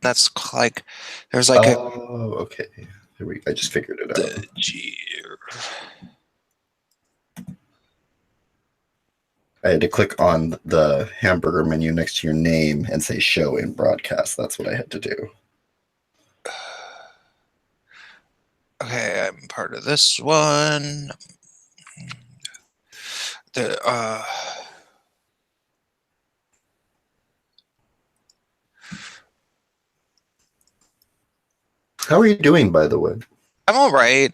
That's like, there's like oh, okay. I just figured it out. I had to click on the hamburger menu next to your name and say show in broadcast. That's what I had to do. Okay, I'm part of this one. How are you doing, by the way? I'm all right.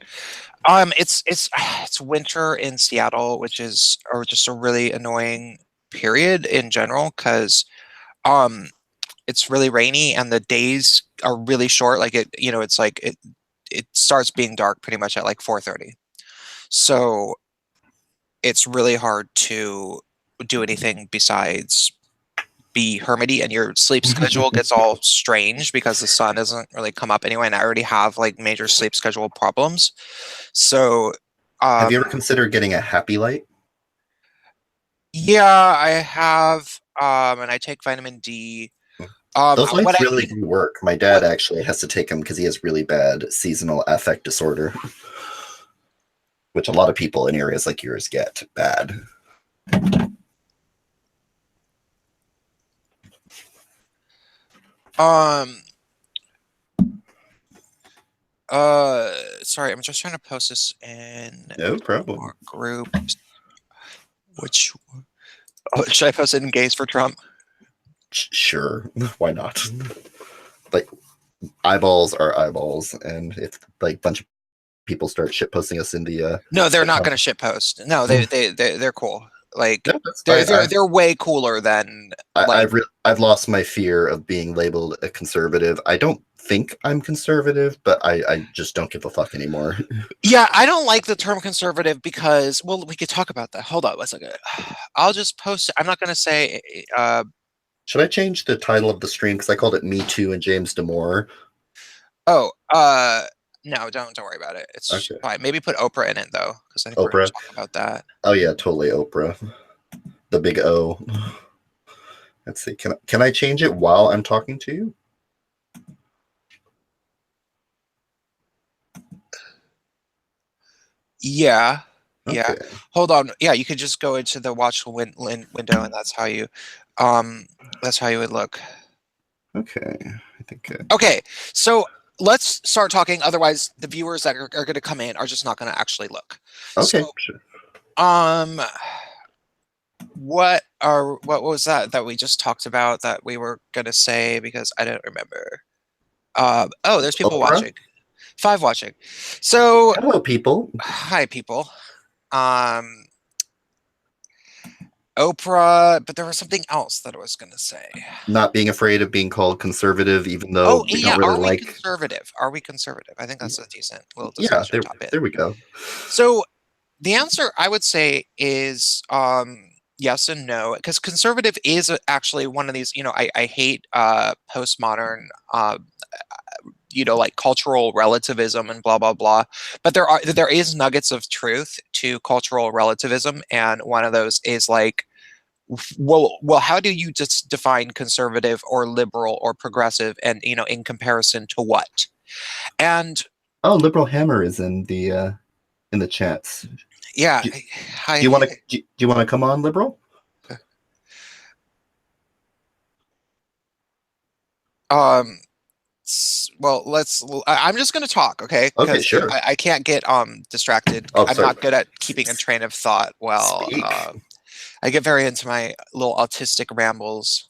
It's winter in Seattle, which is just a really annoying period in general because it's really rainy and the days are really short. Like it's like it starts being dark pretty much at like 4:30. So it's really hard to do anything besides be hermity, and your sleep schedule gets all strange because the sun doesn't really come up anyway, and I already have like major sleep schedule problems. So have you ever considered getting a happy light? Yeah, I have, and I take vitamin D. Those What lights I really need, do work. My dad actually has to take them because he has really bad seasonal affect disorder, which a lot of people in areas like yours get bad. sorry, I'm just trying to post this in No problem. our group. Should I post it in gays for Trump? Sure, why not? Like, eyeballs are eyeballs, and if like a bunch of people start shit posting us in the No, they're not going to shit post. No, they're cool. Like no, that's fine. they're way cooler than like. I've lost my fear of being labeled a conservative. I don't think I'm conservative, but I just don't give a fuck anymore. Yeah, I don't like the term conservative because, well, we could talk about that. Hold on one second. I'll just post it. I'm not going to say. Should I change the title of the stream because I called it Me Too and James Damore? Oh, no, don't worry about it. It's Okay. fine. Maybe put Oprah in it though, because I think we're going Oprah. to talk about that. Oh yeah, totally Oprah. The big O. Let's see. Can I change it while I'm talking to you? Yeah. Yeah. Okay. Hold on. Yeah, you could just go into the watch window, and that's how you would look. Okay. I think. Okay, so let's start talking. Otherwise, the viewers that are going to come in are just not going to actually look. Okay. So, Sure. what was that we just talked about that we were going to say, because I don't remember. Oh, there's people Oprah? watching. 5 watching. So, hello, people. Hi, people. Oprah, but there was something else that I was going to say. Not being afraid of being called conservative, even though Oh, we yeah. don't really Are we like. conservative? Are we conservative? I think that's a decent little Yeah, discussion topic. there we go. So, the answer I would say is yes and no, because conservative is actually one of these. I hate postmodern, like cultural relativism and blah blah blah. But there is nuggets of truth to cultural relativism, and one of those is like, well, how do you just define conservative or liberal or progressive, and in comparison to what? And oh, Liberal Hammer is in the chats. Yeah, do you want to do you want to come on, Liberal? Well, I'm just going to talk, okay? Okay, sure. I can't get distracted. Oh, I'm sorry. not good at keeping a train of thought. Well, I get very into my little autistic rambles.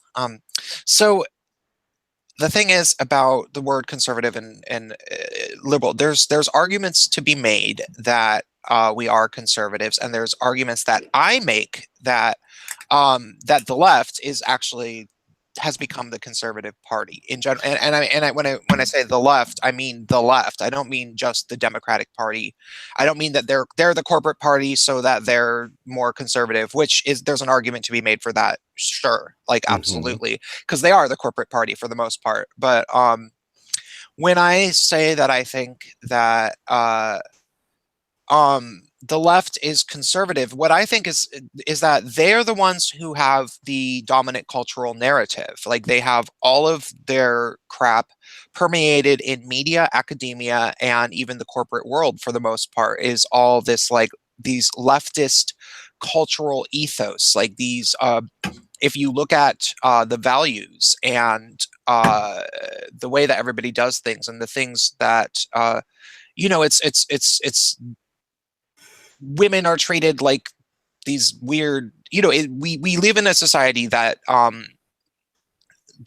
So the thing is about the word conservative and liberal, there's arguments to be made that we are conservatives, and there's arguments that I make that that the left is actually has become the conservative party in general. And when I say the left, I mean the left. I don't mean just the Democratic Party. I don't mean that they're the corporate party so that they're more conservative, which is, there's an argument to be made for that. Sure, like absolutely, because they are the corporate party for the most part. But when I say that I think that the left is conservative. What I think is that they're the ones who have the dominant cultural narrative. Like they have all of their crap permeated in media, academia, and even the corporate world for the most part is all this like these leftist cultural ethos. Like these, if you look at the values and the way that everybody does things and the things that it's women are treated like these weird, we live in a society that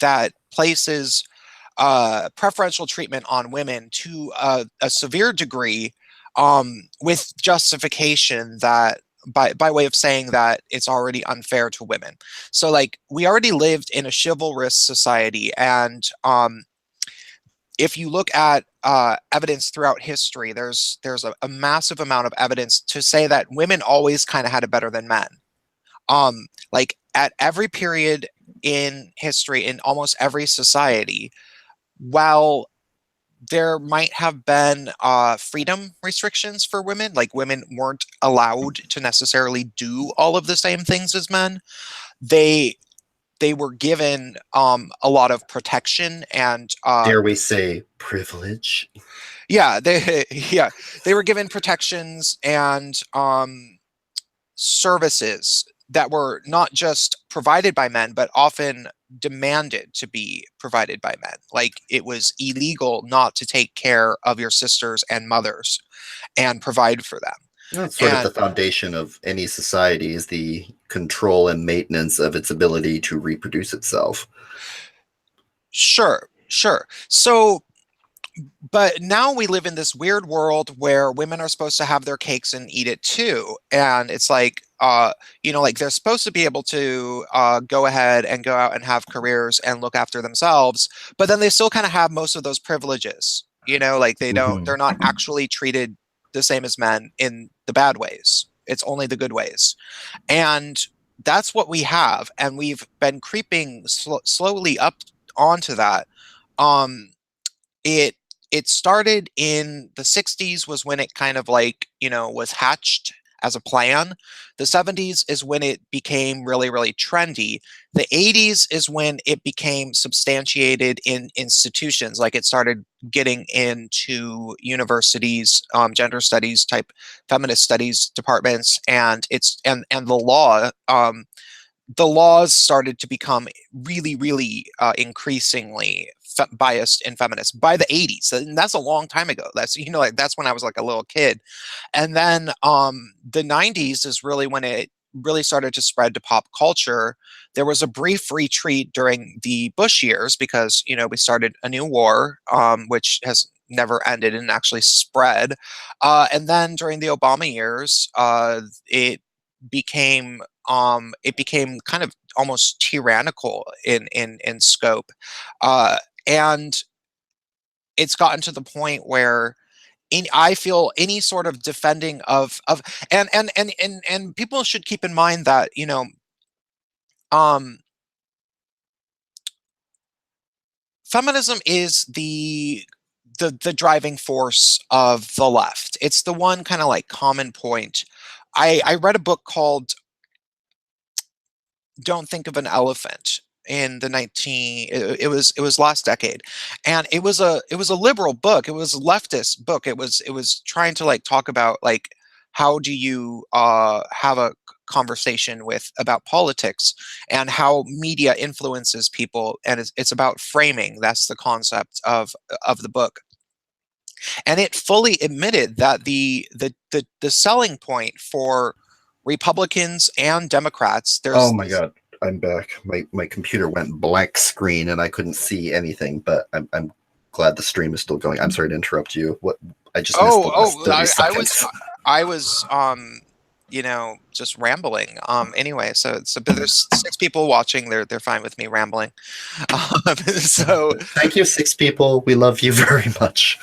that places preferential treatment on women to a severe degree, with justification that by way of saying that it's already unfair to women. So like we already lived in a chivalrous society, and if you look at evidence throughout history, there's a massive amount of evidence to say that women always kind of had it better than men. Like at every period in history, in almost every society, while there might have been freedom restrictions for women, like women weren't allowed to necessarily do all of the same things as men, they they were given a lot of protection and Dare we say privilege? yeah, yeah, they were given protections and services that were not just provided by men, but often demanded to be provided by men. Like it was illegal not to take care of your sisters and mothers and provide for them. That's sort of the And foundation of any society is the control and maintenance of its ability to reproduce itself. sure, sure. So but now we live in this weird world where women are supposed to have their cakes and eat it too. And it's like, like they're supposed to be able to go ahead and go out and have careers and look after themselves, but then they still kind of have most of those privileges. Like Mm-hmm. they're not actually treated the same as men in the bad ways. It's only the good ways. And that's what we have. And we've been creeping slowly up onto that. Um, it it started in the 60s was when it kind of like, was hatched as a plan. The 70s is when it became really, really trendy. The 80s is when it became substantiated in institutions. Like it started getting into universities, gender studies type feminist studies departments, and the laws started to become really, really increasingly biased and feminist by the 80s. And that's a long time ago. That's, like that's when I was like a little kid. And then the 90s is really when it really started to spread to pop culture. There was a brief retreat during the Bush years because, we started a new war, which has never ended and actually spread. And then during the Obama years, became it became kind of almost tyrannical in scope, and it's gotten to the point where I feel any sort of defending of and people should keep in mind that um, feminism is the driving force of the left. It's the one kind of like common point. I read a book called Don't Think of an Elephant in the 19 it was last decade, and it was a liberal book. It was a leftist book. It was trying to like talk about like how do you have a conversation with about politics and how media influences people, and it's about framing. That's the concept of the book, and it fully admitted that the selling point for Republicans and Democrats, Oh there's my god, I'm back. My computer went blank screen and I couldn't see anything, but I'm glad the stream is still going. I'm sorry to interrupt you. What I just missed the last Oh, 30 I was, seconds. just rambling. Anyway, so but there's 6 people watching. They're fine with me rambling. So, Thank you, 6 people. We love you very much.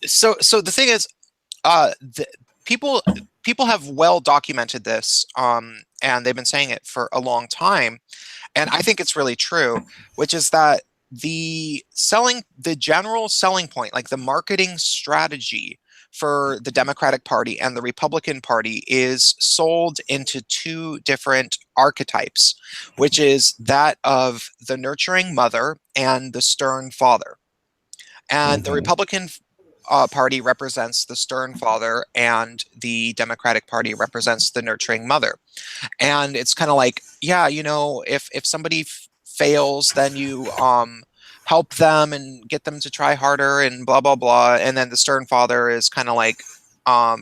so the thing is, the people people have well documented this, and they've been saying it for a long time, and I think it's really true, which is that the general selling point, like the marketing strategy for the Democratic Party and the Republican Party is sold into two different archetypes, which is that of the nurturing mother and the stern father. And the Republican Party represents the stern father, and the Democratic Party represents the nurturing mother. And it's kind of like, yeah, you know, if somebody fails, then you help them and get them to try harder and blah blah blah. And then the stern father is kind of like,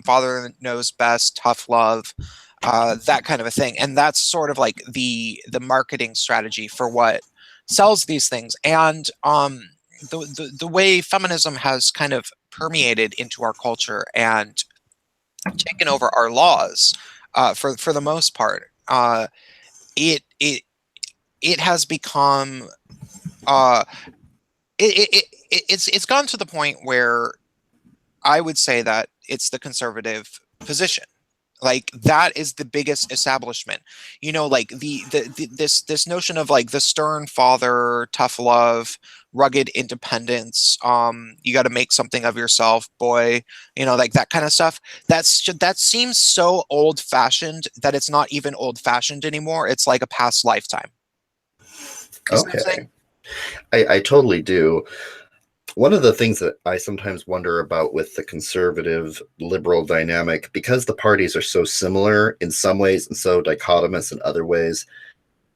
father knows best, tough love, that kind of a thing. And that's sort of like the marketing strategy for what sells these things. And the way feminism has kind of permeated into our culture and taken over our laws, for the most part, it it it has become, uh, it's gone to the point where I would say that it's the conservative position. Like that is the biggest establishment. You know, like this notion of like the stern father, tough love, rugged independence. You got to make something of yourself, boy. You know, like that kind of stuff. That seems so old fashioned that it's not even old fashioned anymore. It's like a past lifetime. Okay. I totally do. One of the things that I sometimes wonder about with the conservative liberal dynamic, because the parties are so similar in some ways and so dichotomous in other ways.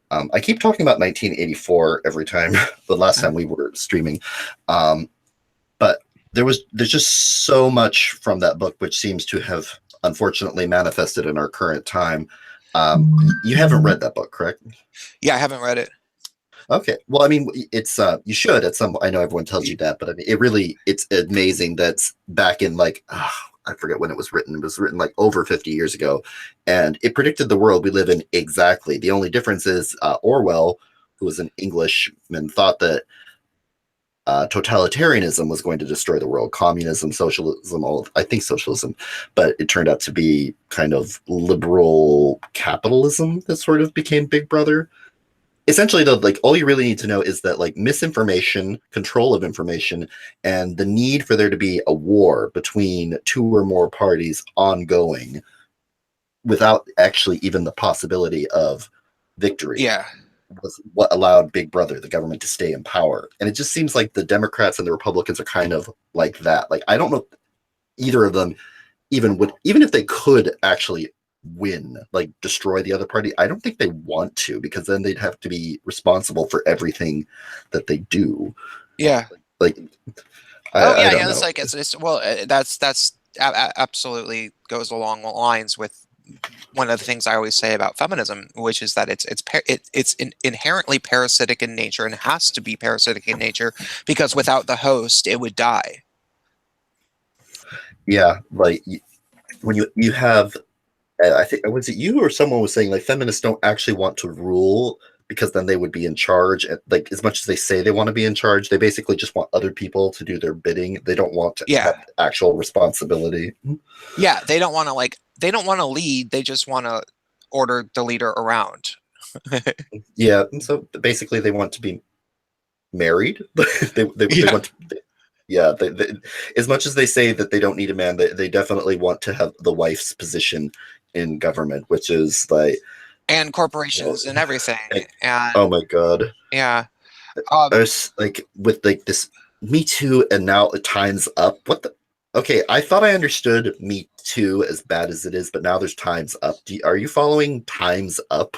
I keep talking about 1984 every time, the last time we were streaming. But there's just so much from that book which seems to have unfortunately manifested in our current time. You haven't read that book, correct? Yeah, I haven't read it. Okay. Well, I mean, it's you should at some. I know everyone tells you that, but I mean, it's amazing that's back in like I forget when it was written. It was written like over 50 years ago, and it predicted the world we live in exactly. The only difference is Orwell, who was an Englishman, thought that totalitarianism was going to destroy the world, communism, socialism, I think socialism, but it turned out to be kind of liberal capitalism that sort of became Big Brother. Essentially, though, like all you really need to know is that like misinformation, control of information, and the need for there to be a war between two or more parties ongoing without actually even the possibility of victory, Yeah. was what allowed Big Brother, the government, to stay in power. And it just seems like the Democrats and the Republicans are kind of like that. Like I don't know if either of them even if they could actually win, like destroy the other party, I don't think they want to, because then they'd have to be responsible for everything that they do. Yeah. Like Oh I yeah, don't yeah. It's know. like it's well, that's absolutely goes along the lines with one of the things I always say about feminism, which is that it's inherently parasitic in nature and has to be parasitic in nature because without the host, it would die. Yeah, like when you have I think was it you or someone was saying like feminists don't actually want to rule because then they would be in charge. Like as much as they say they want to be in charge, they basically just want other people to do their bidding. They don't want to Yeah, have actual responsibility. yeah. They don't want to lead. They just want to order the leader around. Yeah, and so basically they want to be married. They Yeah. want to, yeah, as much as they say that they don't need a man, they definitely want to have the wife's position in government, which is like, And you know, corporations and everything. like, And oh my god. yeah. There's like with like this Me Too and now Time's Up. What the? Okay, I thought I understood Me Too as bad as it is, but now there's Time's Up. Are you following Time's Up?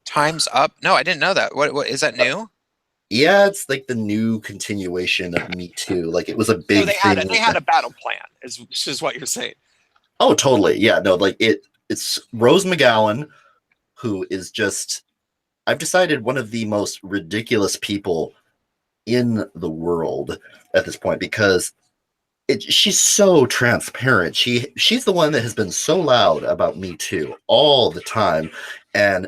Time's up. No, I didn't know that. What is that Uh, new? yeah, it's like the new continuation of Me Too. Like it was a So big they thing. had a battle plan, is what you're saying. Oh, totally. Yeah, no, like it's Rose McGowan, who is just I've decided one of the most ridiculous people in the world at this point, because she's so transparent. She's the one that has been so loud about Me Too all the time, and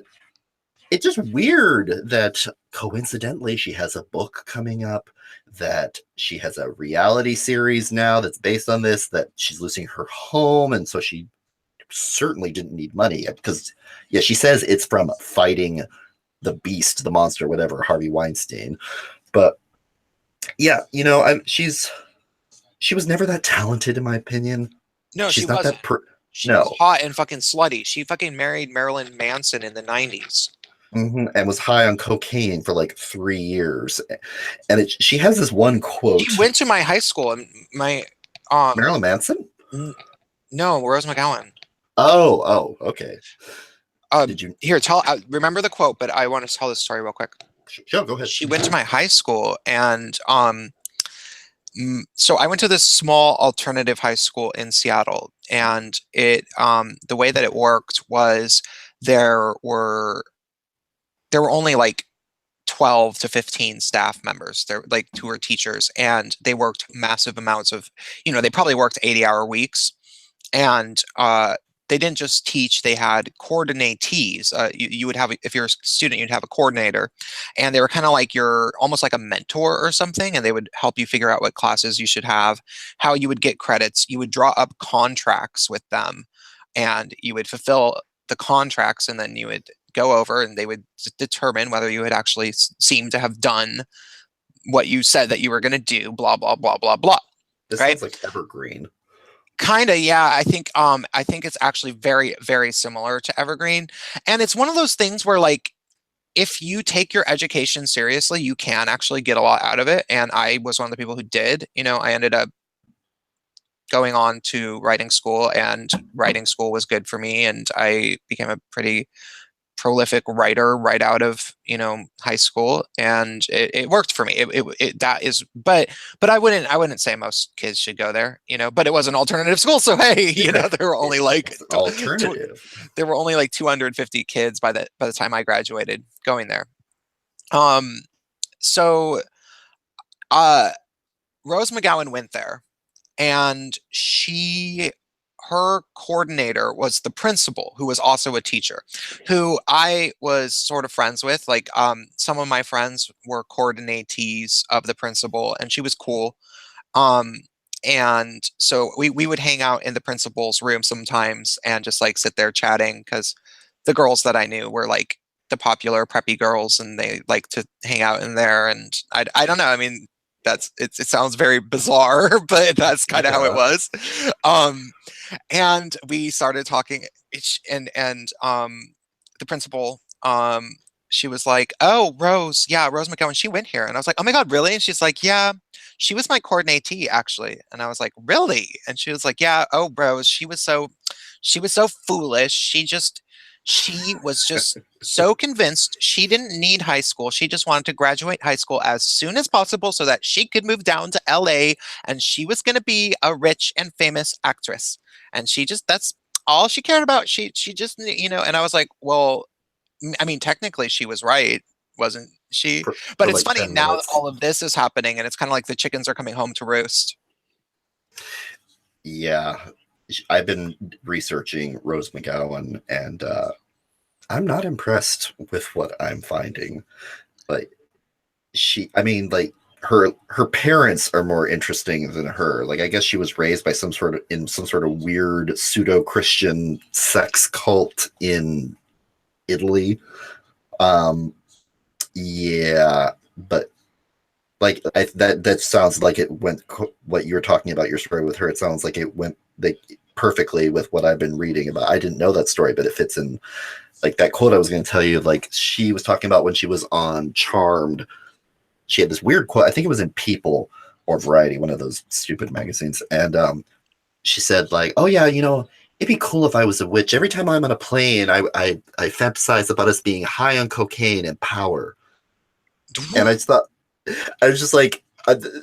it's just weird that coincidentally she has a book coming up, that she has a reality series now that's based on this, that she's losing her home, and so she certainly didn't need money because yeah, she says it's from fighting the beast, the monster, whatever, Harvey Weinstein. But yeah, you know, she was never that talented in my opinion. No, she She's not wasn't. that She was no. hot and fucking slutty. She fucking married Marilyn Manson in the 90s. And was high on cocaine for like 3 years. And she has this one She quote. went to my high school and my um Marilyn Manson? n- no, Rose McGowan. Okay. Did you? Here, tell. Remember the quote, but I want to tell this story real quick. Sure, go ahead. She went to my high school, and so I went to this small alternative high school in Seattle, and the way that it worked was there were only like 12 to 15 staff members. They're like who were teachers, and they worked massive amounts of, they probably worked 80-hour weeks. And they didn't just teach, they had coordinatees. You would have, if you're a student, you'd have a coordinator, and they were kind of like almost like a mentor or something, and they would help you figure out what classes you should have, how you would get credits. You would draw up contracts with them, and you would fulfill the contracts, and then you would go over and they would determine whether you had actually seemed to have done what you said that you were going to do, blah, blah, blah, blah, blah. This right? sounds like Evergreen. Kind of, yeah. I think it's actually very, very similar to Evergreen. And it's one of those things where, like, if you take your education seriously, you can actually get a lot out of it. And I was one of the people who did. I ended up going on to writing school, and writing school was good for me, and I became a pretty prolific writer right out of high school, and it worked for me. But I wouldn't say most kids should go there, but it was an alternative school, so hey, there were only like alternative. there were only like 250 kids by the time I graduated going there. So Rose McGowan went there, and her coordinator was the principal, who was also a teacher, who I was sort of friends with. Like, some of my friends were coordinatees of the principal, and she was cool. And so we would hang out in the principal's room sometimes and just like sit there chatting, because the girls that I knew were like the popular preppy girls, and they like to hang out in there. And I don't know. I mean, it sounds very bizarre, but that's kind of how it was. And we started talking, and the principal, she was like, "Oh, Rose, yeah, Rose McGowan, she went here." And I was like, "Oh my God, really?" And she's like, "Yeah, she was my coordinatee, actually." And I was like, "Really?" And she was like, "Yeah, oh, Rose, she was so foolish. She was just so convinced she didn't need high school. She just wanted to graduate high school as soon as possible so that she could move down to LA, and she was going to be a rich and famous actress. And that's all she cared about. She just, and I was like, well, I mean, technically she was right, wasn't she? But For it's like funny 10 now that minutes. all of this is happening, and it's kind of like the chickens are coming home to roost. Yeah. I've been researching Rose McGowan, and I'm not impressed with what I'm finding. Like, like her parents are more interesting than her. Like, I guess she was raised by some sort of weird pseudo-Christian sex cult in Italy. Yeah, but like that sounds like it went what you were talking about your story with her. It sounds like it went like perfectly with what I've been reading about. I didn't know that story, but it fits in. Like that quote I was going to tell you, like she was talking about when she was on Charmed. She had this weird quote. I think it was in People or Variety, one of those stupid magazines. And she said, like, "Oh yeah, it'd be cool if I was a witch. Every time I'm on a plane, I fantasize about us being high on cocaine and power." And I was just like,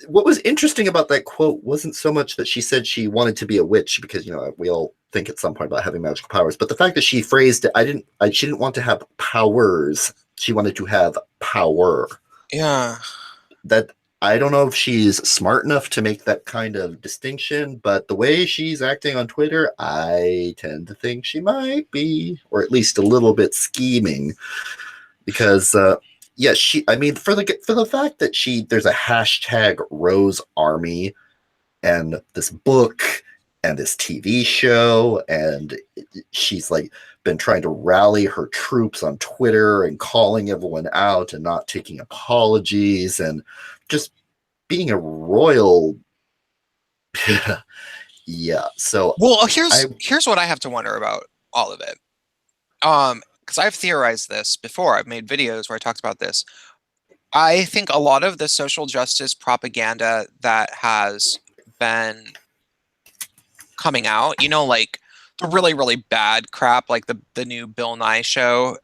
what was interesting about that quote wasn't so much that she said she wanted to be a witch, because we all think at some point about having magical powers, but the fact that she phrased it, she didn't want to have powers. She wanted to have power. Yeah. That I don't know if she's smart enough to make that kind of distinction, but the way she's acting on Twitter, I tend to think she might be, or at least a little bit scheming, because yeah, I mean, for the fact that there's a hashtag Rose Army, and this book and this TV show, and she's like been trying to rally her troops on Twitter and calling everyone out and not taking apologies and just being a royal Yeah. So Well, I here's what I have to wonder about all of it. Because I've theorized this before. I've made videos where I talked about this. I think a lot of the social justice propaganda that has been coming out, like the really, really bad crap, like the new Bill Nye show,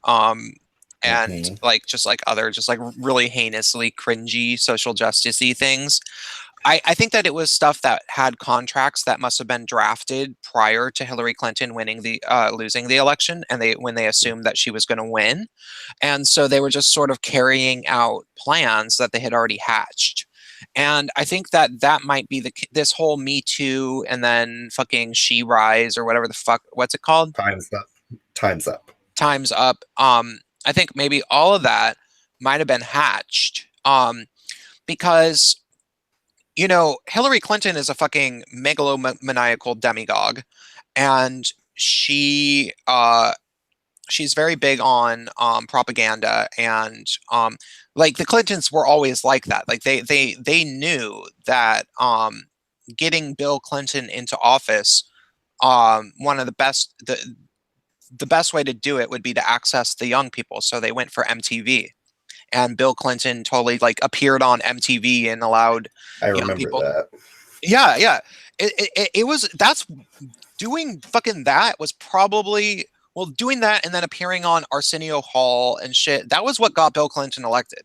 and Mhm. like just like other just like really heinously cringy social justicey things. I think that it was stuff that had contracts that must have been drafted prior to Hillary Clinton winning the losing the election, and when they assumed that she was going to win, and so they were just sort of carrying out plans that they had already hatched. And I think that that might be this whole Me Too and then fucking She Rise or whatever the fuck, what's it called? Time's up. Time's up. Time's Up. I think maybe all of that might have been hatched. Because Hillary Clinton is a fucking megalomaniacal demagogue, and she's very big on propaganda, and like the Clintons were always like that. Like they knew that getting Bill Clinton into office, one of the best way to do it would be to access the young people. So they went for MTV, and Bill Clinton totally like appeared on MTV and allowed I young remember people. that. Yeah, yeah. It was that's doing fucking that was probably well doing that and then appearing on Arsenio Hall and shit. That was what got Bill Clinton elected.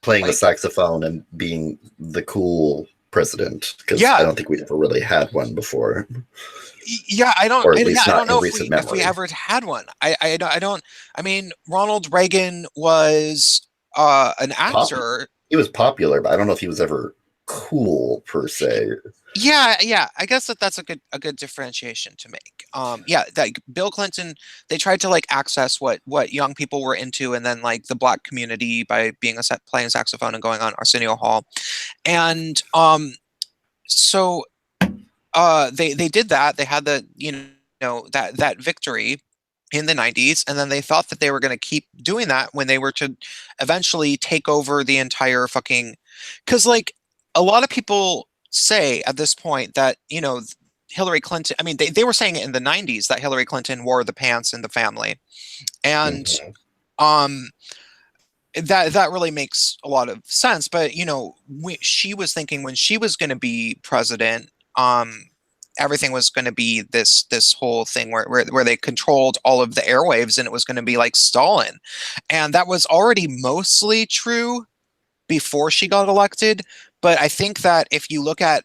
Playing the Like, saxophone and being the cool president, because I yeah, don't think we ever really had one before, yeah. or at Yeah, least I don't not in know recent if we memory. ever had one. I don't. I mean, Ronald Reagan was an Pop, actor. he was popular, but I don't know if he was ever cool per se. Yeah, yeah. I guess that's a good differentiation to make. Yeah, that Bill Clinton, they tried to like access what young people were into, and then like the black community by being playing saxophone and going on Arsenio Hall, and so they did that. They had the that victory in the 90s, and then they thought that they were going to keep doing that when they were to eventually take over the entire fucking, because like a lot of people say at this point that Hillary Clinton, I mean they were saying it in the 90s that Hillary Clinton wore the pants in the family, and Mhm. um that really makes a lot of sense. But she was thinking when she was going to be president, everything was going to be this whole thing where they controlled all of the airwaves, and it was going to be like Stalin, and that was already mostly true before she got elected. But I think that if you look at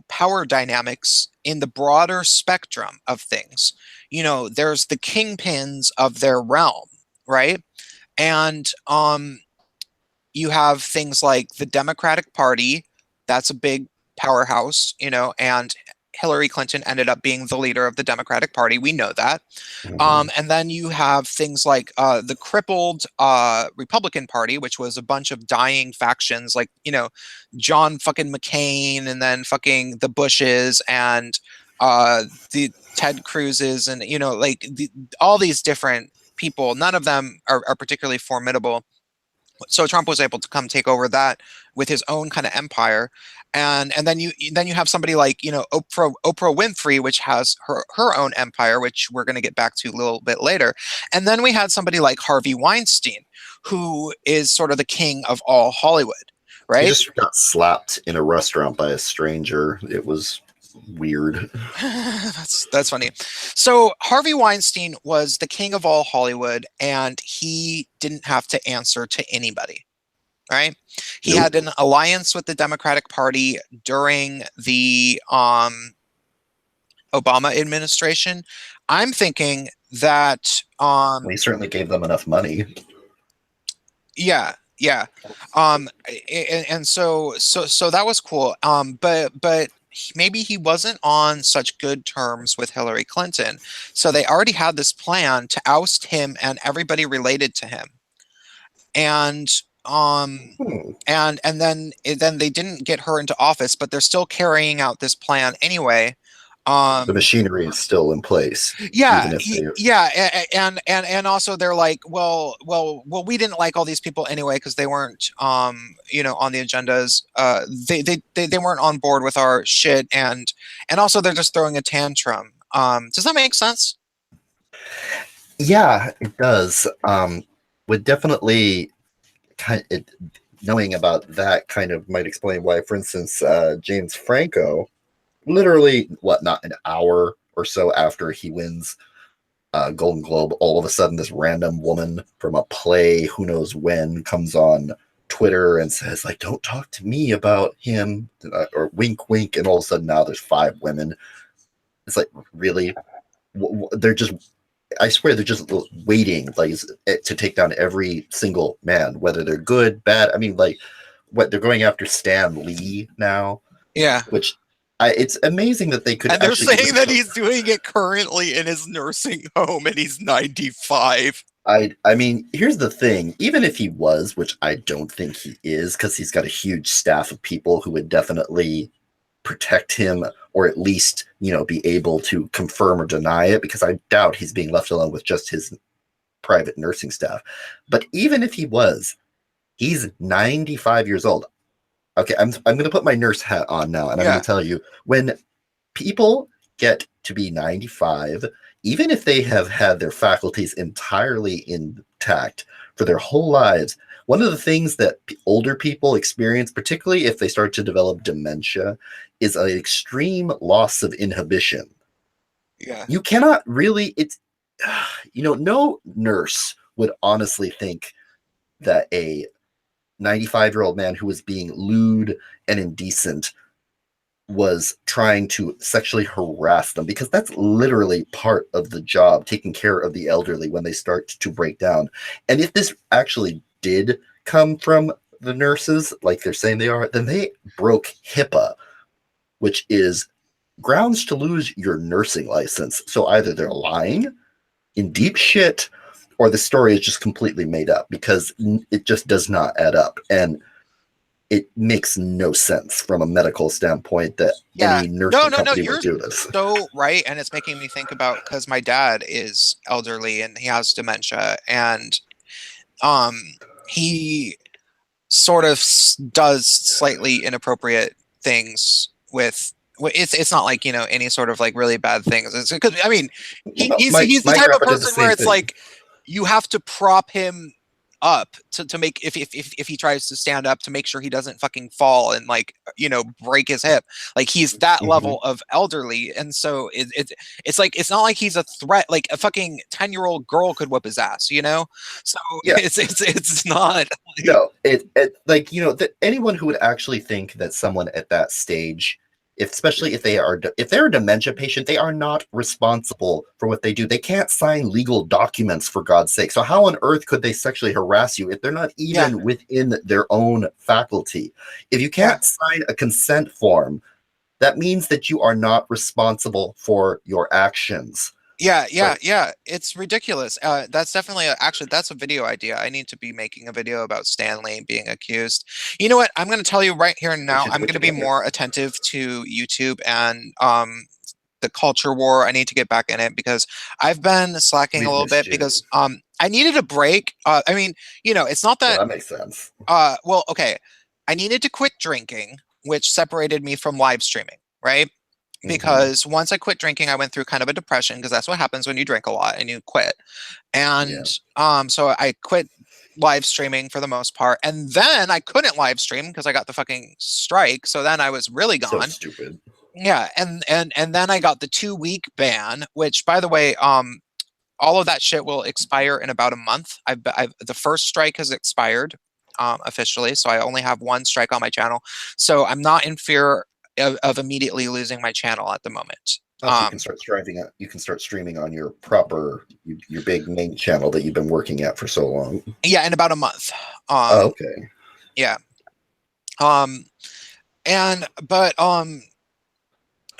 power dynamics in the broader spectrum of things, there's the kingpins of their realm, right? And you have things like the Democratic Party, that's a big powerhouse, and Hillary Clinton ended up being the leader of the Democratic Party. We know that. Mhm. And then you have things like the crippled Republican Party, which was a bunch of dying factions, like, John fucking McCain, and then fucking the Bushes, and the Ted Cruzes, and, like all these different people. None of them are particularly formidable, so Trump was able to come take over that with his own kind of empire, and then you have somebody like Oprah Winfrey, which has her own empire, which we're going to get back to a little bit later, and then we had somebody like Harvey Weinstein, who is sort of the king of all Hollywood, He right? just got slapped in a restaurant by a stranger. It was weird. That's funny. So Harvey Weinstein was the king of all Hollywood, and he didn't have to answer to anybody. Right? He had Nope. an alliance with the Democratic Party during the Obama administration. I'm thinking that Well, he certainly gave them enough money. yeah, yeah. And so that was cool. But maybe he wasn't on such good terms with Hillary Clinton. So they already had this plan to oust him and everybody related to him. And um Hmm. and then they didn't get her into office, but they're still carrying out this plan anyway. The machinery is still in place, Yeah, even if they. yeah, and also they're like, well, we didn't like all these people anyway because they weren't, on the agendas. They weren't on board with our shit, and also they're just throwing a tantrum. Does that make sense? Yeah, it does. Would definitely knowing about that kind of might explain why, for instance, James Franco, literally, not an hour or so after he wins Golden Globe, all of a sudden this random woman from a play, who knows when, comes on Twitter and says, like, don't talk to me about him, or wink, wink, and all of a sudden now there's 5 women. It's like, really? They're just, I swear, they're just waiting, like, to take down every single man, whether they're good, bad. I mean, like, what, they're going after Stan Lee now, Yeah. which it's amazing that they could And they're actually saying that he's doing it currently in his nursing home and he's 95. I mean, here's the thing. Even if he was, which I don't think he is, because he's got a huge staff of people who would definitely protect him, or at least, be able to confirm or deny it, because I doubt he's being left alone with just his private nursing staff. But even if he was, he's 95 years old. Okay, I'm going to put my nurse hat on now, and I'm going Yeah. to tell you, when people get to be 95, even if they have had their faculties entirely intact for their whole lives, one of the things that older people experience, particularly if they start to develop dementia, is an extreme loss of inhibition. Yeah. You cannot really, no nurse would honestly think that a 95-year-old man who was being lewd and indecent was trying to sexually harass them, because that's literally part of the job, taking care of the elderly when they start to break down. And if this actually did come from the nurses, like they're saying they are, then they broke HIPAA, which is grounds to lose your nursing license. So either they're lying in deep shit, or the story is just completely made up, because it just does not add up. And it makes no sense from a medical standpoint that Yeah. any No, nursing no, no. company would You're do this. so right. And it's making me think about, because my dad is elderly and he has dementia, and um he sort of does slightly inappropriate things with it's not like, any sort of like really bad things. It's because, I mean, he's the My type of grandpa did the person where same it's thing. like you have to prop him up to make, if he tries to stand up, to make sure he doesn't fucking fall and, like, break his hip. Like, he's that Mm-hmm. level of elderly, and so it's like, it's not like he's a threat. Like, a fucking 10-year-old girl could whip his ass, so Yeah, it's not like, no, it like, anyone who would actually think that someone at that stage, especially if they're a dementia patient, they are not responsible for what they do. They can't sign legal documents, for God's sake. So how on earth could they sexually harass you if they're not yeah, even within their own faculty? If you yeah. can't sign a consent form, that means that you are not responsible for your actions. Yeah, Like, yeah, yeah. It's ridiculous. That's definitely actually, that's a video idea. I need to be making a video about Stanley being accused. You know what? I'm going to tell you right here and we now. should I'm do it going to be together. more attentive to YouTube and the culture war. I need to get back in it because I've been slacking a We've little missed bit you. because I needed a break. I mean, it's not Well, that that makes sense. well, okay. I needed to quit drinking, which separated me from live streaming, right? Mm-hmm. Because once I quit drinking, I went through kind of a depression, because that's what happens when you drink a lot and you quit. Yeah. And so I quit live streaming for the most part. And then I couldn't live stream because I got the fucking strike. So then I was really So gone. stupid. Yeah, and then I got the 2 week ban, which, by the way, all of that shit will expire in about a month. The first strike has expired officially, so I only have one strike on my channel. So I'm not in fear of immediately losing my channel at the moment. Also, you can start streaming. You can start streaming on your your big main channel that you've been working at for so long. Yeah, in about a month. Oh, okay. Yeah. Um, and but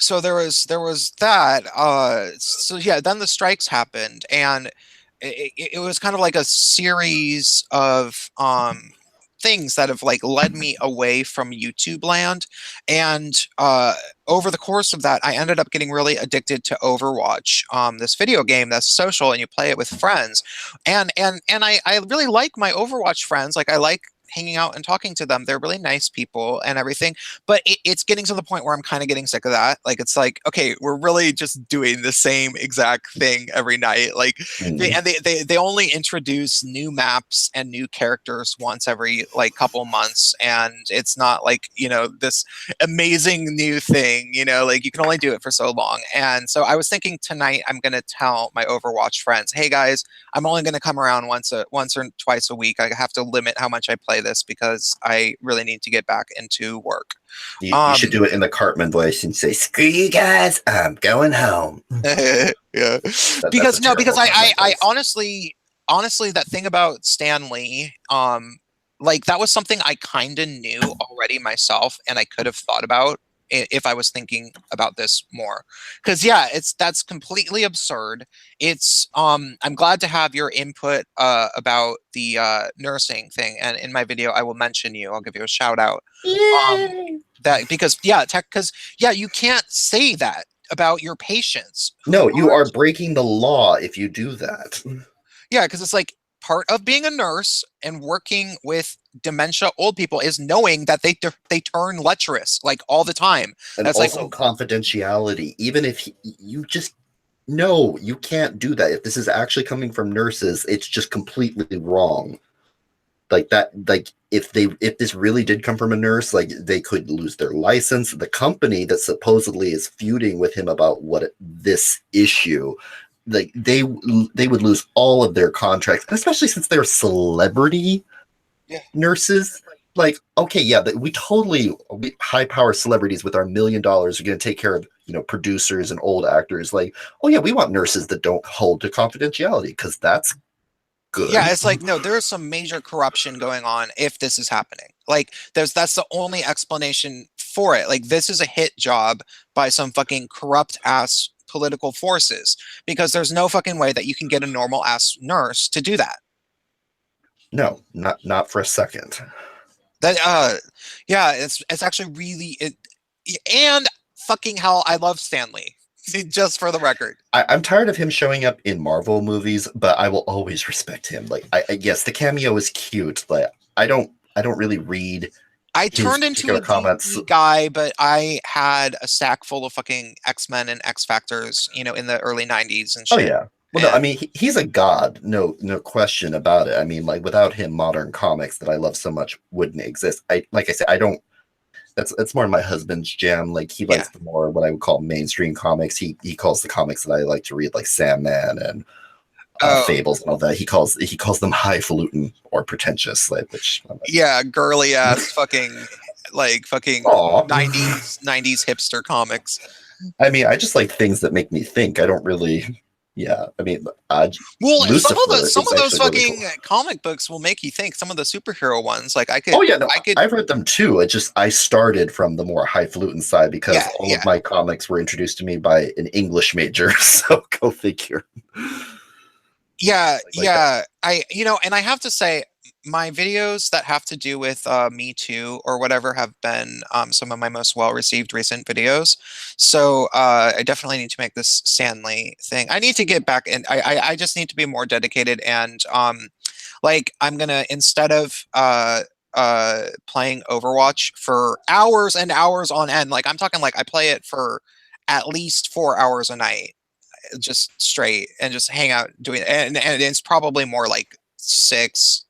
so there was that. So yeah, then the strikes happened, and it was kind of like a series of things that have like led me away from YouTube land. And over the course of that, I ended up getting really addicted to Overwatch, this video game that's social and you play it with friends. And I really like my Overwatch friends. Like I like hanging out and talking to them. They're really nice people and everything. But it's getting to the point where I'm kind of getting sick of that. Like it's like, okay, we're really just doing the same exact thing every night. Like they only introduce new maps and new characters once every like couple months, and it's not like, you know, this amazing new thing, you know, like you can only do it for so long. And so I was thinking tonight I'm going to tell my Overwatch friends, hey guys, I'm only going to come around once or twice a week. I have to limit how much I play this because I really need to get back into work. You should do it in the Cartman voice and say, "Screw you guys, I'm going home." Yeah, because no, because I honestly, that thing about Stan Lee, like that was something I kind of knew already myself, and I could have thought about if I was thinking about this more. Because yeah, that's completely absurd. It's I'm glad to have your input about the nursing thing, and in my video I will mention you. I'll give you a shout out. Yay! That because yeah, because yeah, you can't say that about your patients. No, you are breaking the law if you do that. Yeah, because it's like part of being a nurse and working with dementia old people is knowing that they turn lecherous like all the time. And That's also like confidentiality. Even if you just no, you can't do that. If this is actually coming from nurses, it's just completely wrong. Like that, like if this really did come from a nurse, like they could lose their license. The company that supposedly is feuding with him about this issue, like they would lose all of their contracts, especially since they're celebrity nurses. Like, okay, yeah, high power celebrities with our $1 million are going to take care of, you know, producers and old actors. Like, oh yeah, we want nurses that don't hold to confidentiality because that's good. Yeah, it's like no, there's some major corruption going on if this is happening. Like that's the only explanation for it. Like this is a hit job by some fucking corrupt ass political forces because there's no fucking way that you can get a normal ass nurse to do that. No, not for a second. That yeah, it's actually really and fucking hell, I love Stanley. Just for the record. I'm tired of him showing up in Marvel movies, but I will always respect him. Like I yes, the cameo is cute, but I don't really read. I turned into a DC guy, but I had a sack full of fucking X-Men and X-Factors, you know, in the early 90s and shit. Oh yeah. Well, no, I mean he's a god, no question about it. I mean, like without him, modern comics that I love so much wouldn't exist. Like I said, I don't. That's more my husband's jam. Like he likes the more what I would call mainstream comics. He calls the comics that I like to read like Sandman and Fables and all that. He calls them highfalutin or pretentious, like yeah, girly ass fucking like fucking 90s hipster comics. I mean, I just like things that make me think. I don't really. Yeah, I mean, well, some of those fucking really cool comic books will make you think. Some of the superhero ones, like I could. Oh yeah, no, I've read them too. I started from the more highfalutin side because all of my comics were introduced to me by an English major. So go figure. Yeah, and I have to say, my videos that have to do with Me Too or whatever have been some of my most well-received recent videos. So I definitely need to make this Stanley thing. I need to get back and I just need to be more dedicated and like I'm gonna instead of playing Overwatch for hours and hours on end, like I'm talking like I play it for at least 4 hours a night, just straight and just hang out doing it. And it's probably more like six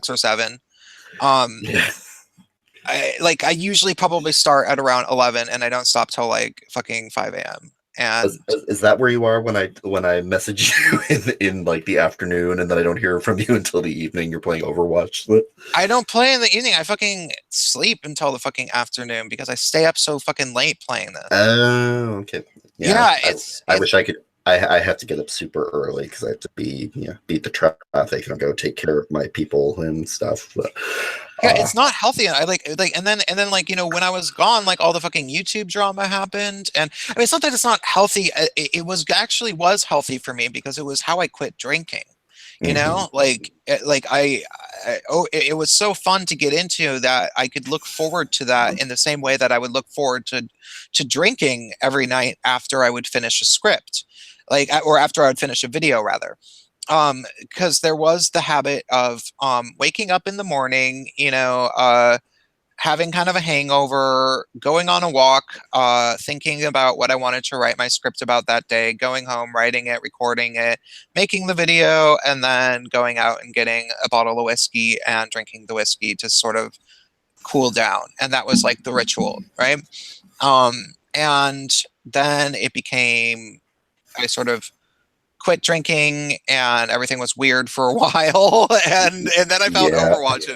or seven. I usually probably start at around 11 and I don't stop till like fucking 5 a.m. And is that where you are when I message you in like the afternoon and then I don't hear from you until the evening? You're playing Overwatch. I don't play in the evening. I fucking sleep until the fucking afternoon because I stay up so fucking late playing this. Oh, okay. Yeah, I wish I could. I have to get up super early because I have to beat the traffic and go take care of my people and stuff. But yeah, it's not healthy. I like and then like, you know, when I was gone, like all the fucking YouTube drama happened, and I mean it's not that it's not healthy. It was healthy for me because it was how I quit drinking. You know, it was so fun to get into that I could look forward to that in the same way that I would look forward to drinking every night after I would finish a script, or after I would finish a video rather. Because there was the habit of waking up in the morning, having kind of a hangover, going on a walk, thinking about what I wanted to write my script about that day, going home, writing it, recording it, making the video, and then going out and getting a bottle of whiskey and drinking the whiskey to sort of cool down. And that was like the ritual, right? And then it became, I sort of quit drinking and everything was weird for a while, and then I found Overwatch,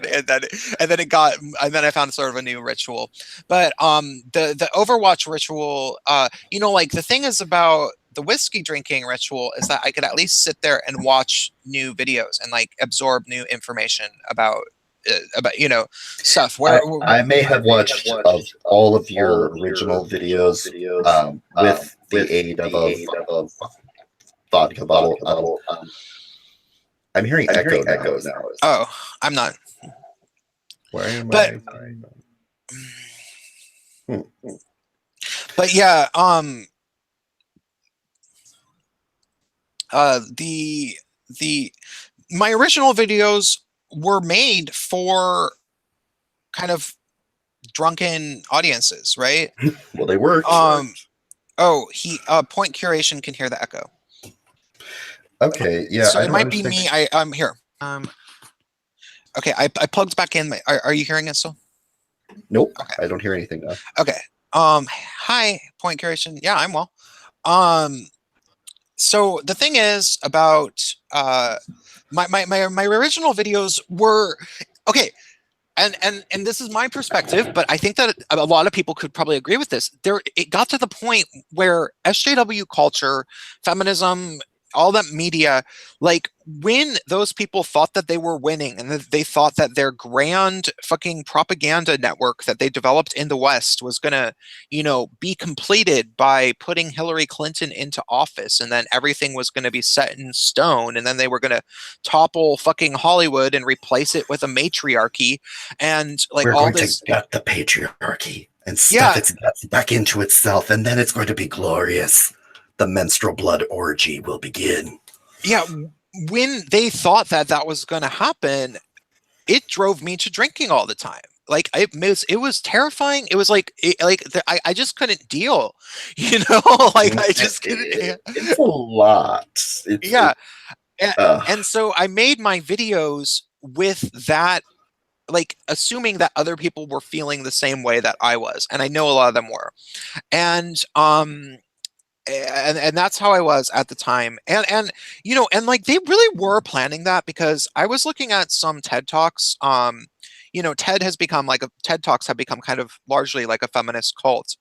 and then I found sort of a new ritual. But the Overwatch ritual, like the thing is about the whiskey drinking ritual is that I could at least sit there and watch new videos and like absorb new information about stuff. I may have watched of all of your original videos with the aid of a vodka bottle. I'm hearing echo now. Oh, I'm not. Where am but, I? But yeah, my original videos were made for kind of drunken audiences, right? Well, they worked. Point curation can hear the echo. Okay, yeah. So it might be me. I'm here. Okay, I plugged back in. Are you hearing it still? Nope. Okay. I don't hear anything now. Okay. Hi, point curation. Yeah, I'm well. So the thing is about my original videos were okay. And this is my perspective, but I think that a lot of people could probably agree with this. It got to the point where SJW culture, feminism, all that media, like when those people thought that they were winning and that they thought that their grand fucking propaganda network that they developed in the West was gonna, be completed by putting Hillary Clinton into office, and then everything was gonna be set in stone, and then they were gonna topple fucking Hollywood and replace it with a matriarchy, and like we're all going this to gut the patriarchy and stuff its guts back into itself, and then it's going to be glorious. The menstrual blood orgy will begin. Yeah, when they thought that was going to happen, it drove me to drinking all the time. Like it was terrifying. It was I just couldn't deal, I just couldn't. It's a lot. And so I made my videos with that, like assuming that other people were feeling the same way that I was, and I know a lot of them were, and that's how I was at the time. And like they really were planning that, because I was looking at some TED Talks. TED Talks have become kind of largely like a feminist cult.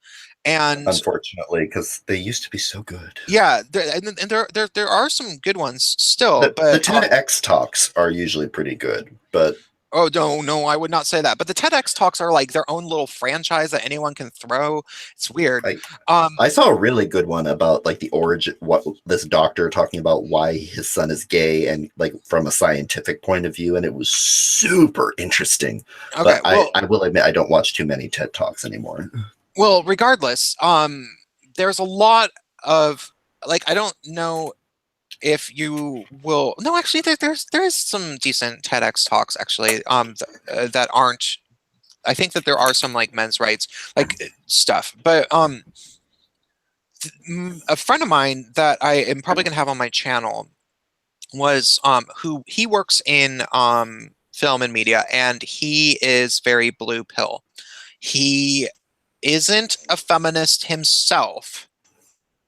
And unfortunately, because they used to be so good. Yeah, there are some good ones still. But the TEDx Talks are usually pretty good, but oh no, I would not say that. But the TEDx Talks are like their own little franchise that anyone can throw. It's weird. I saw a really good one about like the origin, what this doctor talking about why his son is gay, and like from a scientific point of view, and it was super interesting. Okay, but I will admit I don't watch too many TED Talks anymore. Well, regardless, there's a lot of like, I don't know if you will. No, actually, there is some decent TEDx talks actually. That aren't. I think that there are some like men's rights like stuff, but a friend of mine that I am probably gonna have on my channel was who he works in film and media, and he is very blue pill. He isn't a feminist himself,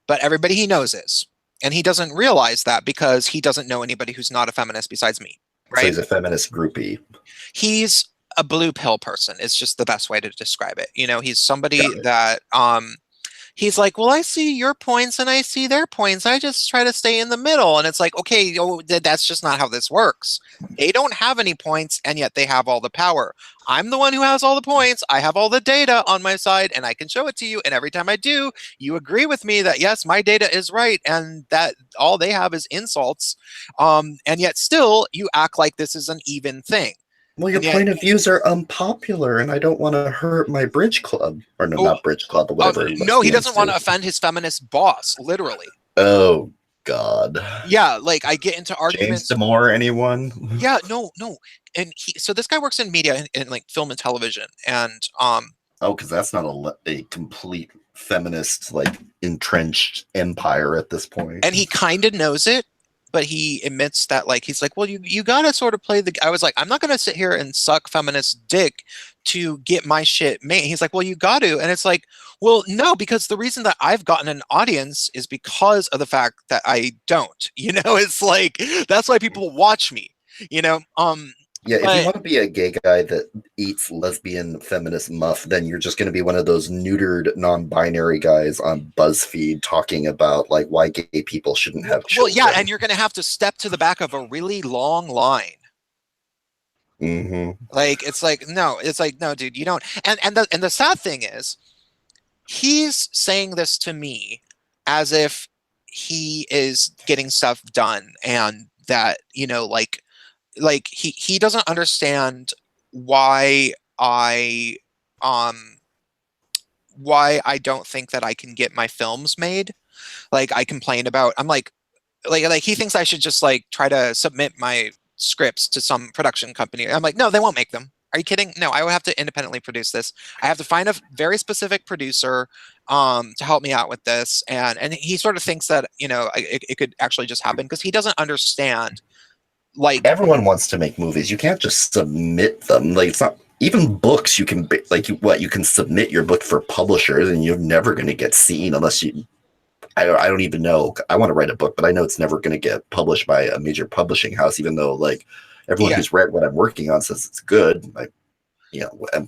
but everybody he knows is. And he doesn't realize that because he doesn't know anybody who's not a feminist besides me. Right? So he's a feminist groupie. He's a blue pill person. It's just the best way to describe it. He's somebody that he's like, well, I see your points and I see their points. I just try to stay in the middle. And it's like, okay, oh, that's just not how this works. They don't have any points, and yet they have all the power. I'm the one who has all the points. I have all the data on my side, and I can show it to you. And every time I do, you agree with me that yes, my data is right, and that all they have is insults. And yet still, you act like this is an even thing. Well, your And yet, point of views are unpopular, and I don't want to hurt my bridge club. Or no, oh, not bridge club, but whatever no, he lesbians doesn't want do. to offend his feminist boss, literally. Oh, God. Yeah, like I get into James arguments. Damore, anyone? Yeah, no, no. And so this guy works in media in like film and television, and Oh, because that's not a complete feminist, like, entrenched empire at this point. and he kind of knows it, but he admits that like he's like, well, you gotta sort of play the. I was like, I'm not gonna sit here and suck feminist dick to get my shit made. He's like, well, you got to, and it's like, well, no, because the reason that I've gotten an audience is because of the fact that I don't. You know, it's like that's why people watch me. You know, Yeah, if you but want to be a gay guy that eats lesbian feminist muff, then you're just going to be one of those neutered, non-binary guys on BuzzFeed talking about like why gay people shouldn't have well, yeah, children. and you're gonna have to step to the back of a really long line. Mm-hmm. Like it's like no, dude, you don't. And the sad thing is, he's saying this to me as if he is getting stuff done, and that he doesn't understand why I um why I don't think that I can get my films made. Like I complain about, I'm like he thinks I should just like try to submit my scripts to some production company. I'm like, no, they won't make them. Are you kidding? No, I would have to independently produce this. I have to find a very specific producer to help me out with this. And he sort of thinks that, it could actually just happen because he doesn't understand. Like, Everyone wants to make movies. You can't just submit them. Like it's not even books. You can you can submit your book for publishers, and you're never going to get seen unless you. I don't even know. I want to write a book, but I know it's never going to get published by a major publishing house, even though like everyone yeah, who's read what I'm working on says it's good. Like,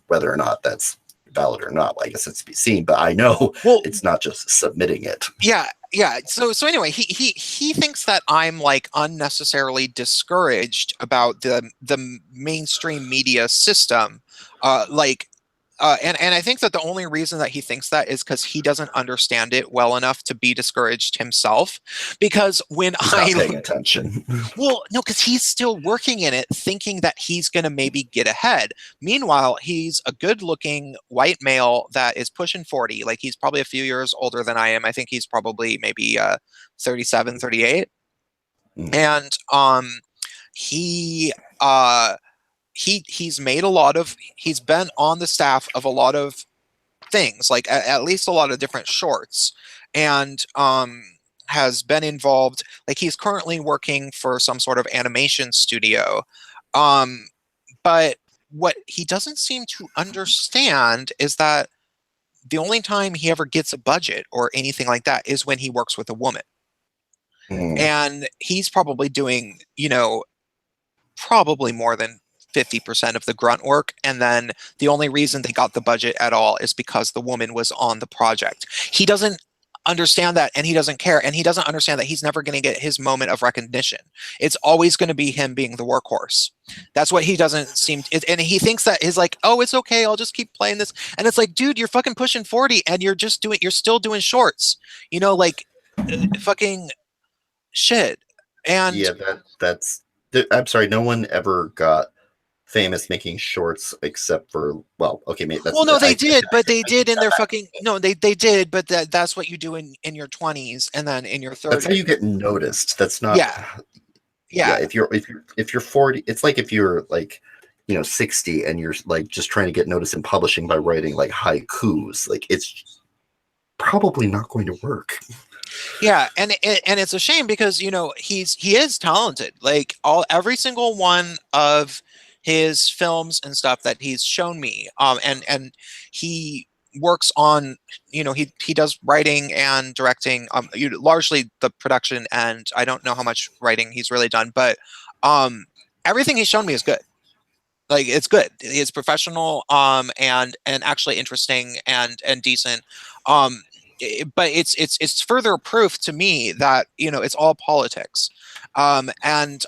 whether or not that's valid or not, I guess it's to be seen. But I know well, it's not just submitting it. yeah. So anyway, he thinks that I'm like unnecessarily discouraged about the mainstream media system, like and I think that the only reason that he thinks that is because he doesn't understand it well enough to be discouraged himself. Because when He's not I, paying attention. well, no, because he's still working in it, thinking that he's going to maybe get ahead. Meanwhile, he's a good looking white male that is pushing 40. Like he's probably a few years older than I am. I think he's probably maybe 37, 38. Mm. And he, uh, he's made a lot of, he's been on the staff of a lot of things, like at least a lot of different shorts, and has been involved, like he's currently working for some sort of animation studio, um but what he doesn't seem to understand is that the only time he ever gets a budget or anything like that is when he works with a woman, Mm. and he's probably doing, probably more than 50% of the grunt work. And then the only reason they got the budget at all is because the woman was on the project. He doesn't understand that, and he doesn't care, and he doesn't understand that he's never going to get his moment of recognition. It's always going to be him being the workhorse. That's what he doesn't seem to, and he thinks that is like, oh, it's okay, I'll just keep playing this. And it's like, dude, you're fucking pushing 40 and you're still doing shorts, like fucking shit. And Yeah, that's. I'm sorry, no one ever got famous making shorts except for okay, mate. That's well, no, they I did, but they I take did in that their back. fucking no, they did, but that's what you do in your 20s and then in your That's how 30s. you get noticed. That's not. Yeah, Yeah, yeah. if you're 40, it's like if you're like 60 and you're like just trying to get noticed in publishing by writing like haikus. Like it's probably not going to work. Yeah, and it's a shame because he is talented. Like every single one of his films and stuff that he's shown me, and he works on, he does writing and directing, largely the production, and I don't know how much writing he's really done, but everything he's shown me is good. Like it's good. It's professional, and actually interesting and decent. Um, but it's further proof to me that it's all politics. And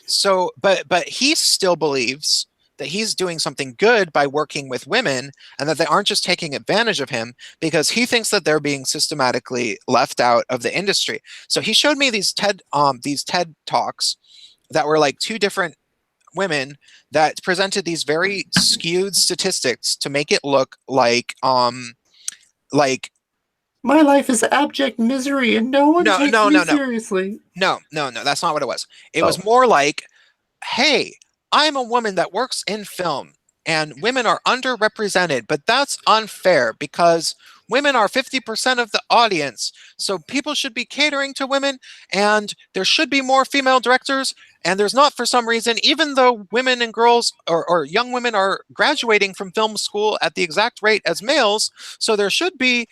so but he still believes that he's doing something good by working with women, and that they aren't just taking advantage of him, because he thinks that they're being systematically left out of the industry. So he showed me these TED talks that were like two different women that presented these very skewed statistics to make it look like My life is abject misery and no one no takes no me no no seriously. no, that's not what it was. It Oh, was more like, hey, I'm a woman that works in film and women are underrepresented, but that's unfair because women are 50% of the audience. So people should be catering to women, and there should be more female directors. And there's not, for some reason, even though women and girls or young women are graduating from film school at the exact rate as males. So there should be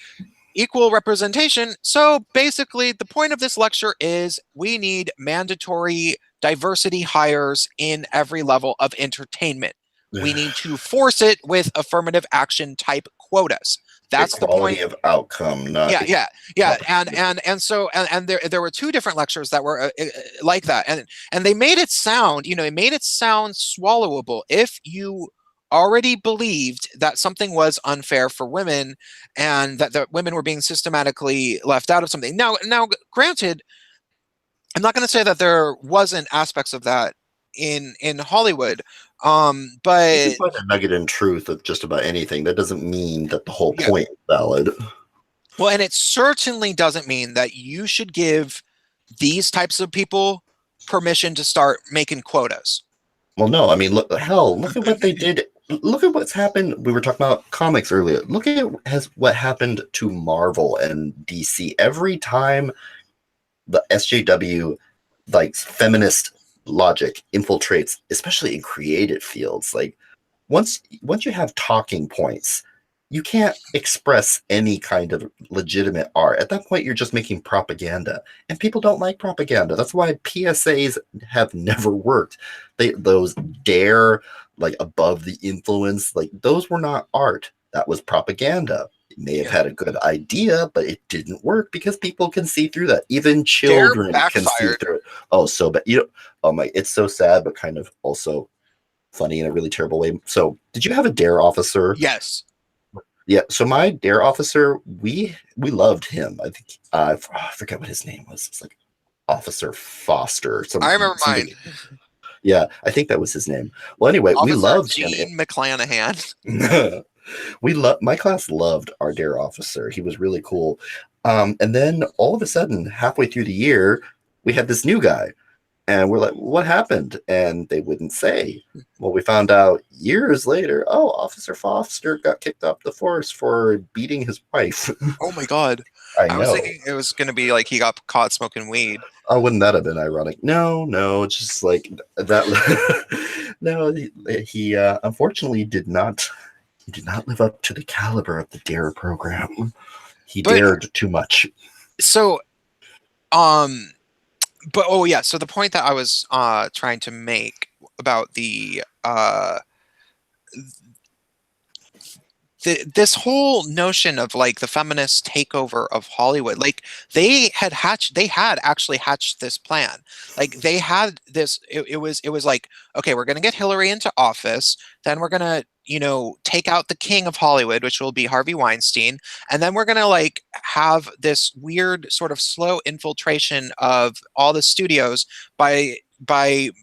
equal representation. So basically, the point of this lecture is we need mandatory diversity hires in every level of entertainment. We need to force it with affirmative action type quotas. That's the equality point. of outcome, not Yeah. And so there were two different lectures that were like that, and they made it sound, it made it sound swallowable if you already believed that something was unfair for women, and that the women were being systematically left out of something. Now, granted, I'm not going to say that there wasn't aspects of that in Hollywood, you can but find a nugget in truth of just about anything. That doesn't mean that the whole yeah. point is valid. Well, and it certainly doesn't mean that you should give these types of people permission to start making quotas. Well, no, I mean, look at what they did. Look at what's happened. We were talking about comics earlier. Look at what happened to Marvel and DC. Every time the SJW, like feminist logic, infiltrates, especially in creative fields, like once you have talking points, you can't express any kind of legitimate art. At that point, you're just making propaganda, and people don't like propaganda. That's why PSAs have never worked. Those dare, like above the influence, like those were not art. That was propaganda. It may have Yeah. had a good idea, but it didn't work because people can see through that. Even Dare children can see backfired. through it. Oh, so bad. Oh my, it's so sad, but kind of also funny in a really terrible way. So, did you have a dare officer? Yes. Yeah, so my dare officer, we loved him. I think I forget what his name was. It's like Officer Foster. I remember mine. Somebody. Yeah, I think that was his name. Well, anyway, we Officer loved him. Gene McClanahan. My class loved our dare officer. He was really cool. And then all of a sudden, halfway through the year, we had this new guy. And we're like, what happened? And they wouldn't say. Well, we found out years later, oh, Officer Foster got kicked off the force for beating his wife. Oh my God. I I was know. thinking it was going to be like he got caught smoking weed. Oh, wouldn't that have been ironic? No, just like that. No, he unfortunately did not. He did not live up to the caliber of the Dare program. He But dared too much. so, but oh yeah, so the point that I was trying to make about this whole notion of like the feminist takeover of Hollywood, like they had actually hatched this plan. Like they had this, it was like, okay, we're going to get Hillary into office, then we're going to, take out the king of Hollywood, which will be Harvey Weinstein. And then we're going to like have this weird sort of slow infiltration of all the studios by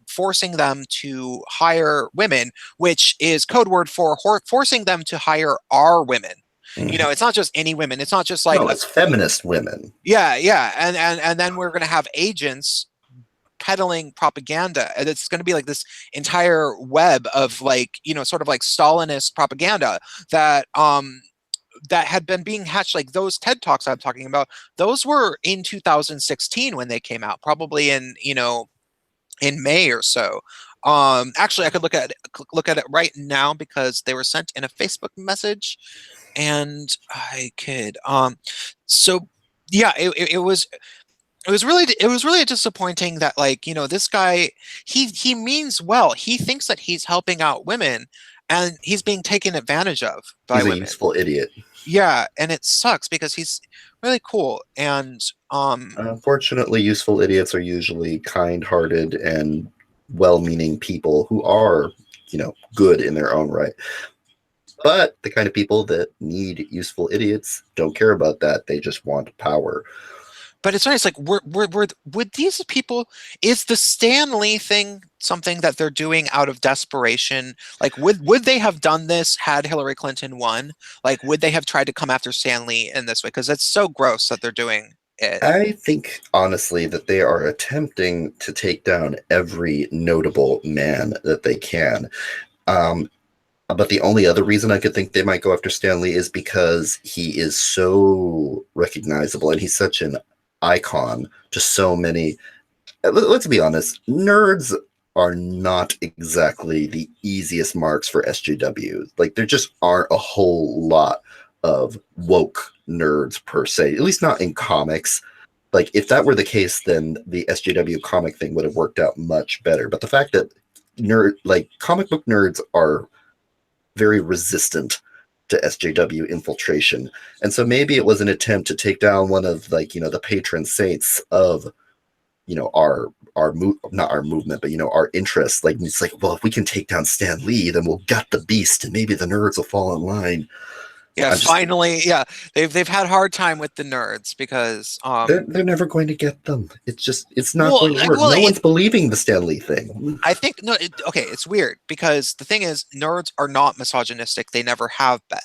forcing them to hire women, which is code word for forcing them to hire our women. It's not just any women. It's not just like, No, it's feminist women. yeah. And then we're going to have agents peddling propaganda, and it's going to be like this entire web of like, sort of like Stalinist propaganda that that had been being hatched. Like those TED Talks I'm talking about, those were in 2016 when they came out, probably in May or so. Actually, I could look at it right now because they were sent in a Facebook message, and I could. So yeah, it was really disappointing that, like, this guy, he means well. He thinks that he's helping out women, and he's being taken advantage of by He's a women. useful idiot. Yeah, and it sucks because he's really cool. And Unfortunately, useful idiots are usually kind-hearted and well-meaning people who are, good in their own right. But the kind of people that need useful idiots don't care about that. They just want power. but it's nice, like would these people, is the Stan Lee thing something that they're doing out of desperation? Like would they have done this had Hillary Clinton won? Like would they have tried to come after Stan Lee in this way? Because it's so gross that they're doing it. I think, honestly, that they are attempting to take down every notable man that they can. Um, but the only other reason I could think they might go after Stan Lee is because he is so recognizable and he's such an icon to so many. Let's be honest, nerds are not exactly the easiest marks for SJW. Like, there just aren't a whole lot of woke nerds per se, at least not in comics. Like, if that were the case, then the SJW comic thing would have worked out much better. But the fact that comic book nerds are very resistant to SJW infiltration. And so maybe it was an attempt to take down one of, the patron saints of, not our movement, but our interests. Like, it's like, well, if we can take down Stan Lee, then we'll gut the beast and maybe the nerds will fall in line. Yeah, I'm just finally, yeah. They've had hard time with the nerds because they're never going to get them. It's not well going to work. well No it, one's believing the Stan Lee thing. I think no okay, it's weird because the thing is nerds are not misogynistic. They never have been.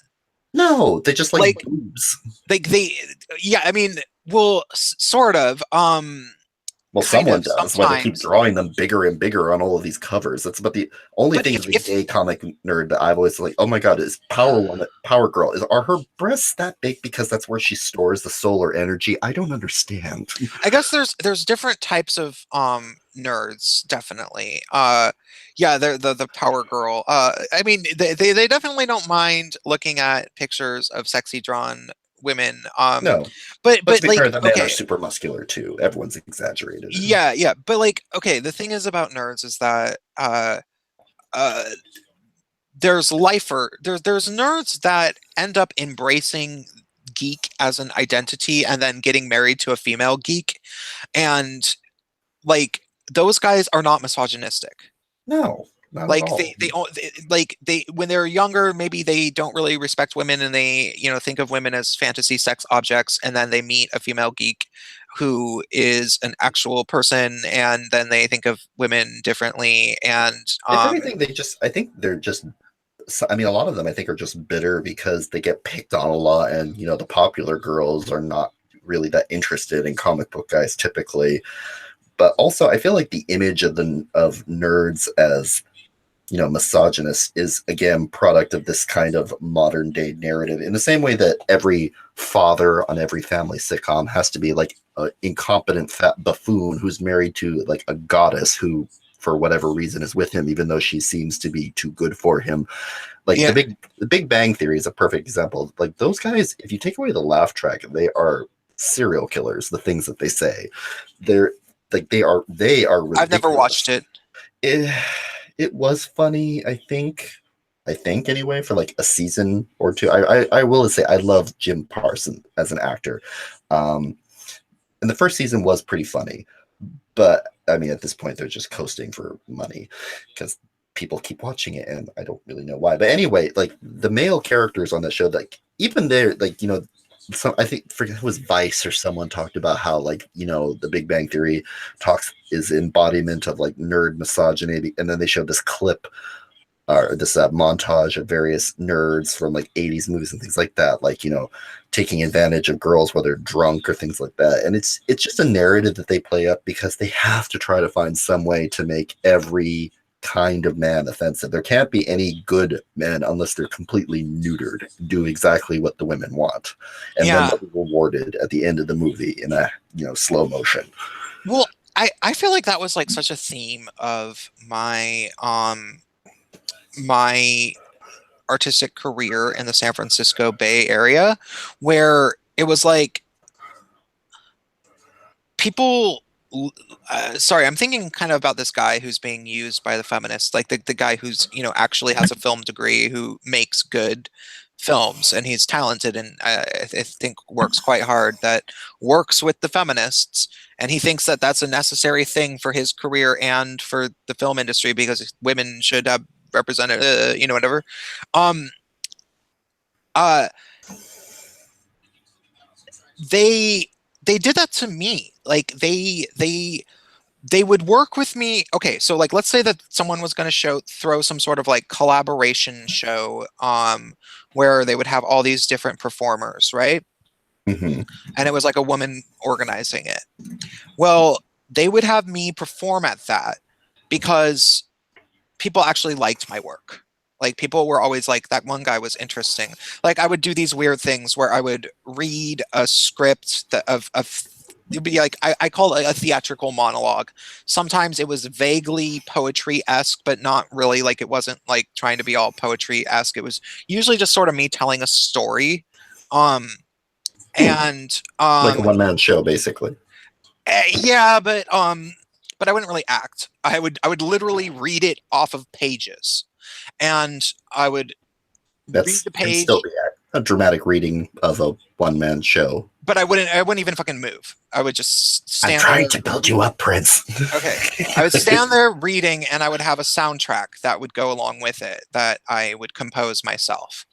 No, they just like Like boobs. they yeah, I mean, well, sort of Well, kind someone of does. Why they keep sometimes. drawing them bigger and bigger on all of these covers. That's about the only But thing as a if gay comic nerd that I've always like, oh my god, is Power Woman, Power Girl, are her breasts that big because that's where she stores the solar energy? I don't understand. I guess there's different types of nerds, definitely. Yeah, they're the power girl. I mean they definitely don't mind looking at pictures of sexy drawn women. No, But let's be fair, like the men are okay, super muscular too. Everyone's exaggerated. yeah, but like okay, the thing is about nerds is that uh there's lifer there's nerds that end up embracing geek as an identity and then getting married to a female geek, and like those guys are not misogynistic. No, not at Like all. they when they're younger, maybe they don't really respect women and they, think of women as fantasy sex objects, and then they meet a female geek who is an actual person, and then they think of women differently. And If anything, I think they're just, I mean, a lot of them I think are just bitter because they get picked on a lot, and the popular girls are not really that interested in comic book guys typically. But also, I feel like the image of nerds as misogynist is again product of this kind of modern day narrative, in the same way that every father on every family sitcom has to be like an incompetent fat buffoon who's married to like a goddess who for whatever reason is with him even though she seems to be too good for him. Like yeah, the Big Bang Theory is a perfect example. Like, those guys, if you take away the laugh track, they are serial killers. The things that they say, they're they are I've never watched ridiculous. it. It was funny, I think anyway, for like a season or two. I will say I love Jim Parsons as an actor. Um, and the first season was pretty funny, but I mean, at this point, they're just coasting for money because people keep watching it, and I don't really know why. But anyway, like the male characters on that show, like even they're like some, I think, forget it was Vice or someone talked about how like the Big Bang Theory talks is embodiment of like nerd misogyny, and then they showed this clip or this montage of various nerds from like 80s movies and things like that, like taking advantage of girls while they're drunk or things like that. And it's just a narrative that they play up because they have to try to find some way to make every kind of man offensive. There can't be any good men unless they're completely neutered, do exactly what the women want, and then Yeah. they'll be rewarded at the end of the movie in a slow motion. Well, I feel like that was like such a theme of my artistic career in the San Francisco Bay Area, where it was like people. Sorry, I'm thinking kind of about this guy who's being used by the feminists, like the guy who's actually has a film degree who makes good films, and he's talented, and I think works quite hard, that works with the feminists, and he thinks that that's a necessary thing for his career and for the film industry, because women should have represented, whatever. Um, uh, they did that to me. Like they would work with me. Okay, so like let's say that someone was going to throw some sort of like collaboration show, where they would have all these different performers, right? Mm-hmm. And it was like a woman organizing it. Well, they would have me perform at that because people actually liked my work. Like people were always like, that one guy was interesting. Like I would do these weird things where I would read a script of it'd be like, I call it a theatrical monologue. Sometimes it was vaguely poetry-esque, but not really. Like it wasn't like trying to be all poetry-esque. It was usually just sort of me telling a story. And Like a one-man show, basically. yeah, but I wouldn't really act. I would literally read it off of pages, and I would read the Can page, still be a dramatic reading of a one-man show. but I wouldn't even fucking move. I would just stand I'm trying there. to build you up, Prince. Okay. I would stand there reading, and I would have a soundtrack that would go along with it that I would compose myself.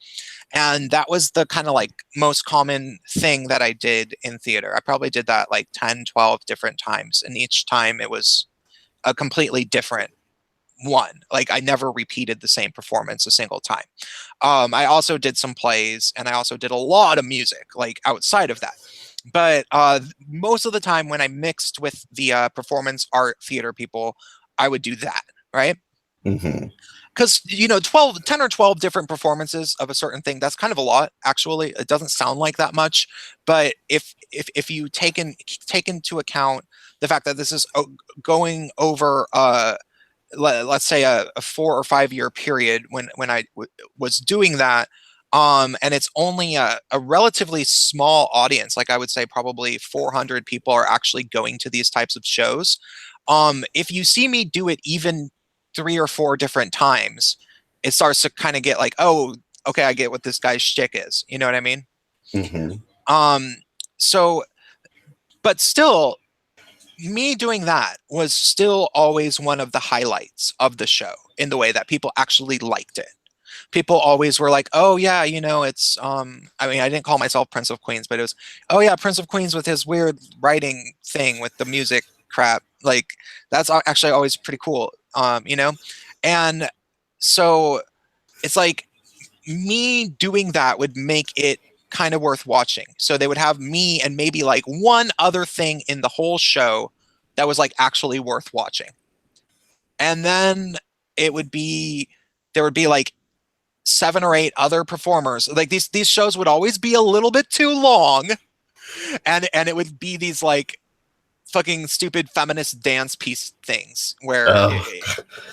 And that was the kind of like most common thing that I did in theater. I probably did that like 10, 12 different times. And each time it was a completely different one. Like I never repeated the same performance a single time. I also did some plays, and I also did a lot of music like outside of that. But most of the time when I mixed with the performance art theater people, I would do that, right? Mm-hmm. Because 10 or 12 different performances of a certain thing, that's kind of a lot. Actually, it doesn't sound like that much, but if you take into account the fact that this is going over let's say a 4 or 5 year period when I was doing that, and it's only a relatively small audience, like I would say probably 400 people are actually going to these types of shows. If you see me do it even 3 or 4 different times, it starts to kind of get like, oh, okay, I get what this guy's shtick is. You know what I mean? Mm-hmm. So, but still, me doing that was still always one of the highlights of the show in the way that people actually liked it. People always were like, oh yeah, it's I mean, I didn't call myself Prince of Queens, but it was, oh yeah, Prince of Queens with his weird writing thing with the music crap. Like that's actually always pretty cool. And so it's like me doing that would make it kind of worth watching. So they would have me and maybe like one other thing in the whole show that was like actually worth watching. And then there would be like 7 or 8 other performers. Like these shows would always be a little bit too long, and it would be these like fucking stupid feminist dance piece things where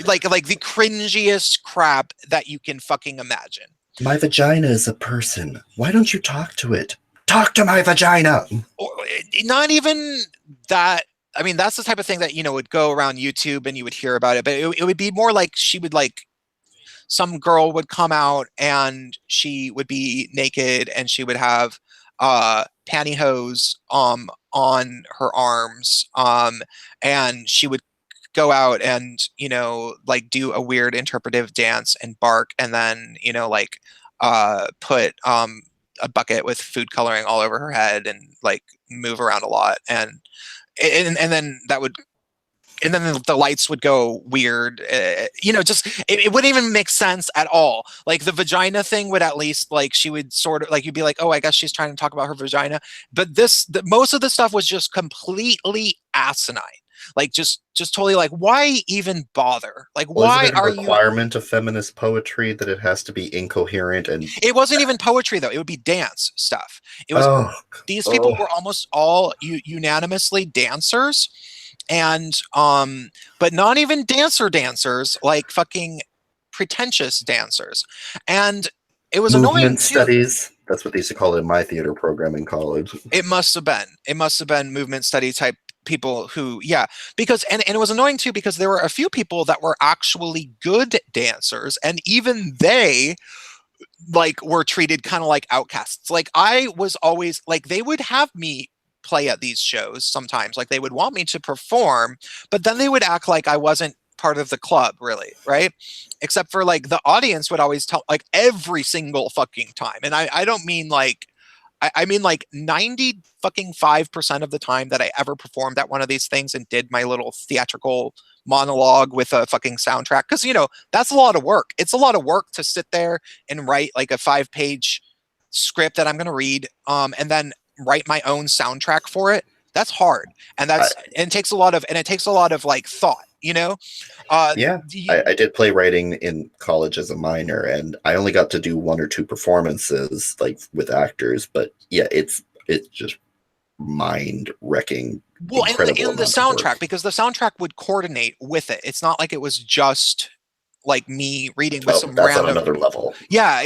like the cringiest crap that you can fucking imagine. My vagina is a person. Why don't you talk to it? Talk to my vagina. Or, not even that. I mean, that's the type of thing that would go around YouTube and you would hear about it, but it would be more like she would like, some girl would come out and she would be naked and she would have pantyhose on her arms, and she would go out and like do a weird interpretive dance and bark, and then like put a bucket with food coloring all over her head and like move around a lot, and then that would, and then the lights would go weird. Just it wouldn't even make sense at all. Like the vagina thing would at least, like, she would sort of like, you'd be like, oh, I guess she's trying to talk about her vagina. But most of the stuff was just completely asinine. Like just totally like, why even bother? Like, why are you? Requirement of feminist poetry that it has to be incoherent, and it wasn't even poetry though. It would be dance stuff. It was these people were almost all unanimously dancers. And but not even dancers, like fucking pretentious dancers. And it was movement annoying studies. That's what they used to call it in my theater program in college. It must have been movement study type people who, yeah, because and it was annoying too, because there were a few people that were actually good dancers, and even they like were treated kind of like outcasts. Like I was always like, they would have me play at these shows sometimes, like they would want me to perform, but then they would act like I wasn't part of the club, really, right? Except for like the audience would always tell, like every single fucking time, and I don't mean like, I mean like 90 fucking 5% of the time that I ever performed at one of these things and did my little theatrical monologue with a fucking soundtrack, because you know that's a lot of work. It's a lot of work to sit there and write like a 5-page script that I'm going to read, and then write my own soundtrack for it. That's hard, and I, it takes a lot of like thought, you know. yeah, you, I did playwriting in college as a minor, and I only got to do 1 or 2 performances, like with actors. But yeah, it's just mind wrecking, well, incredible in the amount of soundtrack, work. because the soundtrack would coordinate with it. It's not like it was just like me reading with Oh, some that's on random. another level. Yeah,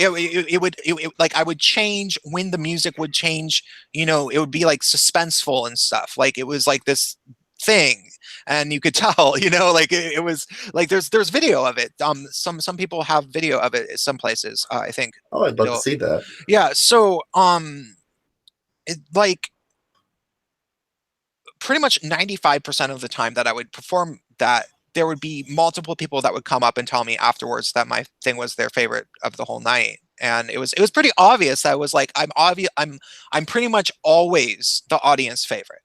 like I would change when the music would change, you know, it would be like suspenseful and stuff, like it was like this thing, and you could tell, you know, like it was like there's video of it. Some people have video of it at some places, I think, Oh, I'd you love to know. see that. Yeah, so like pretty much 95% of the time that I would perform that, there would be multiple people that would come up and tell me afterwards that my thing was their favorite of the whole night. And it was pretty obvious that I was like, I'm pretty much always the audience favorite,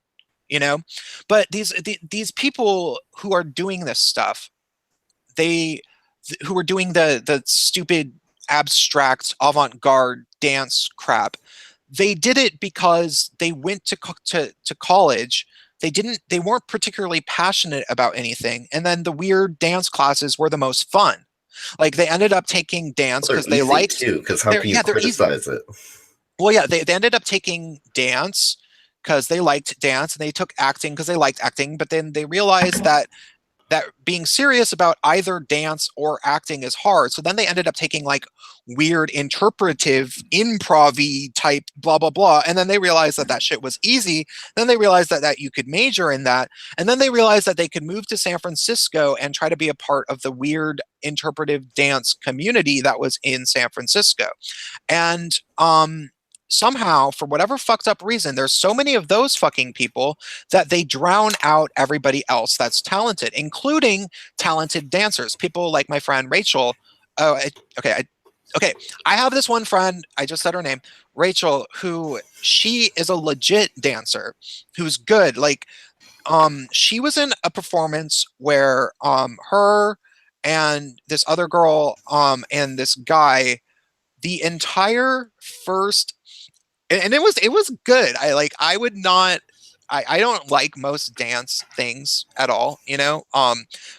you know? But these people who are doing this stuff, they who are doing the stupid abstract avant-garde dance crap, they did it because they went to college. They weren't particularly passionate about anything, and then the weird dance classes were the most fun. Like they ended up taking dance Well, they're because they easy liked. too, because how can you They're easy. criticize it? Well, yeah, they ended up taking dance because they liked dance, and they took acting because they liked acting, but then they realized that being serious about either dance or acting is hard. So then they ended up taking like weird interpretive improv type blah blah blah, and then they realized that that shit was easy. Then they realized that you could major in that, and then they realized that they could move to San Francisco and try to be a part of the weird interpretive dance community that was in San Francisco. And somehow, for whatever fucked up reason, there's so many of those fucking people that they drown out everybody else that's talented, including talented dancers. People like my friend Rachel. Oh, okay. I have this one friend. I just said her name, Rachel, who she is a legit dancer, who's good. Like, she was in a performance where her and this other girl and this guy, the entire first, and it was good. I would not, I don't like most dance things at all, you know.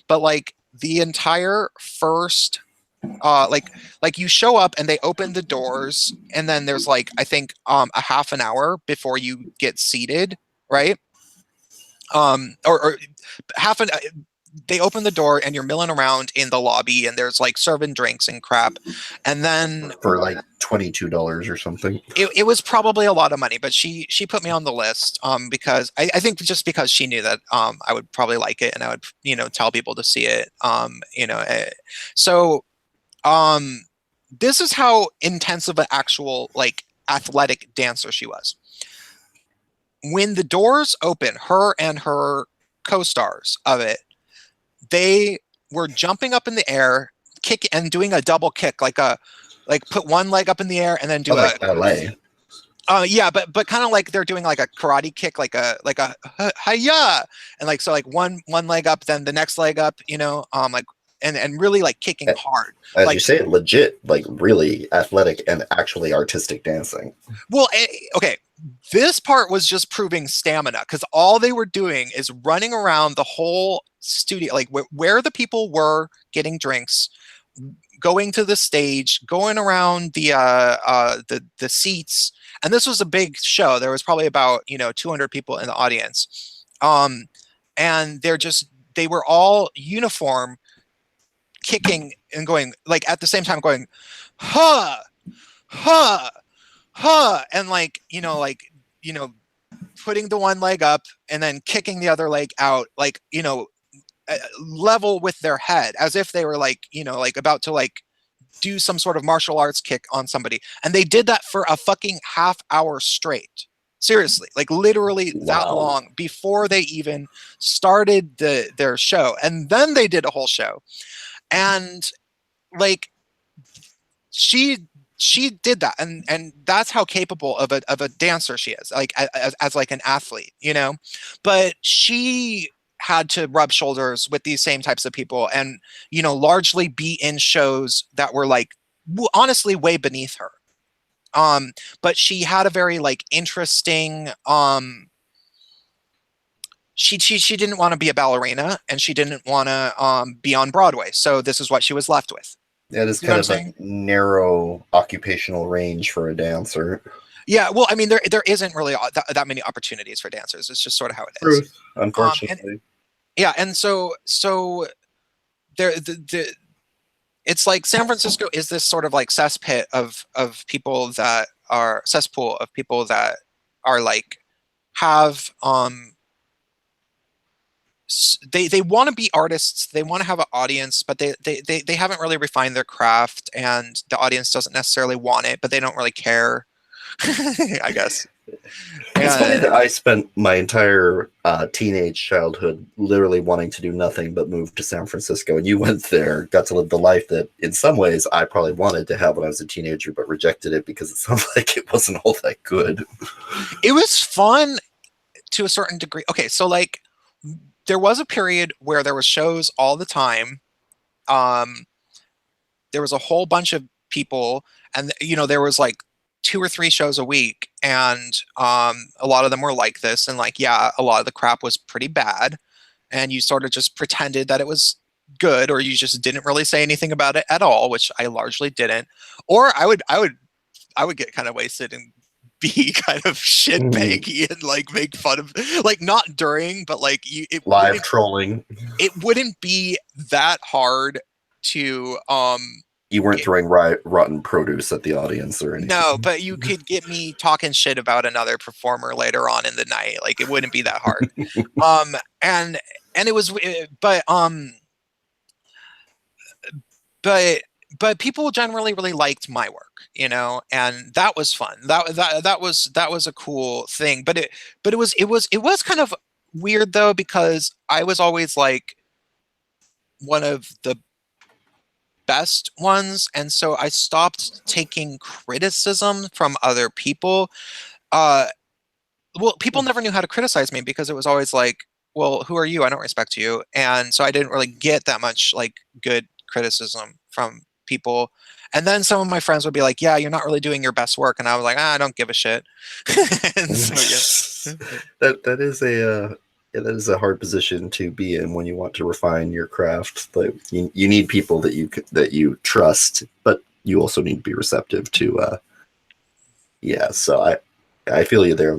But like the entire first like you show up and they open the doors, and then there's like I think a half an hour before you get seated, right? Or half an they open the door and you're milling around in the lobby, and there's like serving drinks and crap, and then For like $22 or something. it was probably a lot of money, but she put me on the list because I think just because she knew that I would probably like it, and I would, you know, tell people to see it, so this is how intense of an actual like athletic dancer she was. When the doors open, her and her co-stars of it, they were jumping up in the air, kick and doing a double kick, like put one leg up in the air and then I do like ballet. yeah, but kind of like they're doing like a karate kick, like a hiya, and like so like one leg up, then the next leg up, you know, like and really like kicking hard. As you Like, say, legit, like really athletic and actually artistic dancing. well, okay, this part was just proving stamina, because all they were doing is running around the whole studio, like where the people were getting drinks, going to the stage, going around the seats. And this was a big show. There was probably about, you know, 200 people in the audience. And they were all uniform, kicking and going like at the same time going, huh, huh, huh, and like, you know, putting the one leg up and then kicking the other leg out, like, you know, level with their head, as if they were like, you know, like about to like do some sort of martial arts kick on somebody. And they did that for a fucking half hour straight. Seriously, like literally that Wow. long before they even started their show. And then they did a whole show. And like she did that, and that's how capable of a dancer she is, like as like an athlete, you know. But she had to rub shoulders with these same types of people, and you know, largely be in shows that were like honestly way beneath her. But she had a very like interesting she didn't want to be a ballerina, and she didn't want to be on Broadway, so this is what she was left with. That is You know kind what I'm of a saying? narrow occupational range for a dancer. Yeah, well, I mean, there isn't really that many opportunities for dancers. It's just sort of how it is. Truth, And unfortunately. yeah, and so there the it's like San Francisco is this sort of like cesspit of people that are cesspool of people that are like have they want to be artists, they want to have an audience, but they haven't really refined their craft, and the audience doesn't necessarily want it, but they don't really care. I guess. It's funny And that I spent my entire teenage childhood literally wanting to do nothing but move to San Francisco, and you went there, got to live the life that, in some ways, I probably wanted to have when I was a teenager, but rejected it because it sounded like it wasn't all that good. it was fun to a certain degree. Okay, so like there was a period where there was shows all the time. Um, there was a whole bunch of people, and you know, there was like 2 or 3 shows a week, and a lot of them were like this, and like yeah, a lot of the crap was pretty bad, and you sort of just pretended that it was good, or you just didn't really say anything about it at all, which I largely didn't. Or I would get kind of wasted and be kind of shit baggy and like make fun of, like not during, but like Live trolling. it wouldn't be that hard to You weren't get, throwing rotten produce at the audience or no, anything. but you could get me talking shit about another performer later on in the night. Like it wouldn't be that hard. Um and it was but but people generally really liked my work, you know, and that was fun. That was a cool thing. But it was kind of weird though, because I was always like one of the best ones, and so I stopped taking criticism from other people. Uh well, people never knew how to criticize me, because it was always like, well, who are you? I don't respect you. And so I didn't really get that much like good criticism from people. And then some of my friends would be like, yeah, you're not really doing your best work. And I was like, I don't give a shit. And so, yeah. that is a yeah, that is a hard position to be in when you want to refine your craft. Like you need people that you trust, but you also need to be receptive to. Yeah, so I feel you there.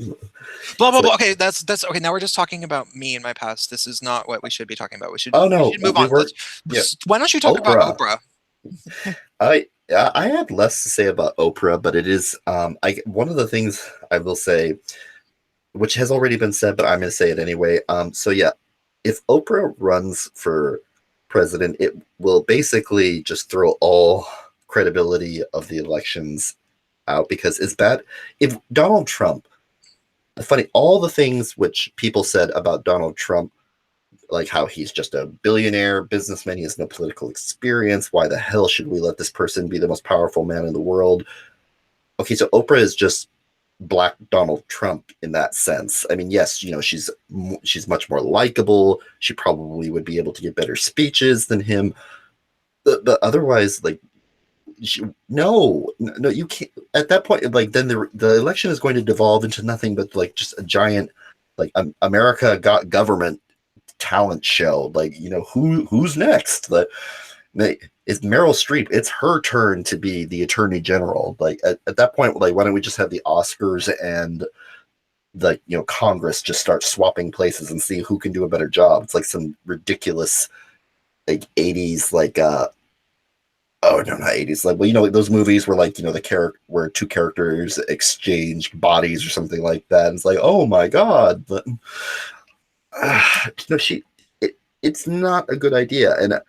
Blah, blah, It's blah. like, Okay, that's okay. Now we're just talking about me and my past. This is not what we should be talking about. We should oh we no, should move we on. were, yeah, Why don't you talk about Oprah. Oprah? I had less to say about Oprah, but it is I one of the things I will say, which has already been said, but I'm going to say it anyway. So yeah, if Oprah runs for president, it will basically just throw all credibility of the elections out, because it's bad. If Donald Trump, funny, all the things which people said about Donald Trump, like how he's just a billionaire businessman, he has no political experience. Why the hell should we let this person be the most powerful man in the world? Okay, so Oprah is just black Donald Trump in that sense. I mean, yes, you know, she's much more likable. She probably would be able to give better speeches than him. But otherwise, like, no, you can't. At that point, like, then the election is going to devolve into nothing but like just a giant, like, America Got Government talent show. Like, you know, who's next? It's Meryl Streep. It's her turn to be the attorney general. Like at that point, like, why don't we just have the Oscars and the, you know, Congress just start swapping places and see who can do a better job? It's like some ridiculous like 80s like oh no, not 80s, like, well, you know, like those movies where, like, you know, the character where two characters exchange bodies or something like that. And it's like, oh my god, but no, it's not a good idea, and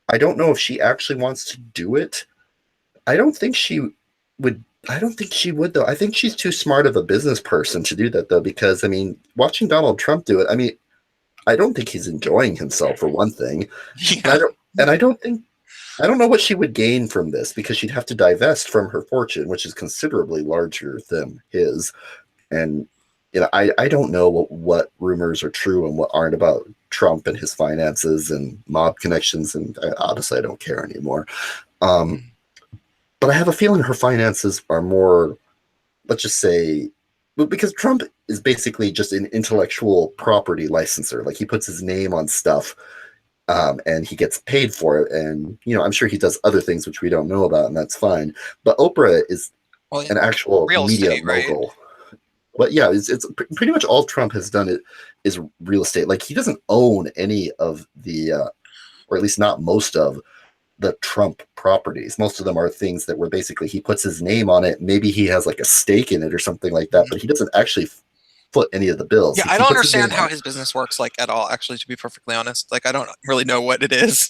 I don't know if she actually wants to do it. I don't think she would. I don't think she would though. I think she's too smart of a business person to do that though. Because I mean, watching Donald Trump do it. I mean, I don't think he's enjoying himself for one thing, and Yeah. I don't think I don't know what she would gain from this because she'd have to divest from her fortune, which is considerably larger than his. And I don't know what rumors are true and what aren't about Trump and his finances and mob connections, and honestly, I don't care anymore. Um, Mm. but I have a feeling her finances are more, let's just say, because Trump is basically just an intellectual property licenser. Like he puts his name on stuff, and he gets paid for it. And I'm sure he does other things which we don't know about, and that's fine. But Oprah is Well, an actual real media estate, right? mogul. But yeah, it's pretty much all Trump has done is real estate. Like he doesn't own any of the, or at least not most of the Trump properties. Most of them are things that were basically he puts his name on it. Maybe he has like a stake in it or something like that, Mhm. but he doesn't actually foot any of the bills. Yeah, I He don't puts his understand name how on. his business works like at all, actually, to be perfectly honest. Like I don't really know what it is.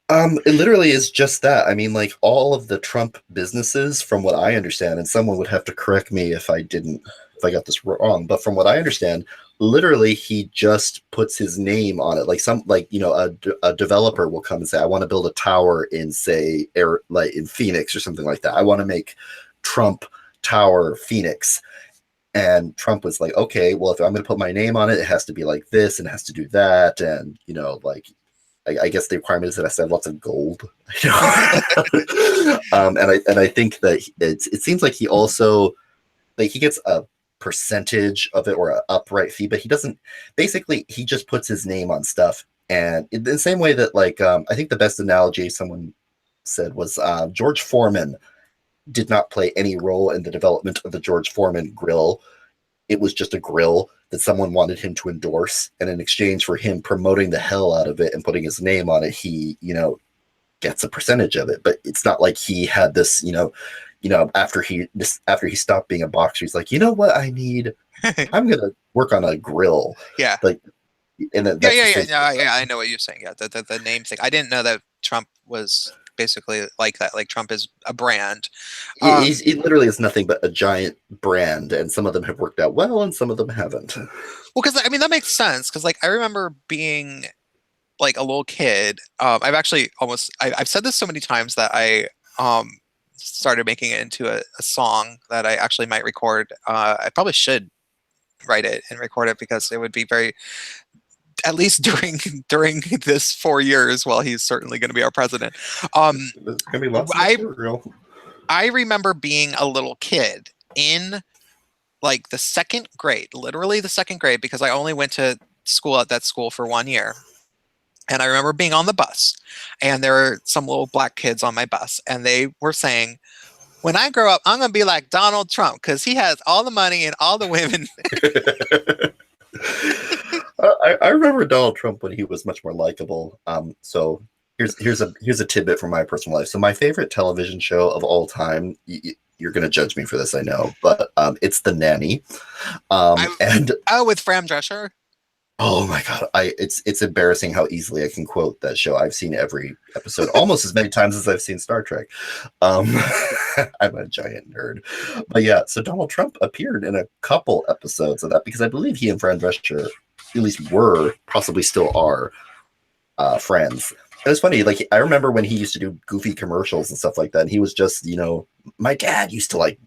It literally is just that. I mean, like all of the Trump businesses, from what I understand, and someone would have to correct me if I got this wrong, but from what I understand, literally he just puts his name on it. Like a developer will come and say, I want to build a tower in say air like in Phoenix or something like that. I want to make Trump Tower Phoenix. And Trump was like, okay, well, if I'm going to put my name on it, it has to be like this and it has to do that. And, like I guess the requirement is that I have lots of gold. And I think that it seems like he also like he gets a percentage of it or an upright fee, but he doesn't. Basically, he just puts his name on stuff, and in the same way that I think the best analogy someone said was George Foreman did not play any role in the development of the George Foreman grill. It was just a grill that someone wanted him to endorse, and in exchange for him promoting the hell out of it and putting his name on it, he gets a percentage of it. But it's not like he had this after he stopped being a boxer, he's like, you know what I need, I'm gonna work on a grill. Yeah. Like, and Yeah, that's yeah, the yeah, same yeah, yeah. I know what you're saying. Yeah, the name thing. I didn't know that Trump was basically like that. Like Trump is a brand. Um, it literally is nothing but a giant brand, and some of them have worked out well and some of them haven't. well, because I mean that makes sense. Because like I remember being like a little kid. I've said this so many times that I started making it into a song that I actually might record. I probably should write it and record it because it would be very at least during this 4 years while he's certainly going to be our president. Um, There's gonna be lots of I material. I remember being a little kid in like the second grade, literally the second grade, because I only went to school at that school for 1 year. And I remember being on the bus, and there were some little black kids on my bus, and they were saying, "When I grow up, I'm going to be like Donald Trump because he has all the money and all the women." I remember Donald Trump when he was much more likable. So here's a tidbit from my personal life. So my favorite television show of all time. You're gonna judge me for this, I know, but it's The Nanny. I And Oh, with Fram Drescher. oh my god, it's embarrassing how easily I can quote that show. I've seen every episode almost as many times as I've seen Star Trek. Um, I'm a giant nerd, but yeah. So Donald Trump appeared in a couple episodes of that because I believe he and Fran Drescher at least were, possibly still are, friends. It was funny. Like I remember when he used to do goofy commercials and stuff like that. And he was just, my dad used to like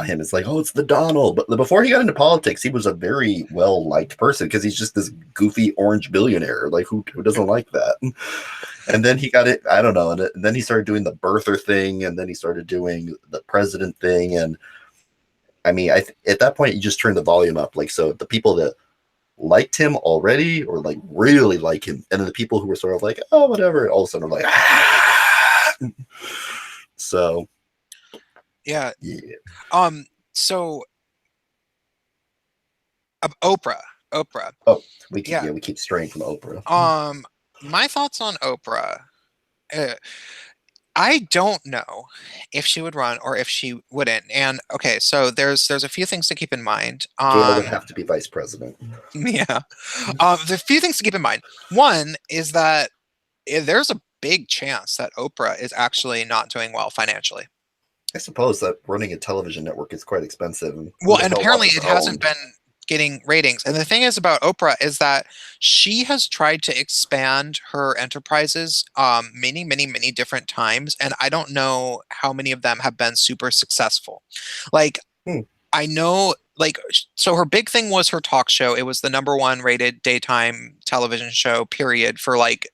him. It's like, oh, it's the Donald. But before he got into politics, he was a very well liked person because he's just this goofy orange billionaire. Like who doesn't like that? And then he got it. I don't know. And then he started doing the birther thing, and then he started doing the president thing. And I mean, at that point, you just turn the volume up. Like so, the people that liked him already or like really like him, and then the people who were sort of like, oh, whatever, all of a sudden are like, ah! So Yeah. yeah. Um. So Oprah. Oprah. Oh, Yeah. we keep straying from Oprah. Um. My thoughts on Oprah. Uh, I don't know if she would run or if she wouldn't. And okay, so there's a few things to keep in mind. Gail would have to be vice president. Yeah. There's a few things to keep in mind. One is that there's a big chance that Oprah is actually not doing well financially. I suppose that running a television network is quite expensive. And who Well, the and hell apparently watches it hasn't Owned? been getting ratings. And the thing is about Oprah is that she has tried to expand her enterprises many, many, many different times. And I don't know how many of them have been super successful. Like, Hmm. I know, like, so her big thing was her talk show. It was the number one rated daytime television show, period, for like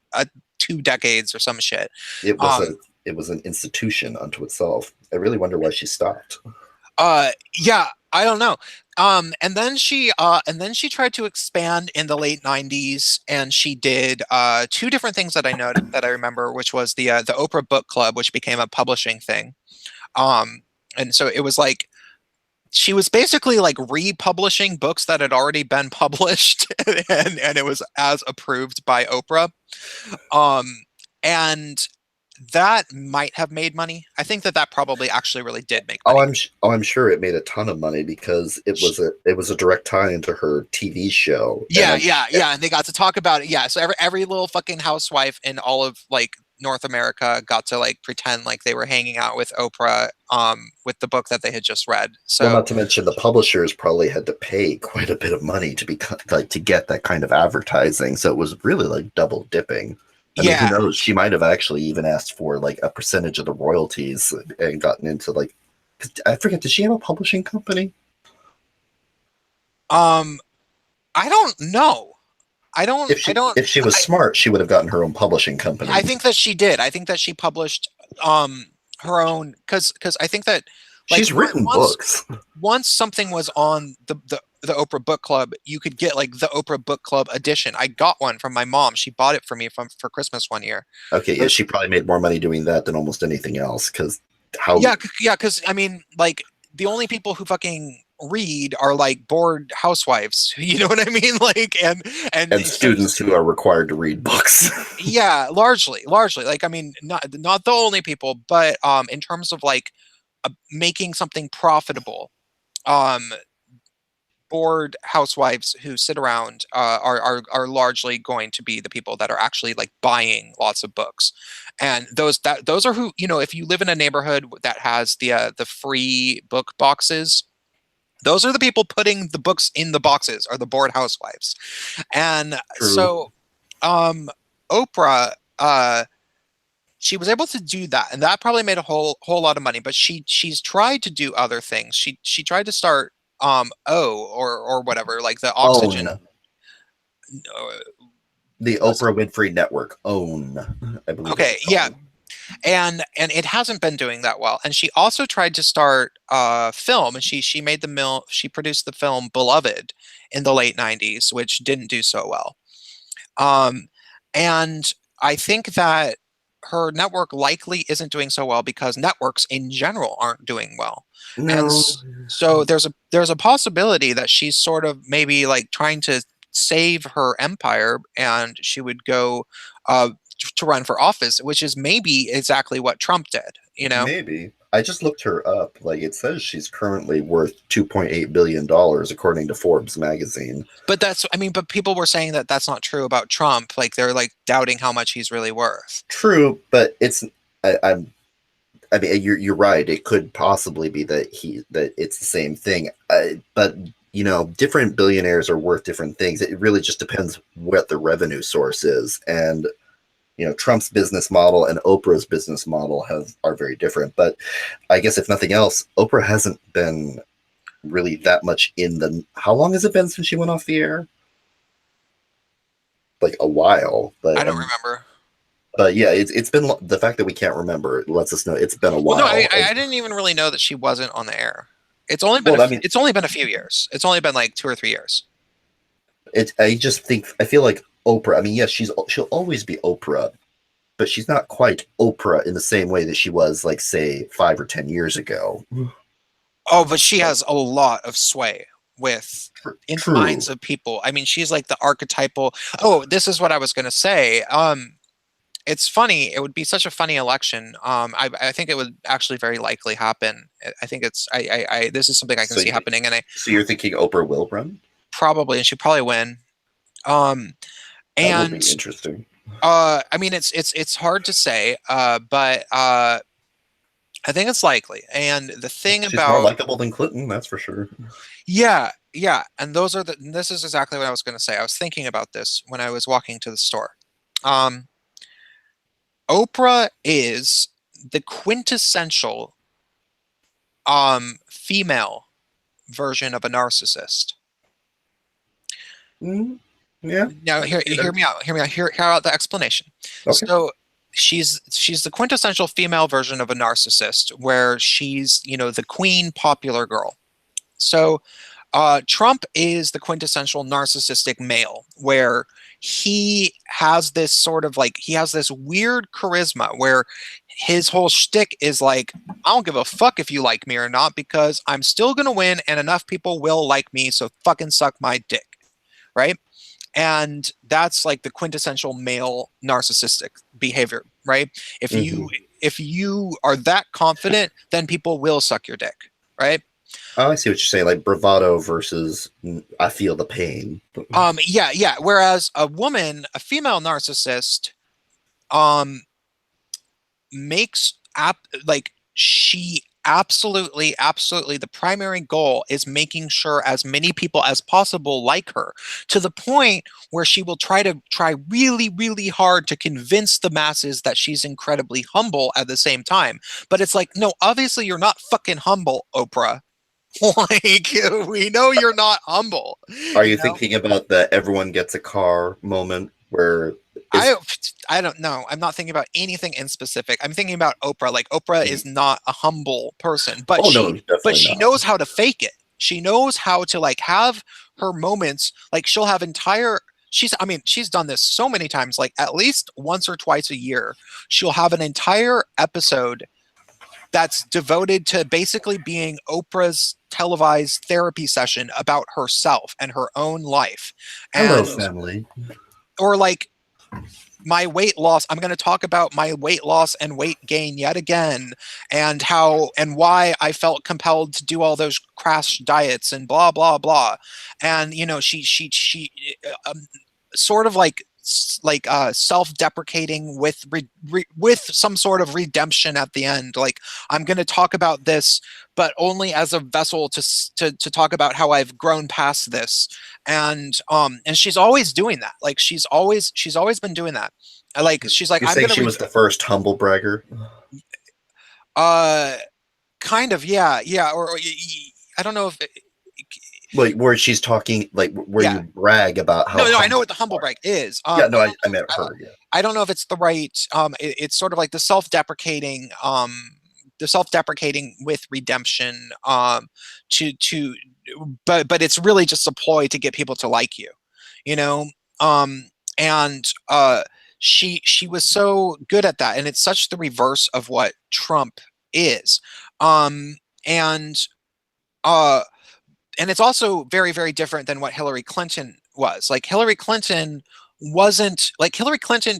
2 decades or some shit. It was Um, a it was an institution unto itself. I really wonder why she stopped. yeah, I don't know. And then she tried to expand in the late 90s, and she did two different things that I know that I remember, which was the Oprah Book Club, which became a publishing thing. Um, and so it was like she was basically like republishing books that had already been published, and it was as approved by Oprah. Um, and that might have made money. I think that that probably actually really did make money. I'm sure it made a ton of money because it was a direct tie into her TV show, and Yeah, yeah, yeah, and they got to talk about it. Yeah, so every little fucking housewife in all of like North America got to like pretend like they were hanging out with Oprah with the book that they had just read. well, So not to mention the publishers probably had to pay quite a bit of money to be like to get that kind of advertising. So it was really like double dipping. I mean, who yeah, knows? She might have actually even asked for like a percentage of the royalties and gotten into like. I forget. Did she have a publishing company? um I don't know. If she was smart, she would have gotten her own publishing I company. think that she did. I think that she published her own because I think that like She's written books. once something was on the Oprah Book Club, you could get like the Oprah Book Club edition. I got one from my mom. She bought it for me for Christmas one year. Okay, It yeah, was she probably made more money doing that than almost anything else. Because how yeah, yeah, because I mean, like the only people who fucking read are like bored housewives. You know what I mean? Like and and so students who are required to read books. yeah, largely. Like I mean, not the only people, but in terms of like making something profitable, um bored housewives who sit around are largely going to be the people that are actually like buying lots of books, and those are who if you live in a neighborhood that has the free book boxes, those are the people putting the books in the boxes are the bored housewives, and True. so um Oprah she was able to do that, and that probably made a whole lot of money. But she's tried to do other things. She tried to start or whatever, like the Own oxygen. the Was Oprah Winfrey Network. Own, I believe it okay, was yeah, called. and it hasn't been doing that well. And she also tried to start film, and she made she produced the film Beloved in the late 90s, which didn't do so well. Um, and I think that her network likely isn't doing so well because networks in general aren't doing well. And No, so there's a possibility that she's sort of maybe like trying to save her empire, and she would go uh, to run for office, which is maybe exactly what Trump did, you know? maybe. I just looked her up. Like it says she's currently worth $2.8 billion according to Forbes magazine. But I mean, but people were saying that that's not true about Trump. Like they're like doubting how much he's really worth. True, but I mean, you're right. It could possibly be that it's the same thing. But different billionaires are worth different things. It really just depends what the revenue source is, and Trump's business model and Oprah's business model are very different. But I guess if nothing else, Oprah hasn't been really that much in the. How long has it been since she went off the air? Like a while, I don't remember. but yeah, it's been the fact that we can't remember lets us know it's been a Well, no, while. I didn't even really know that she wasn't on the air. Well, I mean, It's only been a few years. It's only been like 2 or 3 years. I just think I feel like Oprah. I mean, yes, she'll always be Oprah, but she's not quite Oprah in the same way that she was, like, say, 5 or 10 years ago. Oh, but she has a lot of sway with in the minds True. of people. I mean, she's like the archetypal. Oh, this is what I was going to say. It's funny. It would be such a funny election. I think it would actually very likely happen. I think this is something I can So, see happening, and I so you're thinking Oprah will run? probably, and she'd probably win. Um, That would be and interesting. I mean, it's hard to say, but I think it's likely. And the thing She's more about likable than Clinton, that's for sure. yeah, yeah, and this is exactly what I was going to say. I was thinking about this when I was walking to the store. Um, Oprah is the quintessential female version of a narcissist. Mm, yeah, Now, I can see hear that. me out. Hear me out. Hear out the explanation. Okay. So she's the quintessential female version of a narcissist, where she's the queen, popular girl. So Trump is the quintessential narcissistic male, where he has this sort of like he has this weird charisma where his whole shtick is like, I don't give a fuck if you like me or not because I'm still gonna win and enough people will like me, so fucking suck my dick, right? And that's like the quintessential male narcissistic behavior, right? if you Hmm. if you are that confident, then people will suck your dick, right? Oh, I see what you're saying, like bravado versus I feel the pain. Yeah, yeah, whereas a female narcissist um makes like she absolutely the primary goal is making sure as many people as possible like her, to the point where she will try really hard to convince the masses that she's incredibly humble at the same time. But it's like, no, obviously you're not fucking humble, Oprah. Like, we know you're not humble, Are you you know. thinking about the everyone gets a car moment where is I I don't know. I'm not thinking about anything in specific. I'm thinking about Oprah. Like, Oprah is not a humble person, but oh no, but definitely she not. knows how to fake it. She knows how to like have her moments. Like, she'll have entire she's done this so many times, like at least once or twice a year. She'll have an entire episode that's devoted to basically being Oprah's televised therapy session about herself and her own life. Hello, And family. or like my weight loss. I'm going to talk about my weight loss and weight gain yet again, and how and why I felt compelled to do all those crash diets and blah blah blah. And she sort of like self-deprecating with with some sort of redemption at the end. Like, I'm going to talk about this, but only as a vessel to talk about how I've grown past this. And she's always doing that. Like, she's always been doing that. Like, she's like, You're I'm saying gonna she was the first humble bragger? uh kind of, yeah, yeah, or I don't know if Like where she's talking, like where yeah. you brag about how No, I know humble what the you humble are. brag is. Yeah, no, I don't I know. meant her. Yeah. I don't know if it's the right. It's sort of like the self-deprecating with redemption. To, but it's really just a ploy to get people to like you, you know. And she was so good at that, and it's such the reverse of what Trump is. And uh and it's also very different than what Hillary Clinton was. Like, Hillary Clinton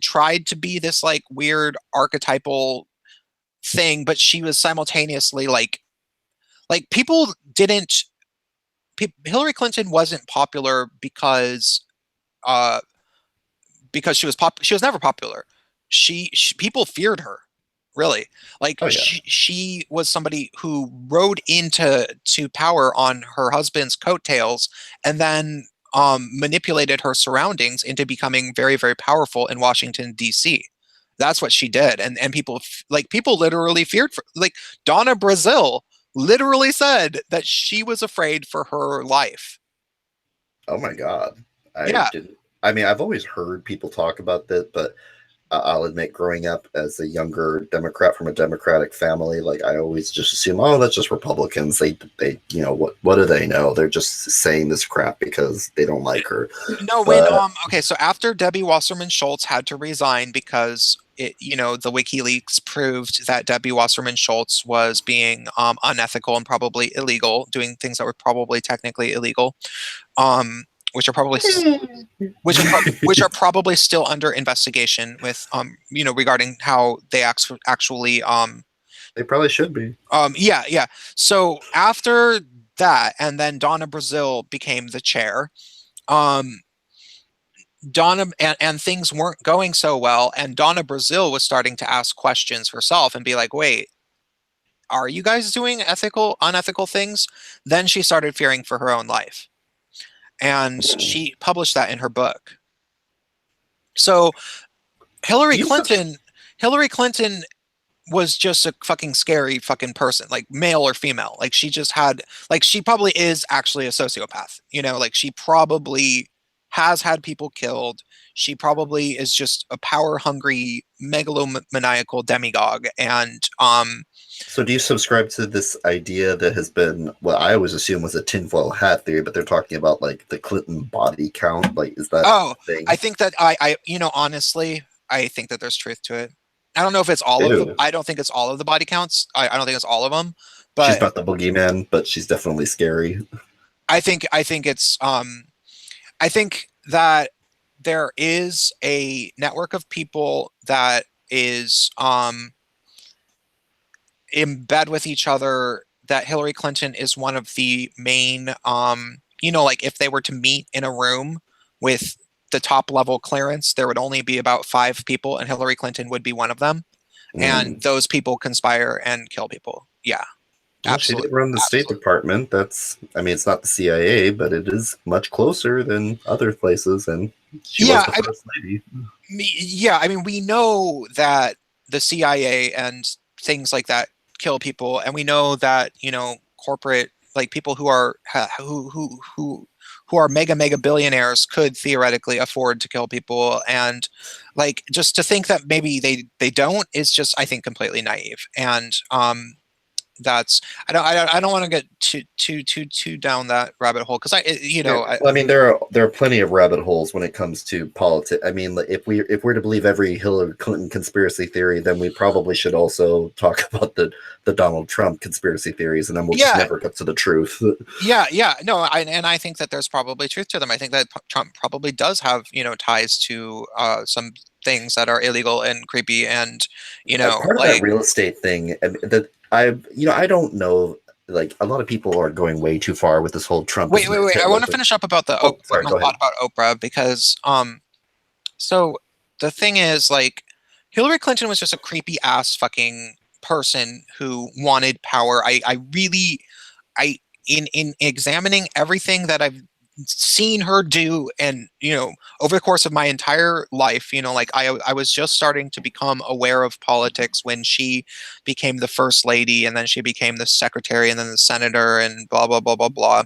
tried to be this like weird archetypal thing, but she was simultaneously like people didn't Hillary Clinton wasn't popular uh because she was never popular. She people feared her, really. Like, Oh yeah. she was somebody who rode into power on her husband's coattails, and then manipulated her surroundings into becoming very powerful in Washington D.C. That's what she did, and people literally feared for, like, Donna Brazil literally said that she was afraid for her life. Oh my God. I Yeah. didn't. I mean, I've always heard people talk about this, but I'll admit, growing up as a younger Democrat from a Democratic family, like I always just assume, oh, that's just Republicans. They, what do they know? They're just saying this crap because they don't like her. No, when But okay, so after Debbie Wasserman Schultz had to resign because the WikiLeaks proved that Debbie Wasserman Schultz was being unethical and probably illegal, doing things that were probably technically illegal, um, which are probably which are probably still under investigation with regarding how they actually they probably should be. yeah, yeah. So after that, and then Donna Brazil became the chair. Um, Donna and things weren't going so well, and Donna Brazil was starting to ask questions herself and be like, wait, are you guys doing unethical things? Then she started fearing for her own life. And she published that in her book. So Do Hillary you Clinton, Hillary Clinton was just a fucking scary fucking person, like male or female. Like she just had, like she probably is actually a sociopath, like she probably has had people killed. She probably is just a power hungry megalomaniacal demagogue. And So do you subscribe to this idea that has been, well, I always assume was a tinfoil hat theory, but they're talking about like the Clinton body count. Like, is that oh, a thing? I think that honestly, I think that there's truth to it. I don't know if it's all of the, Ew. I don't think it's all of the body counts. I don't think it's all of them, She's but not the boogeyman, but she's definitely scary. I think that there is a network of people that is in bed with each other, that Hillary Clinton is one of the main, like if they were to meet in a room with the top level clearance, there would only be about 5 people, and Hillary Clinton would be one of them. And Mm. those people conspire and kill people. Yeah, Well, she absolutely. did run the State Absolutely. Department. That's, I mean, it's not the CIA, but it is much closer than other places, and she was Yeah, the first lady. yeah, I mean, we know that the CIA and things like that kill people, and we know that corporate, like people who are who are mega billionaires could theoretically afford to kill people, and like just to think that maybe they don't is just, I think, completely naive. And that's I don't want to get too down that rabbit hole, because Yeah, well, I mean, there are plenty of rabbit holes when it comes to politics. I mean, like, if we're to believe every Hillary Clinton conspiracy theory, then we probably should also talk about the Donald Trump conspiracy theories, and then we'll just yeah, never get to the truth. yeah, no, and I think that there's probably truth to them. I think that Trump probably does have ties to some things that are illegal and creepy, and Part of that like, real estate thing, that I don't know. Like, a lot of people are going way too far with this whole Trump is wait, I want to materialistic. finish up about Oh, sorry, my go thought ahead. about Oprah, because so the thing is, like, Hillary Clinton was just a creepy ass fucking person who wanted power. I really, I in examining everything that I've seen her do, and over the course of my entire life, like I was just starting to become aware of politics when she became the first lady, and then she became the secretary, and then the senator, and blah blah blah blah blah.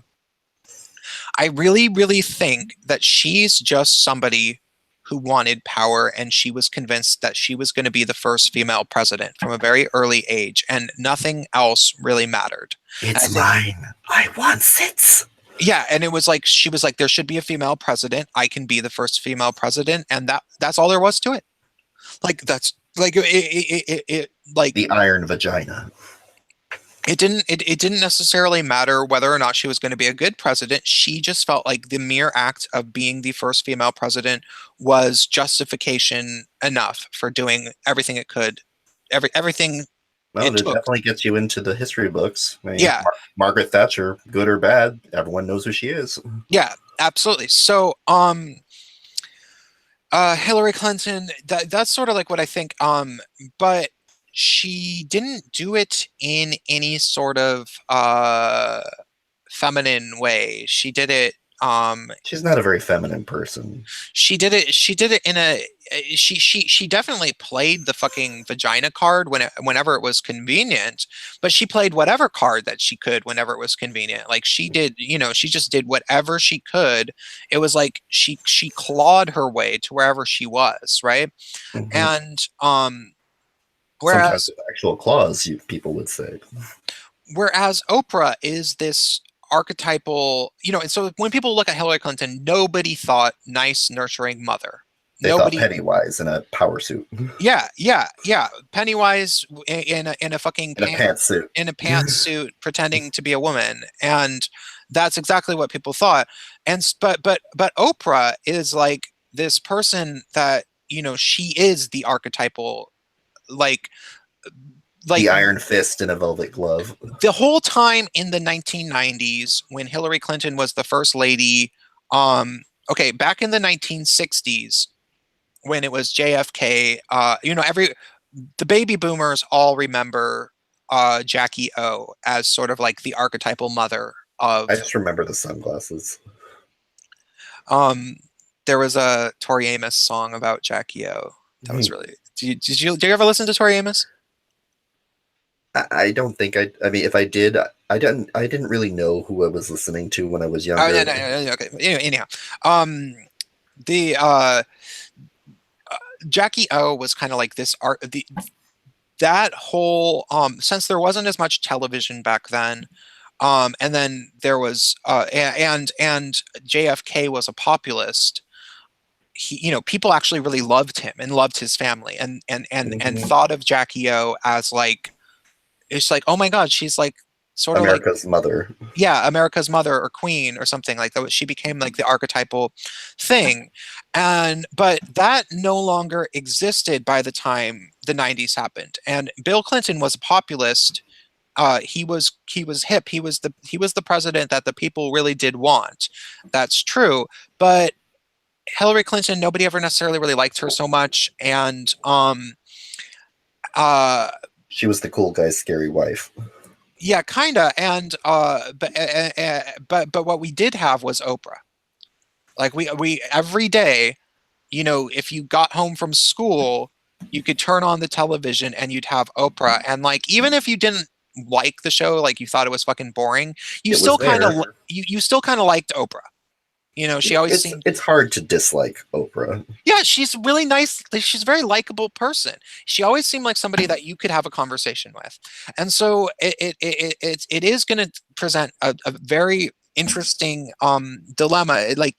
I really think that she's just somebody who wanted power, and she was convinced that she was going to be the first female president from a very early age, and nothing else really mattered. And I It's think, mine. I want it. yeah, and it was like, she was like, there should be a female president. I can be the first female president, and that's all there was to it. Like, that's like like The iron vagina. it didn't necessarily matter whether or not she was going to be a good president. She just felt like the mere act of being the first female president was justification enough for doing everything it could, everything Well, it it took. definitely gets you into the history books. I mean, Yeah, Margaret Thatcher, good or bad, everyone knows who she is. yeah, absolutely. So Hillary Clinton, that's sort of like what I think. But she didn't do it in any sort of feminine way. She's not a very feminine person. She did it in a she definitely played the fucking vagina card whenever it was convenient, but she played whatever card that she could whenever it was convenient. Like, she did, she just did whatever she could. It was like she clawed her way to wherever she was, right? Mhm. And Sometimes whereas with actual claws, people would say. Oprah is this archetypal, and so when people look at Hillary Clinton, nobody thought nice, nurturing mother. They thought Nobody. Pennywise in a power suit, Yeah. Pennywise in a fucking in a pantsuit. in a pantsuit pretending to be a woman, and that's exactly what people thought. And but Oprah is like this person that, she is the archetypal, like like The iron fist in a velvet glove. the whole time in the 1990s when Hillary Clinton was the first lady, okay, back in the 1960s, when it was JFK, the baby boomers all remember Jackie O as sort of like the archetypal mother I of. just remember the sunglasses. Um, there was a Tori Amos song about Jackie O that was really. Did you ever listen to Tori Amos? I don't think I mean, if I did, I didn't really know who I was listening to when I was Oh no, younger. no, no, no, okay. Anyhow, the Jackie O was kind of like this art. That whole since there wasn't as much television back then, and then there was and JFK was a populist. People actually really loved him and loved his family, and Mhm. thought of Jackie O as like, it's like, oh my God, she's like sort of like, America's Mother. yeah, America's mother or queen or something like that. She became like the archetypal thing. But that no longer existed by the time the 90s happened. And Bill Clinton was a populist. He was hip. He was the president that the people really did want. That's true. But Hillary Clinton, nobody ever necessarily really liked her so much. And uh She was the cool guy's scary wife. yeah, kinda. And but what we did have was Oprah. Like we every day, if you got home from school, you could turn on the television and you'd have Oprah. And like, even if you didn't like the show, like you thought it was fucking boring, you It was still kind of there. you still kind of liked Oprah. She always seemed. It's hard to dislike Oprah. Yeah, she's really nice. She's a very likable person. She always seemed like somebody that you could have a conversation with. And so it is going to present a very interesting dilemma. Like,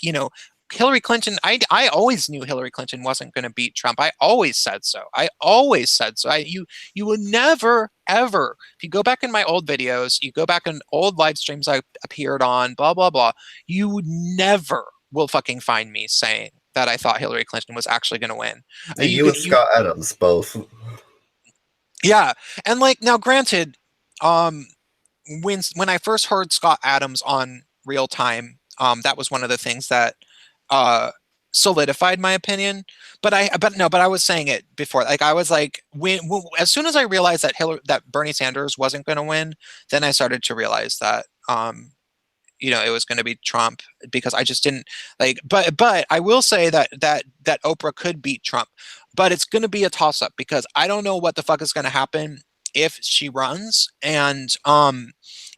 Hillary Clinton, I always knew Hillary Clinton wasn't going to beat Trump. I always said so. I always said so. You would never ever, if you go back in my old videos, you go back in old live streams I appeared on, blah blah blah, you would never will fucking find me saying that I thought Hillary Clinton was actually going to win. You You could and you Scott Adams both. Yeah, and like, now granted, um when I first heard Scott Adams on Real Time, that was one of the things that uh solidified my opinion. But I was saying it before. Like, I was like, as soon as I realized that Bernie Sanders wasn't going to win, then I started to realize that it was going to be Trump, because I just didn't like. But I will say that Oprah could beat Trump, but it's going to be a toss up, because I don't know what the fuck is going to happen if she runs, and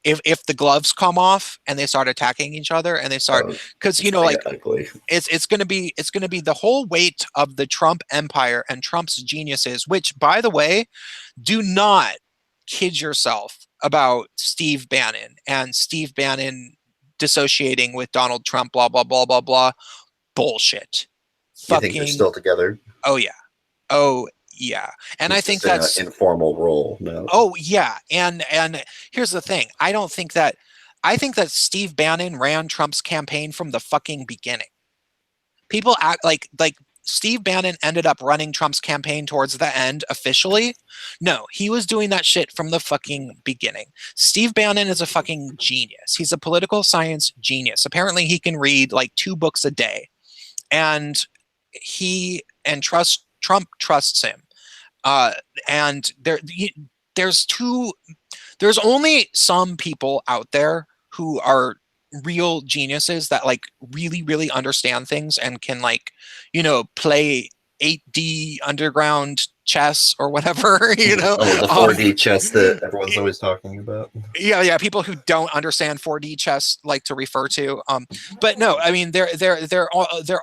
if the gloves come off and they start attacking each other, and they start, because It's gonna like, get ugly. it's going to be the whole weight of the Trump empire and Trump's geniuses, which, by the way, do not kid yourself about Steve Bannon and Steve Bannon dissociating with Donald Trump, blah blah blah blah blah. Bullshit. You think they're Fucking. still together? Oh yeah. Oh yeah. And I He's think just in an that's. informal role now. Oh yeah. And here's the thing. I think that Steve Bannon ran Trump's campaign from the fucking beginning. People act like Steve Bannon ended up running Trump's campaign towards the end officially. No, he was doing that shit from the fucking beginning. Steve Bannon is a fucking genius. He's a political science genius. Apparently, he can read like 2 books a day, and Trump trusts him. And there's only some people out there who are real geniuses that like really really understand things and can, like, play 8D underground chess or whatever. Oh, the 4D chess that everyone's always talking about. Yeah, people who don't understand 4D chess like to refer to. But no, I mean, there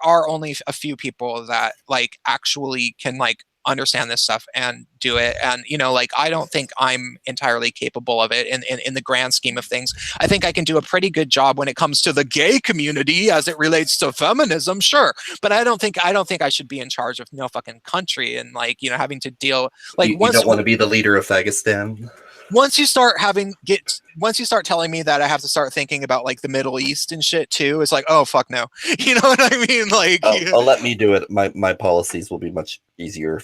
are only a few people that like actually can like understand this stuff and do it. And like, I don't think I'm entirely capable of it in the grand scheme of things. I think I can do a pretty good job when it comes to the gay community as it relates to feminism, sure. But I don't think I should be in charge of no fucking country, and like, having to deal like You don't want to be the leader of Fagistan. once you start telling me that I have to start thinking about like the Middle East and shit too, it's like, oh fuck no. You know what I mean? Like, Oh, let me do it. My policies will be much easier.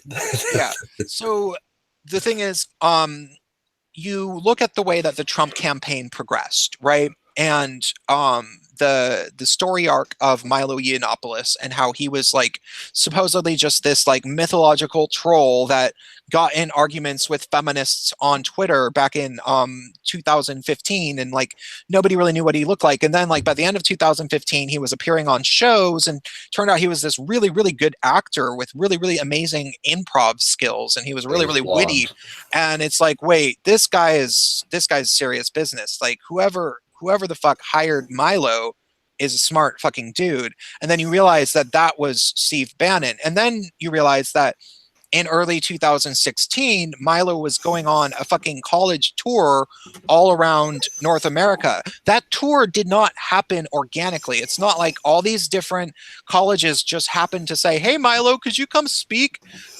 yeah. So the thing is, you look at the way that the Trump campaign progressed, right? And the story arc of Milo Yiannopoulos and how he was like supposedly just this like mythological troll that got in arguments with feminists on Twitter back in 2015, and like nobody really knew what he looked like. And then like by the end of 2015, he was appearing on shows, and turned out he was this really really good actor with really really amazing improv skills, and he was really really witty. And it's like, wait, this guy's serious business. Like whoever the fuck hired Milo is a smart fucking dude. And then you realize that that was Steve Bannon. And then you realize that in early 2016, Milo was going on a fucking college tour all around North America. That tour did not happen organically. It's not like all these different colleges just happened to say, hey, Milo, could you come speak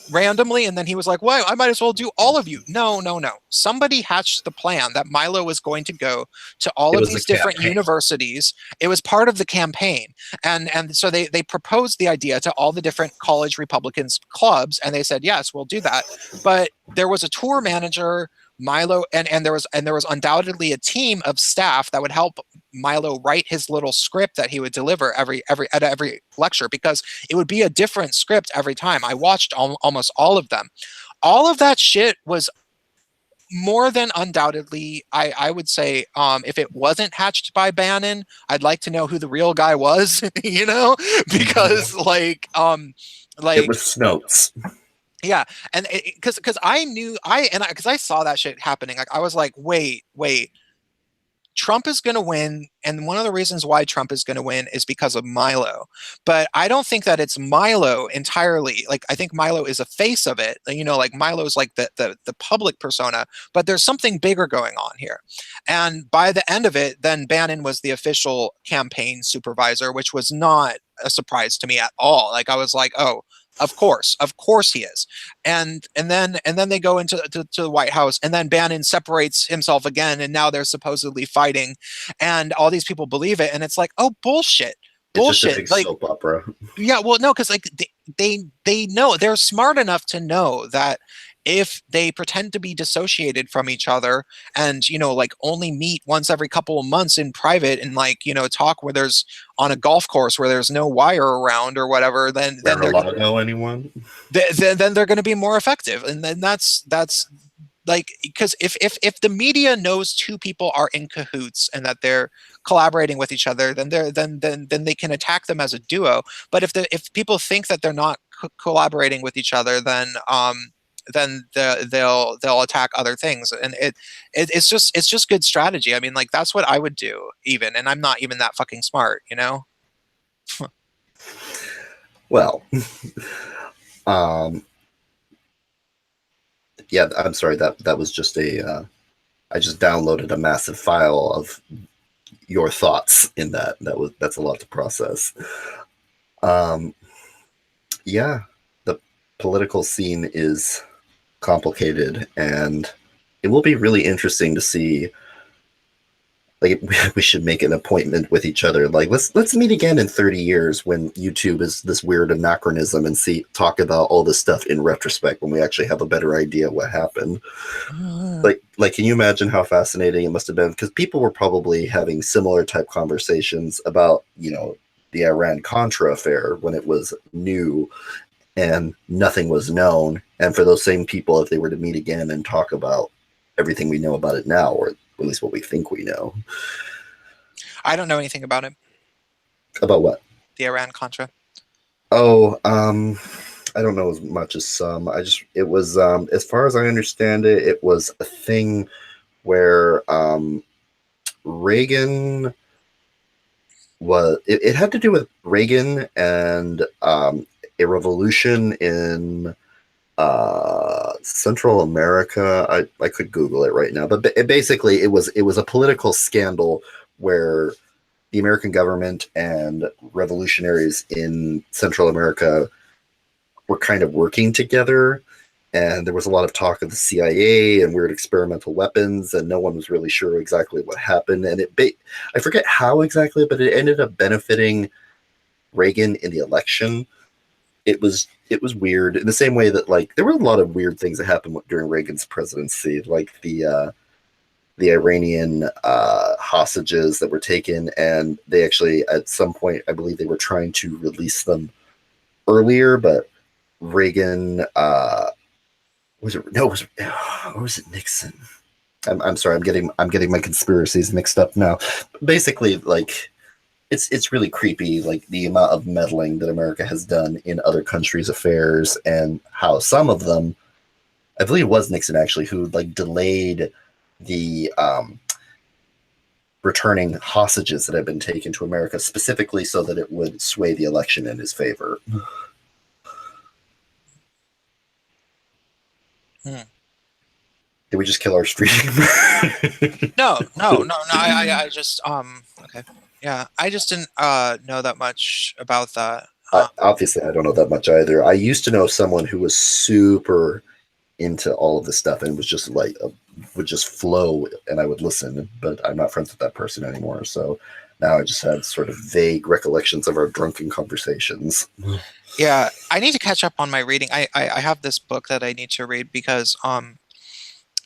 randomly? And then he was like, well, I might as well do all of you. No. Somebody hatched the plan that Milo was going to go to all of these different universities. It was part of the campaign. And so they proposed the idea to all the different college Republicans clubs, and they said, yes, we'll do that. But there was a tour manager, Milo, and there was undoubtedly a team of staff that would help Milo write his little script that he would deliver at every lecture, because it would be a different script every time. I watched almost all of them. All of that shit was more than undoubtedly, I would say, if it wasn't hatched by Bannon, I'd like to know who the real guy was, you know, because like it was Snopes. Yeah, and because I saw that shit happening. Like I was like, wait, Trump is going to win, and one of the reasons why Trump is going to win is because of Milo. But I don't think that it's Milo entirely. Like I think Milo is a face of it. You know, like Milo's like the public persona, but there's something bigger going on here. And by the end of it, then Bannon was the official campaign supervisor, which was not a surprise to me at all. Like I was like, oh, of course he is. And then they go into to the White House, and then Bannon separates himself again, and now they're supposedly fighting, and all these people believe it, and it's like, oh, bullshit. It's just a big soap opera. Yeah, well, no, because like they know, they're smart enough to know that if they pretend to be dissociated from each other and, you know, like only meet once every couple of months in private and like, you know, talk where there's on a golf course where there's no wire around or whatever, then they're anyone. Then they're going to be more effective. And then that's like, because if the media knows two people are in cahoots and that they're collaborating with each other, then they can attack them as a duo. But if people think that they're not collaborating with each other, then they'll attack other things, and it's just good strategy. I mean, like that's what I would do, even, and I'm not even that fucking smart, you know. Well, yeah, I'm sorry, that was just I just downloaded a massive file of your thoughts in that's a lot to process. Yeah, the political scene is complicated, and it will be really interesting to see. Like, we should make an appointment with each other. Like, let's meet again in 30 years when YouTube is this weird anachronism, and talk about all this stuff in retrospect when we actually have a better idea what happened. Like, can you imagine how fascinating it must have been? Because people were probably having similar type conversations about, you know, the Iran-Contra affair when it was new and nothing was known. And for those same people, if they were to meet again and talk about everything we know about it now, or at least what we think we know. I don't know anything about it. About what? The Iran-Contra. Oh, I don't know as much as some. It was, as far as I understand it, it was a thing where Reagan was, it had to do with Reagan and a revolution in Central America. I could Google it right now, but basically it was a political scandal where the American government and revolutionaries in Central America were kind of working together, and there was a lot of talk of the CIA and weird experimental weapons, and no one was really sure exactly what happened. And I forget how exactly, but it ended up benefiting Reagan in the election. It was weird in the same way that, like, there were a lot of weird things that happened during Reagan's presidency, like the the Iranian hostages that were taken, and they actually, at some point, I believe they were trying to release them earlier, but Reagan was it no was or was it Nixon? I'm sorry, I'm getting my conspiracies mixed up now. Basically, like it's really creepy, like the amount of meddling that America has done in other countries' affairs, and how some of them, I believe it was Nixon actually, who like delayed the returning hostages that had been taken to America specifically so that it would sway the election in his favor. Hmm. Did we just kill our stream? No. I just okay. Yeah, I just didn't know that much about that. Obviously, I don't know that much either. I used to know someone who was super into all of this stuff and was just like would just flow, and I would listen. But I'm not friends with that person anymore, so now I just had sort of vague recollections of our drunken conversations. Yeah, I need to catch up on my reading. I have this book that I need to read because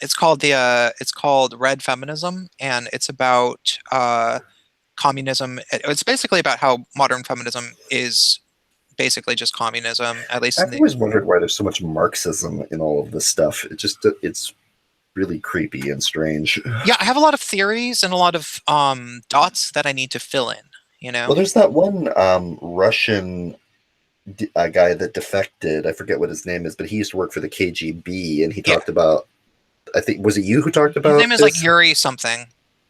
it's called Red Feminism, and it's about communism. It's basically about how modern feminism is basically just communism, at least in I've the. always wondered why there's so much Marxism in all of this stuff. It's really creepy and strange. Yeah, I have a lot of theories and a lot of dots that I need to fill in, you know? Well, there's that one Russian guy that defected. I forget what his name is, but he used to work for the KGB, and he Yeah. talked about. I think was it you who talked His name about is like this? Yuri something.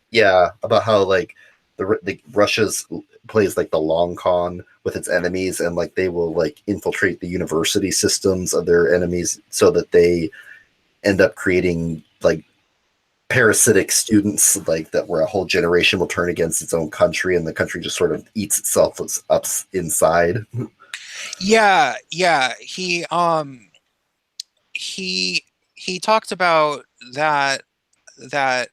Yeah, about how like the Russia's plays like the long con with its enemies, and like they will like infiltrate the university systems of their enemies so that they end up creating like parasitic students, like that, where a whole generation will turn against its own country, and the country just sort of eats itself up inside. Yeah. He he talked about that that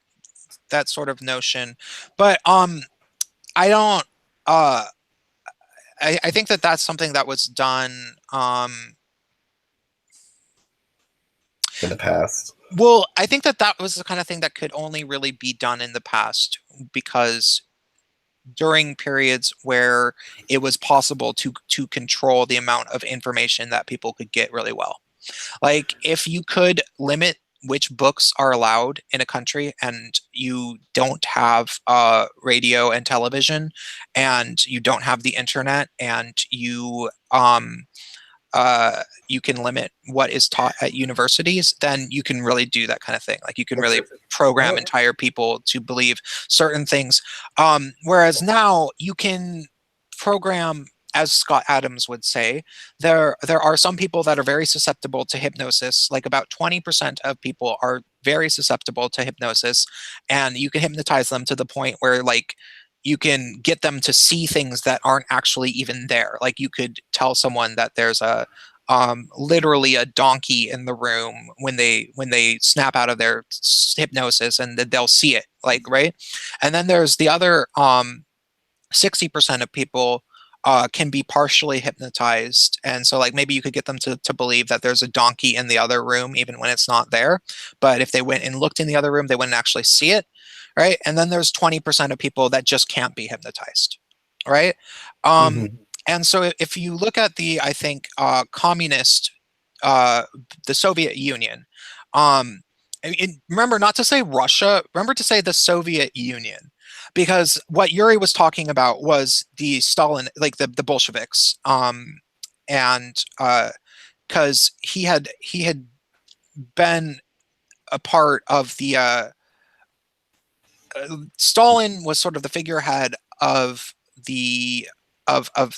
sort of notion. But I don't uh I think that that's something that was done In the past. well, I think that that was the kind of thing that could only really be done in the past because during periods where it was possible to control the amount of information that people could get really well. Like if you could limit which books are allowed in a country and you don't have radio and television and you don't have the internet and you can limit what is taught at universities, then you can really do that kind of thing. Like you can really program entire people to believe certain things. Whereas now you can program, as Scott Adams would say, there are some people that are very susceptible to hypnosis. Like about 20% of people are very susceptible to hypnosis, and you can hypnotize them to the point where like you can get them to see things that aren't actually even there. Like you could tell someone that there's a literally a donkey in the room when they snap out of their hypnosis, and they'll see it, like, right? And then there's the other 60% of people can be partially hypnotized. And so like maybe you could get them to believe that there's a donkey in the other room, even when it's not there. But if they went and looked in the other room, they wouldn't actually see it. Right. And then there's 20% of people that just can't be hypnotized. Right. Um, Mm-hmm. and so if you look at the, I think, communist, uh, the Soviet Union, um, remember not to say Russia, remember to say the Soviet Union, because what Yuri was talking about was the Stalin, like the Bolsheviks, and because he had been a part of the Stalin was sort of the figurehead of the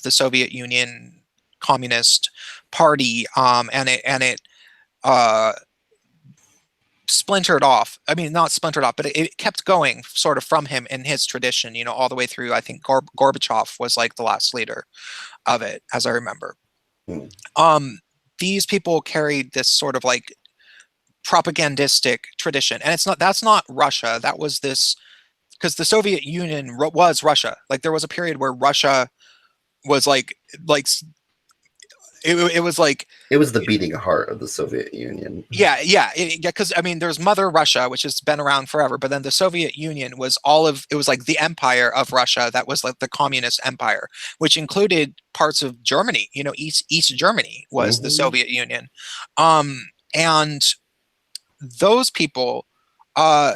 Soviet Union Communist Party, and it uh, splintered off. I mean, not splintered off, but it kept going sort of from him in his tradition, all the way through. I think Gorbachev was like the last leader of it, as I remember. Mm-hmm. Um, these people carried this sort of like propagandistic tradition, and that's not Russia. That was this because the Soviet Union was Russia. Like there was a period where Russia was like It was like, It was the beating heart of the Soviet Union. yeah, because I mean, there's Mother Russia, which has been around forever, but then the Soviet Union was it was like the empire of Russia that was like the communist empire, which included parts of Germany. East Germany was the Mm-hmm. Soviet Union, and those people. Uh,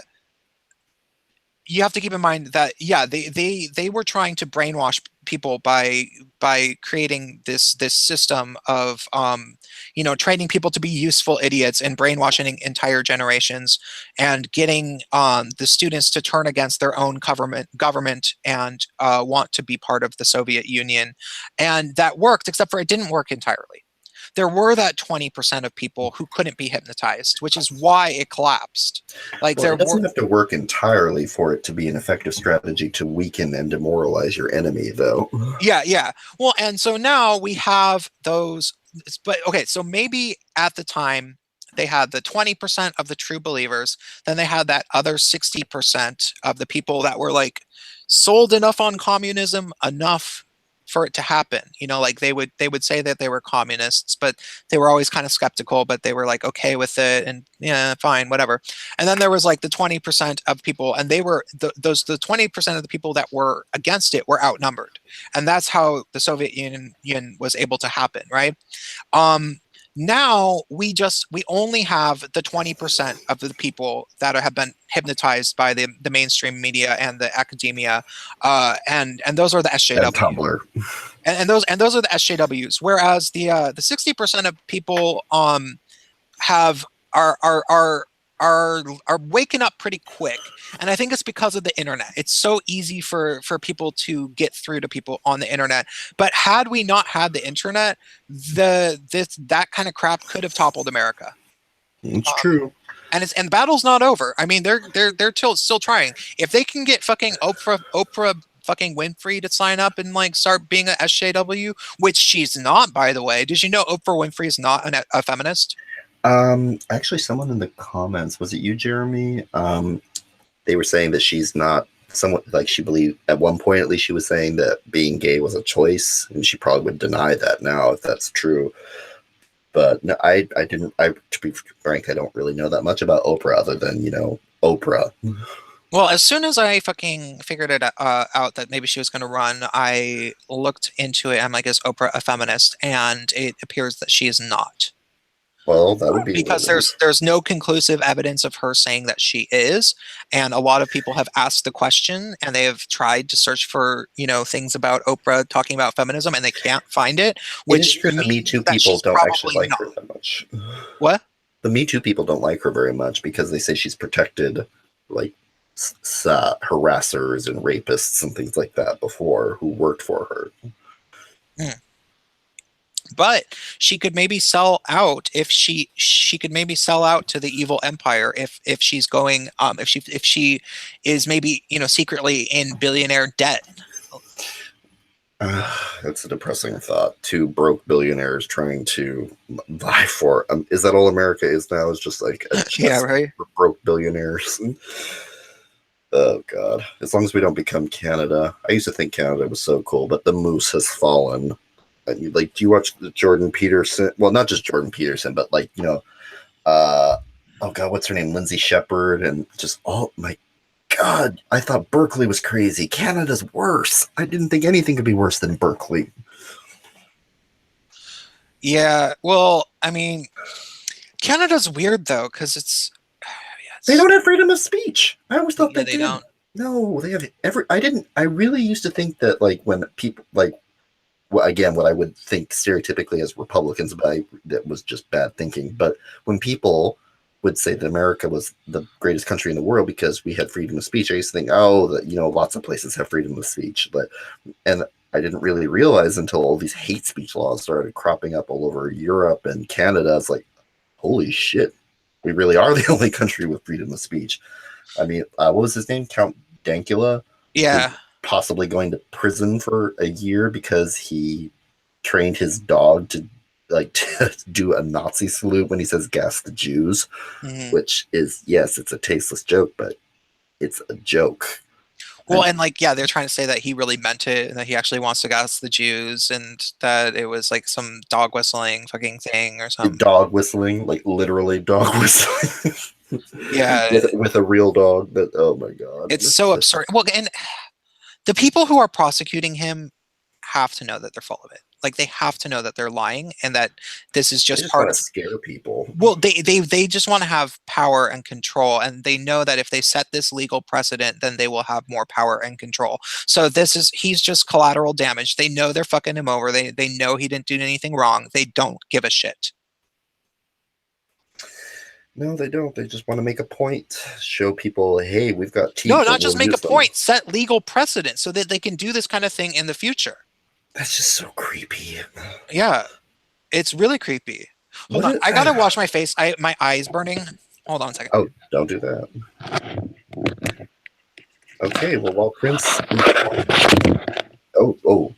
you have to keep in mind that, yeah, they were trying to brainwash people by creating this system of training people to be useful idiots and brainwashing entire generations and getting the students to turn against their own government and want to be part of the Soviet Union. And that worked, except for it didn't work entirely. There were that 20% of people who couldn't be hypnotized, which is why it collapsed. Like Well, there it were. doesn't have to work entirely for it to be an effective strategy to weaken and demoralize your enemy, though. Yeah. Well, and so now we have those, but okay, so maybe at the time they had the 20% of the true believers, then they had that other 60% of the people that were like sold enough on communism enough for it to happen. Like they would say that they were communists, but they were always kind of skeptical, but they were like okay with it and yeah, fine, whatever. And then there was like the 20% of people, and they were the 20% of the people that were against it were outnumbered. And that's how the Soviet Union was able to happen, right? Um, Now we only have the 20% of the people that have been hypnotized by the mainstream media and the academia, and those are the And SJW, Tumblr. and those are the SJWs. Whereas the 60% of people have are waking up pretty quick, and I think it's because of the internet. It's so easy for people to get through to people on the internet. But had we not had the internet, that kind of crap could have toppled America. It's Um, true. and the battle's not over. I mean, they're still trying. If they can get fucking Oprah fucking Winfrey to sign up and like start being a SJW, which she's not, by the way. Did you know Oprah Winfrey is not a feminist? Actually, someone in the comments, was it you, Jeremy? They were saying that she's not somewhat like she believed at one point, at least she was saying that being gay was a choice, and she probably would deny that now if that's true. But no, I didn't. To be frank, I don't really know that much about Oprah other than Oprah. Well, as soon as I fucking figured it out that maybe she was going to run, I looked into it. I'm like, is Oprah a feminist? And it appears that she is not, Well, that would be a because relief. there's no conclusive evidence of her saying that she is. And a lot of people have asked the question, and they have tried to search for things about Oprah talking about feminism, and they can't find it, It is which true the Me means Too that people she's don't actually probably like not. her that much. What? The Me Too people don't like her very much because they say she's protected, like harassers and rapists and things like that before who worked for her. Hmm. But she could maybe sell out if she could maybe sell out to the evil empire if she's going if she is maybe secretly in billionaire debt. That's a depressing thought. Two broke billionaires trying to vie for. Is that all America is now? Is just like a Yeah, chess right. for broke billionaires. Oh God! As long as we don't become Canada. I used to think Canada was so cool, but the moose has fallen. Like, do you watch the Jordan Peterson? Well, not just Jordan Peterson, but like uh, oh God, what's her name? Lindsay Shepherd, and just oh my God, I thought Berkeley was crazy. Canada's worse. I didn't think anything could be worse than Berkeley. Yeah, well, I mean, Canada's weird though because yeah, They it's don't have freedom of speech. I always thought yeah, they they did. don't. No, they have every. I didn't. I really used to think that like when people like well, again, what I would think stereotypically as Republicans, but that was just bad thinking. But when people would say that America was the greatest country in the world because we had freedom of speech, I used to think, oh, that lots of places have freedom of speech, and I didn't really realize until all these hate speech laws started cropping up all over Europe and Canada. It's like, holy shit, we really are the only country with freedom of speech. I mean, what was his name? Count Dankula is Yeah. possibly going to prison for a year because he trained his dog to to do a Nazi salute when he says "gas the Jews," Mhm. which is, yes, it's a tasteless joke, but it's a joke. Well, and like, yeah, they're trying to say that he really meant it and that he actually wants to gas the Jews and that it was like some dog whistling fucking thing or some. Dog whistling, like literally dog whistling. Yeah, with a real dog. That, oh my god, it's so absurd. Well, and the people who are prosecuting him have to know that they're full of it. Like they have to know that they're lying and that this is they just just part want to of. scare people. Well, they just want to have power and control, and they know that if they set this legal precedent, then they will have more power and control. So he's just collateral damage. They know they're fucking him over. They know he didn't do anything wrong. They don't give a shit. No, they don't. They just want to make a point, show people, hey, we've got No, teeth and not just we'll make a use them. point, set legal precedent so that they can do this kind of thing in the future. That's just so creepy. Yeah, it's really creepy. Hold What on, is, I gotta wash my face. My eye's burning. Hold on a second. oh, don't do that. Okay, well, while Prince. Oh.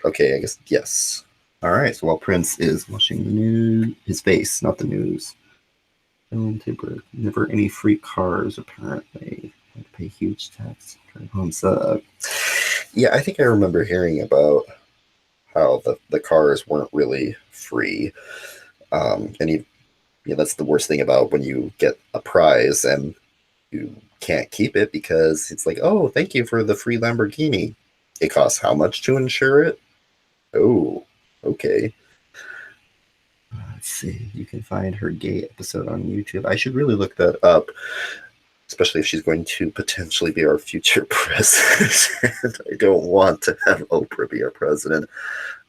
Okay, I guess yes. All right, so while Prince is washing the news, his face, not the news. Never any free cars, apparently. Had to pay huge tax. Drive home suck. Yeah, I think I remember hearing about how the cars weren't really free. And yeah, that's the worst thing about when you get a prize and you can't keep it because it's like, oh, thank you for the free Lamborghini. It costs how much to insure it? Oh, okay. Let's see. You can find her gay episode on YouTube. I should really look that up, especially if she's going to potentially be our future president. I don't want to have Oprah be our president.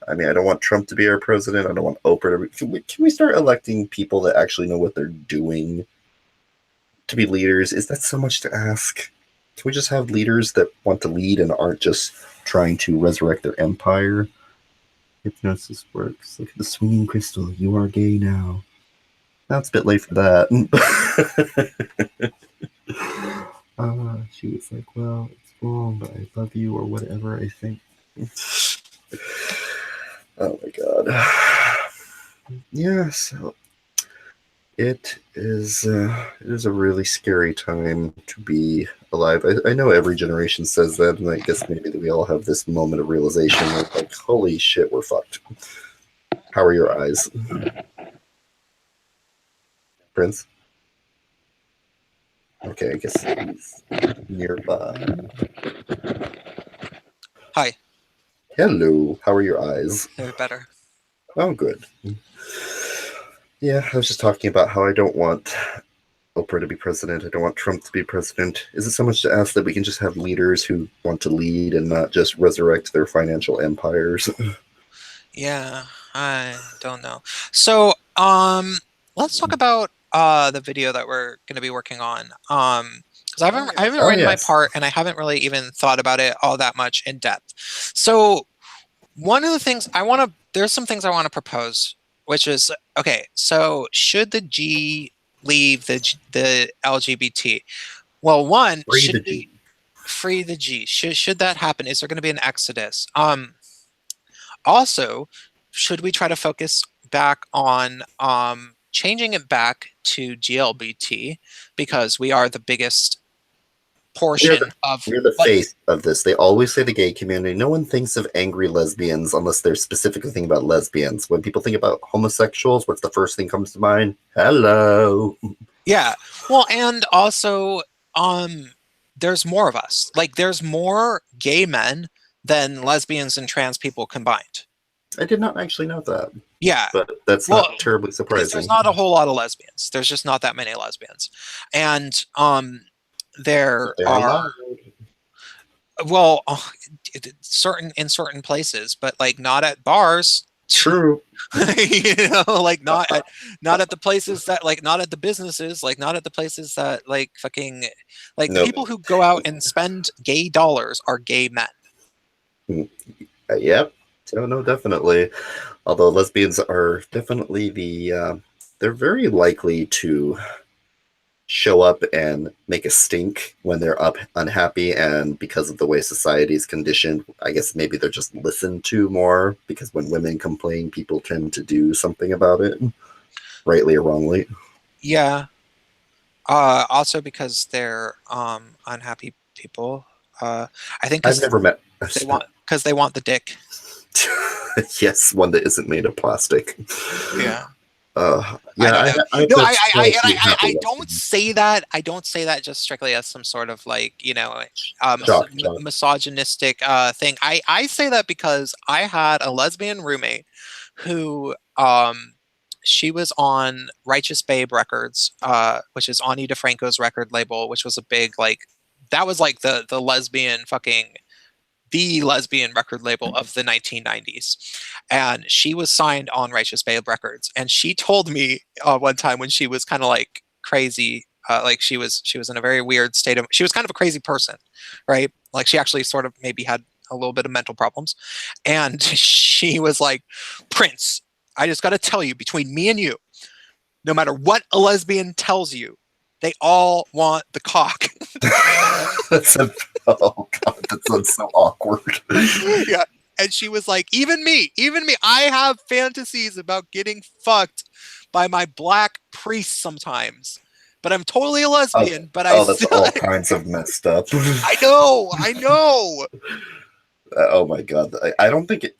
I mean, I don't want Trump to be our president. I don't want Oprah to be. Can we start electing people that actually know what they're doing to be leaders? Is that so much to ask? Can we just have leaders that want to lead and aren't just trying to resurrect their empire? Hypnosis works. Look at the swinging crystal. You are gay now. That's a bit late for that. She was like, well, it's wrong, but I love you or whatever, I think. Oh my god. Yeah, so it is a really scary time to be alive. I know every generation says that, and I guess maybe that we all have this moment of realization of like, holy shit, we're fucked. How are your eyes? Prince? Okay, I guess he's nearby. Hi. Hello, how are your eyes? They're better. Oh, good. Yeah, I was just talking about how I don't want Oprah to be president. I don't want Trump to be president. Is it so much to ask that we can just have leaders who want to lead and not just resurrect their financial empires? Yeah, I don't know. So, let's talk about the video that we're going to be working on. Because I haven't written my part and I haven't really even thought about it all that much in depth. So, one of the things there's some things I want to propose, which is okay. So, should the G leave the LGBT? Well, one, should we free the G? Should that happen? Is there going to be an exodus? Also, should we try to focus back on changing it back to GLBT because we are the biggest portion of. We're the face of this. They always say the gay community. No one thinks of angry lesbians unless they're specifically thinking about lesbians. When people think about homosexuals, what's the first thing comes to mind? Hello. Yeah. Well, and also, there's more of us. Like, there's more gay men than lesbians and trans people combined. I did not actually know that. Yeah. But that's not terribly surprising. There's not a whole lot of lesbians. There's just not that many lesbians. And there are well in certain places, but like not at bars. True. Like not at the places that like not at the businesses, like not at the places that like fucking like the people who go out and spend gay dollars are gay men. Yep. No, definitely. Although lesbians are definitely they're very likely to show up and make a stink when they're unhappy, and because of the way society is conditioned, I guess maybe they're just listened to more, because when women complain, people tend to do something about it, rightly or wrongly. Yeah. Also because they're unhappy people. I think I've never met. because they want the dick. Yes, one that isn't made of plastic. Yeah. I Yeah, don't know. I've No, met so few I happy don't lesbians. say that. I don't say that just strictly as some sort of like, Shock, shock. misogynistic thing. I say that because I had a lesbian roommate who she was on Righteous Babe Records, which is Ani DeFranco's record label, which was a big like that was like the lesbian fucking the lesbian record label of the 1990s. And she was signed on Righteous Babe Records. And she told me one time when she was kind of like crazy, like she was in a very weird state of, she was kind of a crazy person, right? Like she actually sort of maybe had a little bit of mental problems. And she was like, Prince, I just got to tell you, between me and you, no matter what a lesbian tells you, they all want the cock. That's oh god, that sounds so awkward. Yeah. And she was like, even me, I have fantasies about getting fucked by my black priest sometimes. But I'm totally a Oh, lesbian, but I oh, that's still all kinds of messed up. I know. Oh my god, I don't think it.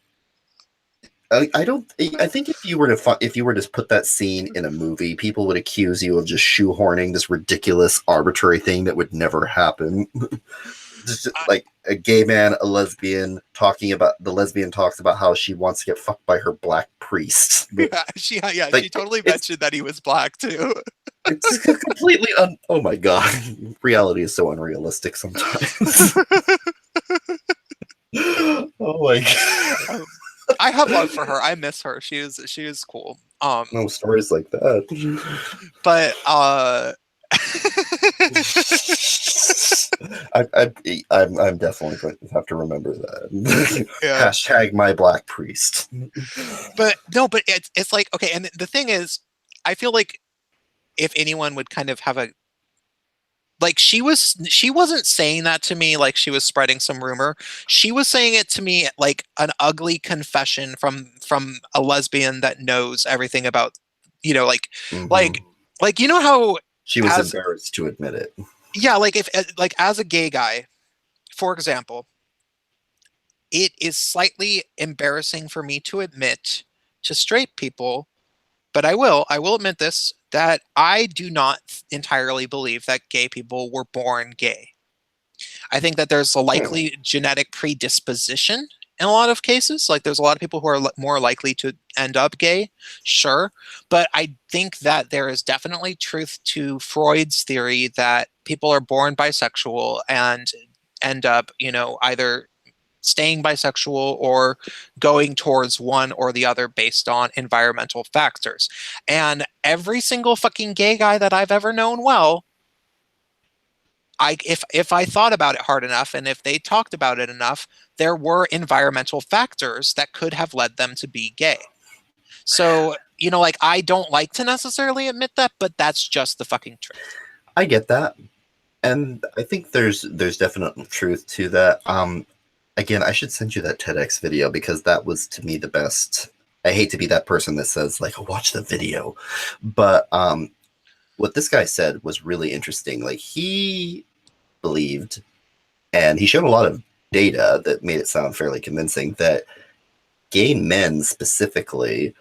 I don't. I think if you were to if you were to put that scene in a movie, people would accuse you of just shoehorning this ridiculous, arbitrary thing that would never happen. Just like a gay man, a lesbian talking about the lesbian talks about how she wants to get fucked by her black priest. Yeah, Like she totally mentioned that he was black too. it's completely oh my god, reality is so unrealistic sometimes. Oh my god. I have love for her. I miss her. She is cool. No stories like that. But I'm definitely going to have to remember that. yeah. Hashtag my black priest. But no, but it's like okay, and the thing is, I feel like if anyone would kind of have a like she wasn't saying that to me like she was spreading some rumor. She was saying it to me like an ugly confession from a lesbian that knows everything about like Mm-hmm. like like you know how She was as embarrassed to admit it. yeah like if like as a gay guy, for example, it is slightly embarrassing for me to admit to straight people, but I will admit this, that I do not entirely believe that gay people were born gay. I think that there's a Hmm. likely genetic predisposition in a lot of cases. Like there's a lot of people who are more likely to end up gay, sure. But I think that there is definitely truth to Freud's theory that people are born bisexual and end up, either staying bisexual or going towards one or the other based on environmental factors. And every single fucking gay guy that I've ever known well, if I thought about it hard enough and if they talked about it enough, there were environmental factors that could have led them to be gay. So, like I don't like to necessarily admit that, but that's just the fucking truth. I get that, and I think there's definite truth to that. Again, I should send you that TEDx video because that was to me the best. I hate to be that person that says like, oh, watch the video, but what this guy said was really interesting. Like he believed, and he showed a lot of data that made it sound fairly convincing that gay men specifically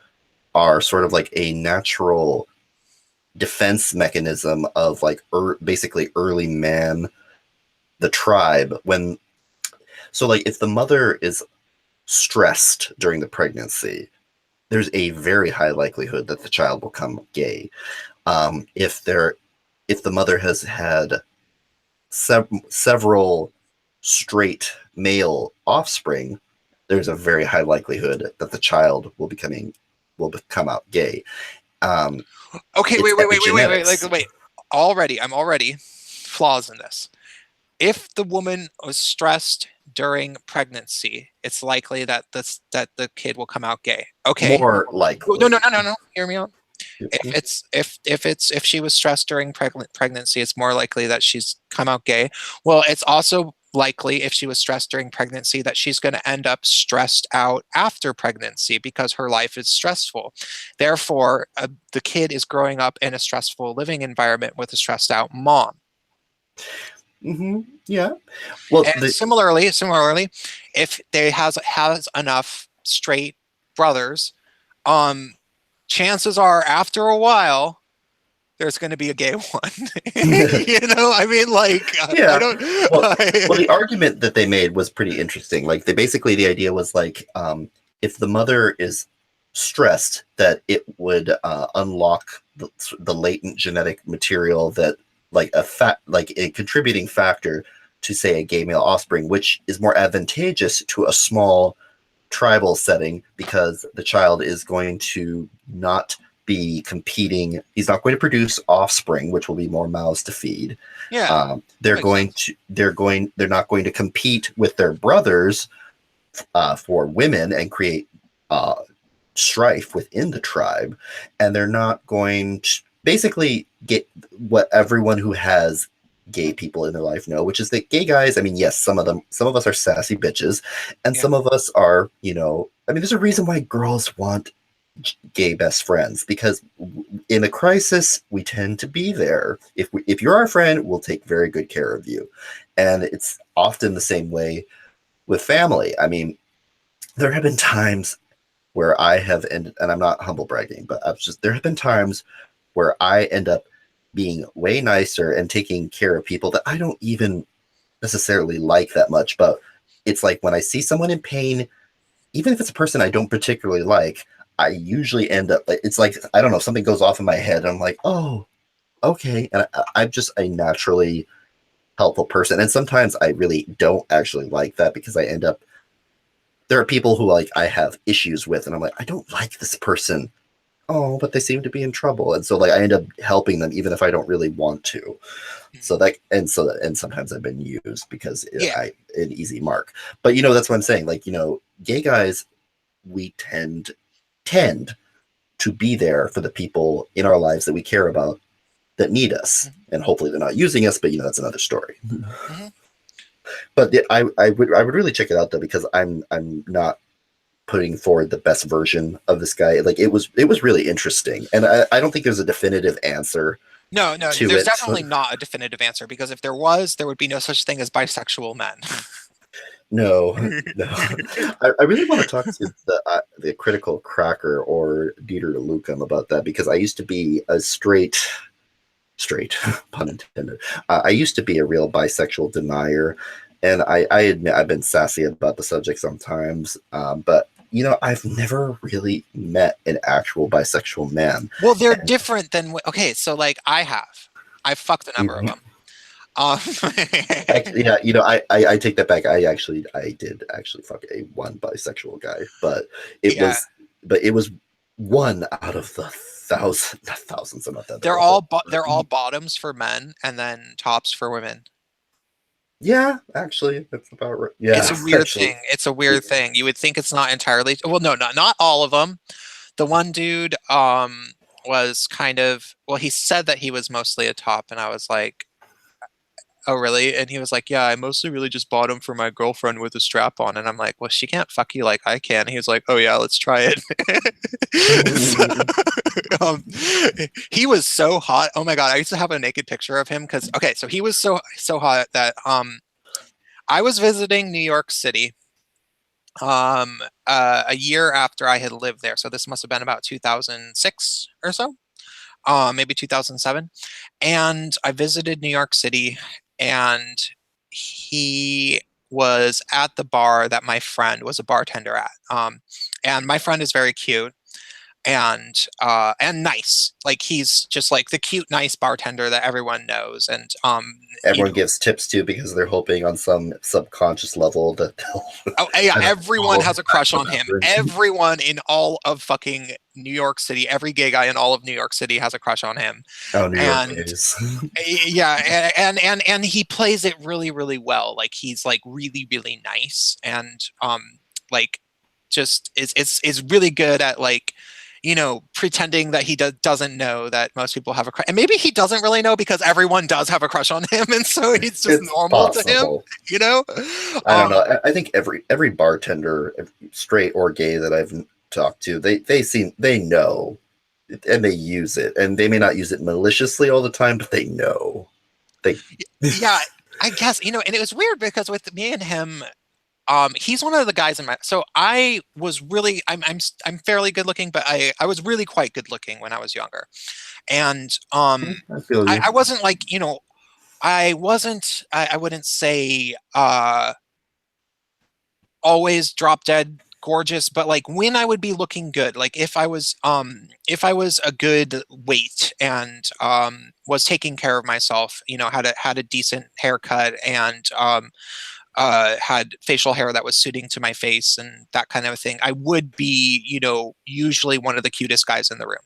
are sort of like a natural defense mechanism of like basically early man, the tribe. When so like if the mother is stressed during the pregnancy, there's a very high likelihood that the child will come gay. If the mother has had several straight male offspring, there's a very high likelihood that the child will become out gay. Um, Okay, it's epigenetics. wait. I'm already flaws in this. If the woman was stressed during pregnancy, it's likely that the kid will come out gay. Okay. More No, no, likely. no, no, no. Hear me out. If she was stressed during pregnancy, it's more likely that she's come out gay. Well, it's also likely if she was stressed during pregnancy that she's going to end up stressed out after pregnancy because her life is stressful. Therefore, the kid is growing up in a stressful living environment with a stressed out mom. Yeah. Well, And similarly, if they has enough straight brothers, um, chances are after a while there's going to be a gay one. You know, I mean, like, I yeah. don't. Well, the argument that they made was pretty interesting. Like, the idea was like, if the mother is stressed, that it would unlock the latent genetic material that, like like a contributing factor to, say, a gay male offspring, which is more advantageous to a small tribal setting because the child is going to not be competing. He's not going to produce offspring, which will be more mouths to feed. Yeah, that makes sense. They're not going to compete with their brothers for women and create uh, strife within the tribe, and they're not going to basically get what everyone who has gay people in their life know, which is that gay guys, I mean, yes, some of us are sassy bitches, and Yeah. some of us are, I mean, there's a reason why girls want gay best friends, because in a crisis we tend to be there. If you're our friend, we'll take very good care of you. And it's often the same way with family. I mean, there have been times where I have ended, and I'm not humble bragging, but there have been times where I end up being way nicer and taking care of people that I don't even necessarily like that much. But it's like when I see someone in pain, even if it's a person I don't particularly like, I usually end up, it's like, I don't know, something goes off in my head. And I'm like, oh, okay. And I'm just a naturally helpful person. And sometimes I really don't actually like that because I end up, there are people who like I have issues with, and I'm like, I don't like this person. Oh, but they seem to be in trouble. And so like I end up helping them even if I don't really want to. Mhm. And sometimes I've been used because Yeah. an easy mark. But that's what I'm saying. Like, gay guys, we tend to be there for the people in our lives that we care about that need us. Mhm. And hopefully they're not using us, but that's another story. Mhm. But I would really check it out though, because I'm not putting forward the best version of this guy. Like it was really interesting. And I don't think there's a definitive answer No, no, to there's it. definitely not a definitive answer because if there was, there would be no such thing as bisexual men. No, no. I really want to talk to the critical cracker or Dieter Lucum about that, because I used to be a straight pun intended. I used to be a real bisexual denier, and I admit I've been sassy about the subject sometimes. But I've never really met an actual bisexual man. Well, they're And, different than okay. So like I've fucked a number of them. Um, actually, yeah, I take that back. I did actually fuck a one bisexual guy, but it yeah, was but it was one out of the not thousands. I'm not that. There they're were a whole. they're all bottoms for men and then tops for women. Yeah, actually, that's about right. It's Yeah, a weird actually. thing. It's a weird thing. You would think it's not entirely well, no, not all of them. The one dude was kind of well, he said that he was mostly a top, and I was like, oh, really? And he was like, yeah, I mostly really just bought him for my girlfriend with a strap on. And I'm like, well, she can't fuck you like I can. He was like, oh, yeah, let's try it. So, he was so hot. Oh my God. I used to have a naked picture of him because, okay, so he was so hot that I was visiting New York City a year after I had lived there. So this must have been about 2006 or so, maybe 2007. And I visited New York City, and he was at the bar that my friend was a bartender at. And my friend is very cute and nice. Like he's just like the cute, nice bartender that everyone knows. And Everyone gives tips to because they're hoping on some subconscious level that they'll oh yeah, kind of everyone follow has a crush on him. patterns. Everyone in all of fucking New York City, every gay guy in all of New York City has a crush on him. Oh, New York And gays. yeah, and he plays it really, really well. Like he's like really, really nice and like just is really good at like pretending that he doesn't know that most people have a crush, and maybe he doesn't really know because everyone does have a crush on him, and so it's just It's normal to him, possible. you know. I don't know. I think every bartender, straight or gay, that I've talked to, they know, and they use it, and they may not use it maliciously all the time, but they know. They Yeah, I guess, you know, and it was weird because with me and him, he's one of the guys in my, so I was really, I'm fairly good looking, but I was really quite good looking when I was younger. And I feel you. I wasn't like, you know, I wouldn't say always drop dead gorgeous, but like when I would be looking good, like if I was a good weight and was taking care of myself, you know, had a decent haircut and had facial hair that was suiting to my face and that kind of thing, I would be, you know, usually one of the cutest guys in the room,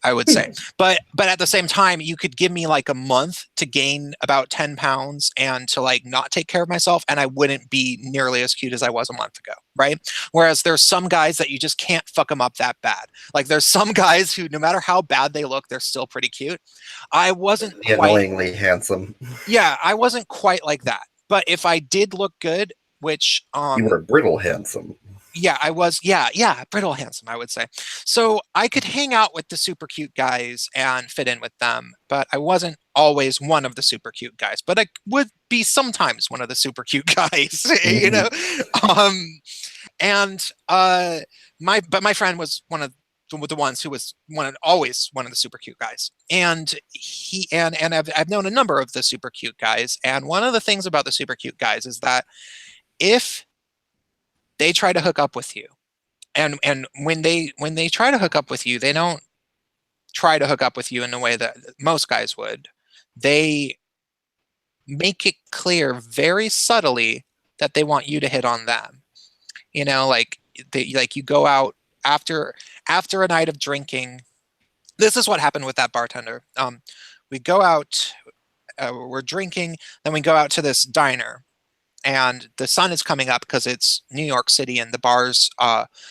I would say. But at the same time, you could give me like a month to gain about 10 pounds and to like not take care of myself, and I wouldn't be nearly as cute as I was a month ago, right? Whereas there's some guys that you just can't fuck them up that bad. Like there's some guys who, no matter how bad they look, they're still pretty cute. I wasn't The quite, annoyingly handsome. yeah, I wasn't quite like that. But if I did look good, which You were brittle handsome. yeah, I was, yeah, brittle handsome, I would say. So I could hang out with the super cute guys and fit in with them, but I wasn't always one of the super cute guys, but I would be sometimes one of the super cute guys, you know? Um, and my friend was one of the ones who was always one of the super cute guys, and I've known a number of the super cute guys, and one of the things about the super cute guys is that if they try to hook up with you, and when they try to hook up with you, they don't try to hook up with you in the way that most guys would. They make it clear very subtly that they want you to hit on them. You know, like you go out after a night of drinking. This is what happened with that bartender. We go out, we're drinking, then we go out to this diner, and the sun is coming up because it's New York City and the bars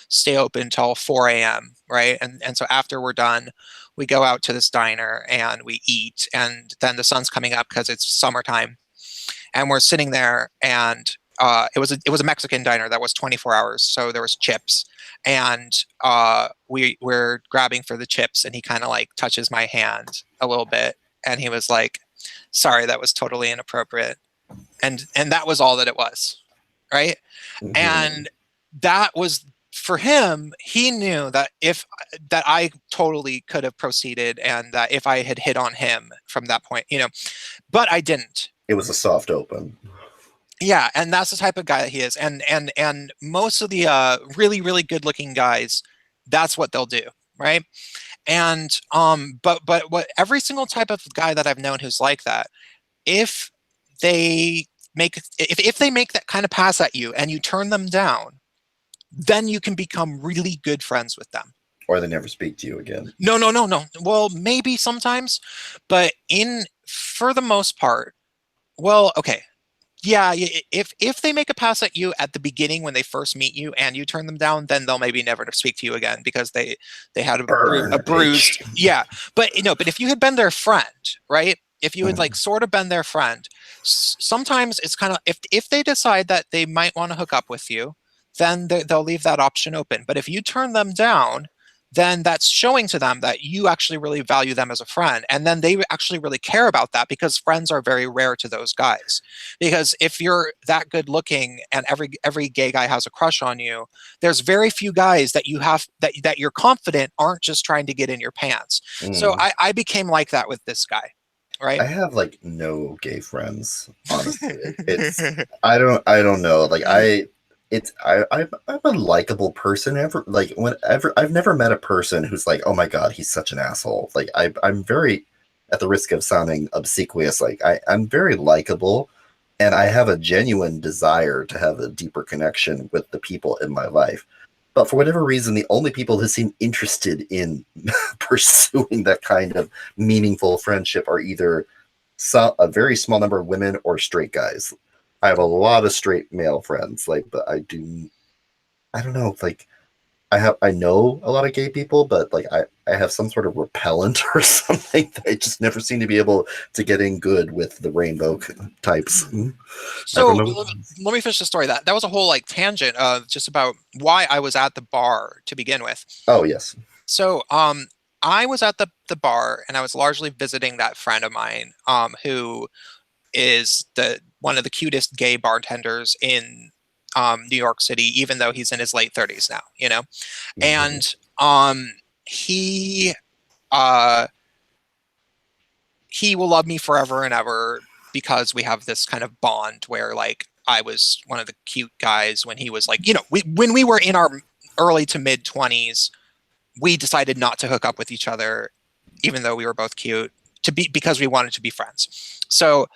stay open until 4 a.m., right? And so after we're done, we go out to this diner and we eat, and then the sun's coming up because it's summertime, and we're sitting there, and it was a Mexican diner that was 24 hours, so there was chips, and we're grabbing for the chips, and he kind of like touches my hand a little bit, and he was like, "Sorry, that was totally inappropriate," and that was all that it was, right? And that was for him. He knew that if that I totally could have proceeded, and that if I had hit on him from that point, you know, but I didn't. It was a soft open. Yeah, and that's the type of guy that he is. And most of the really good looking guys, that's what they'll do, right? And but what every single type of guy that I've known who's like that, if they if they make that kind of pass at you and you turn them down, then you can become really good friends with them. Or they never speak to you again. No. Well, maybe sometimes, but in for the most part, well, okay. Yeah, if they make a pass at you at the beginning when they first meet you and you turn them down, then they'll maybe never speak to you again because they had a bruised, yeah. But you know, but if you had been their friend, right? If you had like sort of been their friend, sometimes it's kind of if they decide that they might want to hook up with you, then they'll leave that option open. But if you turn them down, then that's showing to them that you actually really value them as a friend. And then they actually really care about that, because friends are very rare to those guys. Because if you're that good looking and every gay guy has a crush on you, there's very few guys that you have that you're confident aren't just trying to get in your pants. So I became like that with this guy. Right. I have like no gay friends, honestly. It's I don't know. Like I'm a likable person. Whenever I've never met a person who's like, oh my god, he's such an asshole. Like I'm very, at the risk of sounding obsequious, like I'm very likable, and I have a genuine desire to have a deeper connection with the people in my life. But for whatever reason, the only people who seem interested in pursuing that kind of meaningful friendship are either a very small number of women or straight guys. I have a lot of straight male friends, but I don't know, like I know a lot of gay people, but like I have some sort of repellent or something that I just never seem to be able to get in good with the rainbow types. So let me finish the story. That was a whole like tangent of just about why I was at the bar to begin with. Oh yes. So I was at the bar, and I was largely visiting that friend of mine who is one of the cutest gay bartenders in New York City, even though he's in his late 30s now, you know? And he will love me forever and ever because we have this kind of bond where like I was one of the cute guys when he was like, you know, when we were in our early to mid 20s, we decided not to hook up with each other, even though we were both cute, because we wanted to be friends. So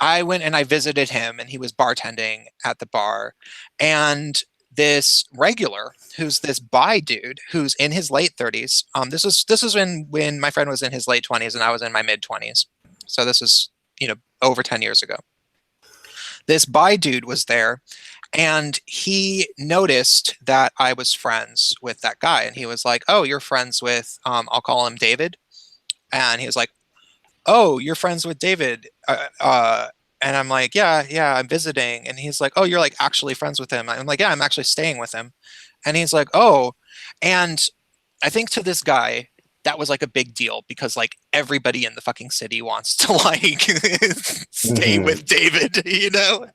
I went and I visited him, and he was bartending at the bar, and this regular who's this bi dude who's in his late 30s. This is when my friend was in his late 20s and I was in my mid 20s. So this is, you know, over 10 years ago. This bi dude was there, and he noticed that I was friends with that guy, and he was like, "Oh, you're friends with I'll call him David." And he was like, "Oh, you're friends with David." And I'm like, yeah, I'm visiting. And he's like, "Oh, you're like actually friends with him?" I'm like, "Yeah, I'm actually staying with him." And he's like, "Oh." And I think to this guy, that was like a big deal because like everybody in the fucking city wants to like stay with David, you know?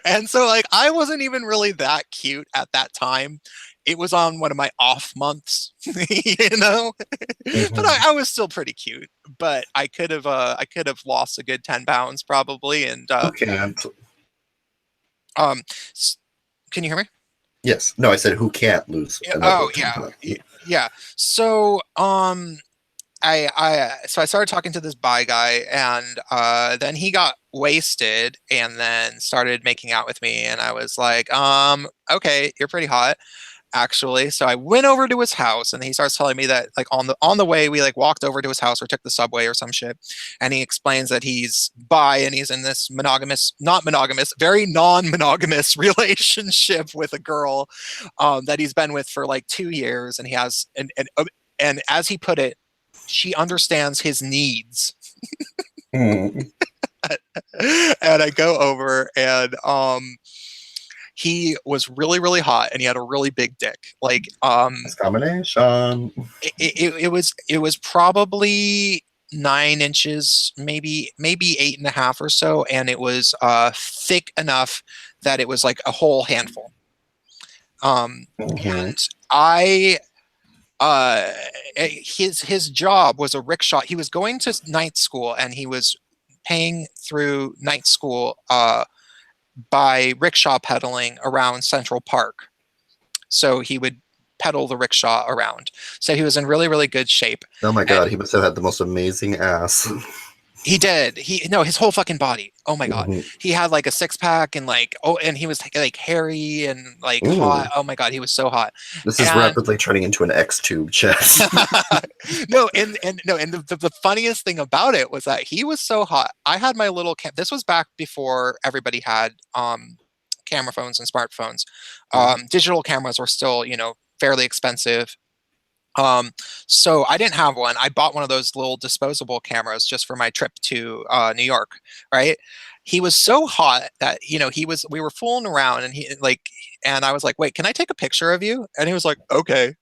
And so like I wasn't even really that cute at that time. It was on one of my off months, you know, but I was still pretty cute. But I could have lost a good 10 pounds probably. And Who can't? um, can you hear me? Yes. No, I said who can't lose another 10 pounds? Yeah. So so I started talking to this bi guy, and then he got wasted and then started making out with me, and I was like, okay, you're pretty hot, actually. So I went over to his house, and he starts telling me that like on the way we like walked over to his house or took the subway or some shit, and he explains that he's bi and he's in this very non-monogamous relationship with a girl that he's been with for like 2 years, and he has and as he put it, she understands his needs. And I go over, and he was really, really hot, and he had a really big dick. Like It's combination. it was probably 9 inches, maybe 8.5 or so, and it was thick enough that it was like a whole handful. And I his job was a rickshaw. He was going to night school, and he was paying through night school by rickshaw pedaling around Central Park. So he would pedal the rickshaw around. So he was in really, really good shape. Oh my god, he must have had the most amazing ass. He did. His whole fucking body. Oh my god. He had like a six pack, and like, and he was like hairy and like hot. Oh my god, he was so hot. This is rapidly turning into an X tube chest. No, and the funniest thing about it was that he was so hot. I had my little this was back before everybody had camera phones and smartphones. Digital cameras were still, you know, fairly expensive. So I didn't have one. I bought one of those little disposable cameras just for my trip to New York, right? He was so hot that, you know, we were fooling around, and I was like, "Wait, can I take a picture of you?" And he was like, "Okay."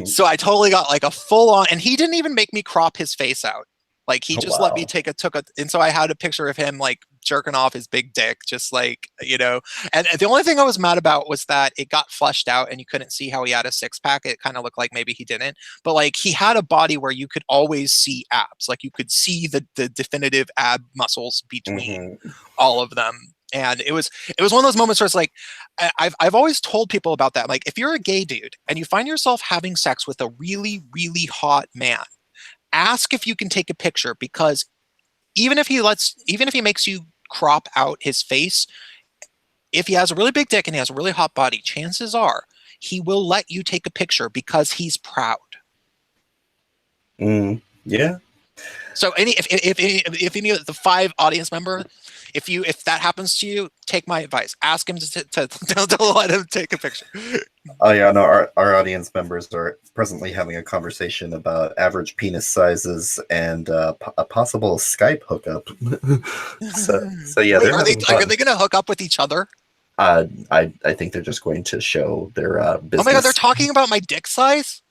So I totally got like a full on, and he didn't even make me crop his face out. Like he just let me and so I had a picture of him like jerking off his big dick, just like, you know. And the only thing I was mad about was that it got fleshed out and you couldn't see how he had a six pack. It kind of looked like maybe he didn't, but like he had a body where you could always see abs. Like you could see the definitive ab muscles between all of them. And it was one of those moments where it's like, I've always told people about that. Like if you're a gay dude and you find yourself having sex with a really, really hot man, ask if you can take a picture, because even if he makes you crop out his face, if he has a really big dick and he has a really hot body, chances are he will let you take a picture because he's proud. Yeah. So if any of the 5 audience member, if that happens to you, take my advice. Ask him to let him take a picture. Oh yeah, no, our audience members are presently having a conversation about average penis sizes and a possible Skype hookup. so yeah, wait, are they going to hook up with each other? I think they're just going to show their business. Oh my god, they're talking about my dick size?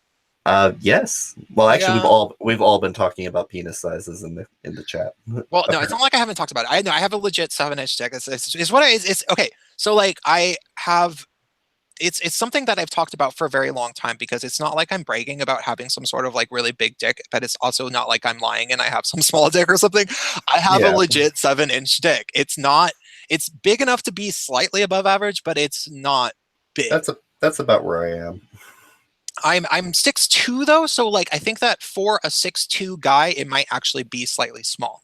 Yes. Well, actually, Yeah. we've all been talking about penis sizes in the chat. Well, no, it's not like I haven't talked about it. I know I have a legit 7-inch dick. It's what it's okay. So like I have it's something that I've talked about for a very long time because it's not like I'm bragging about having some sort of like really big dick, but it's also not like I'm lying and I have some small dick or something. I have a Yeah, legit 7-inch dick. It's big enough to be slightly above average, but it's not big. that's about where I am. I'm 6'2" though, so like I think that for a 6'2" guy, it might actually be slightly small.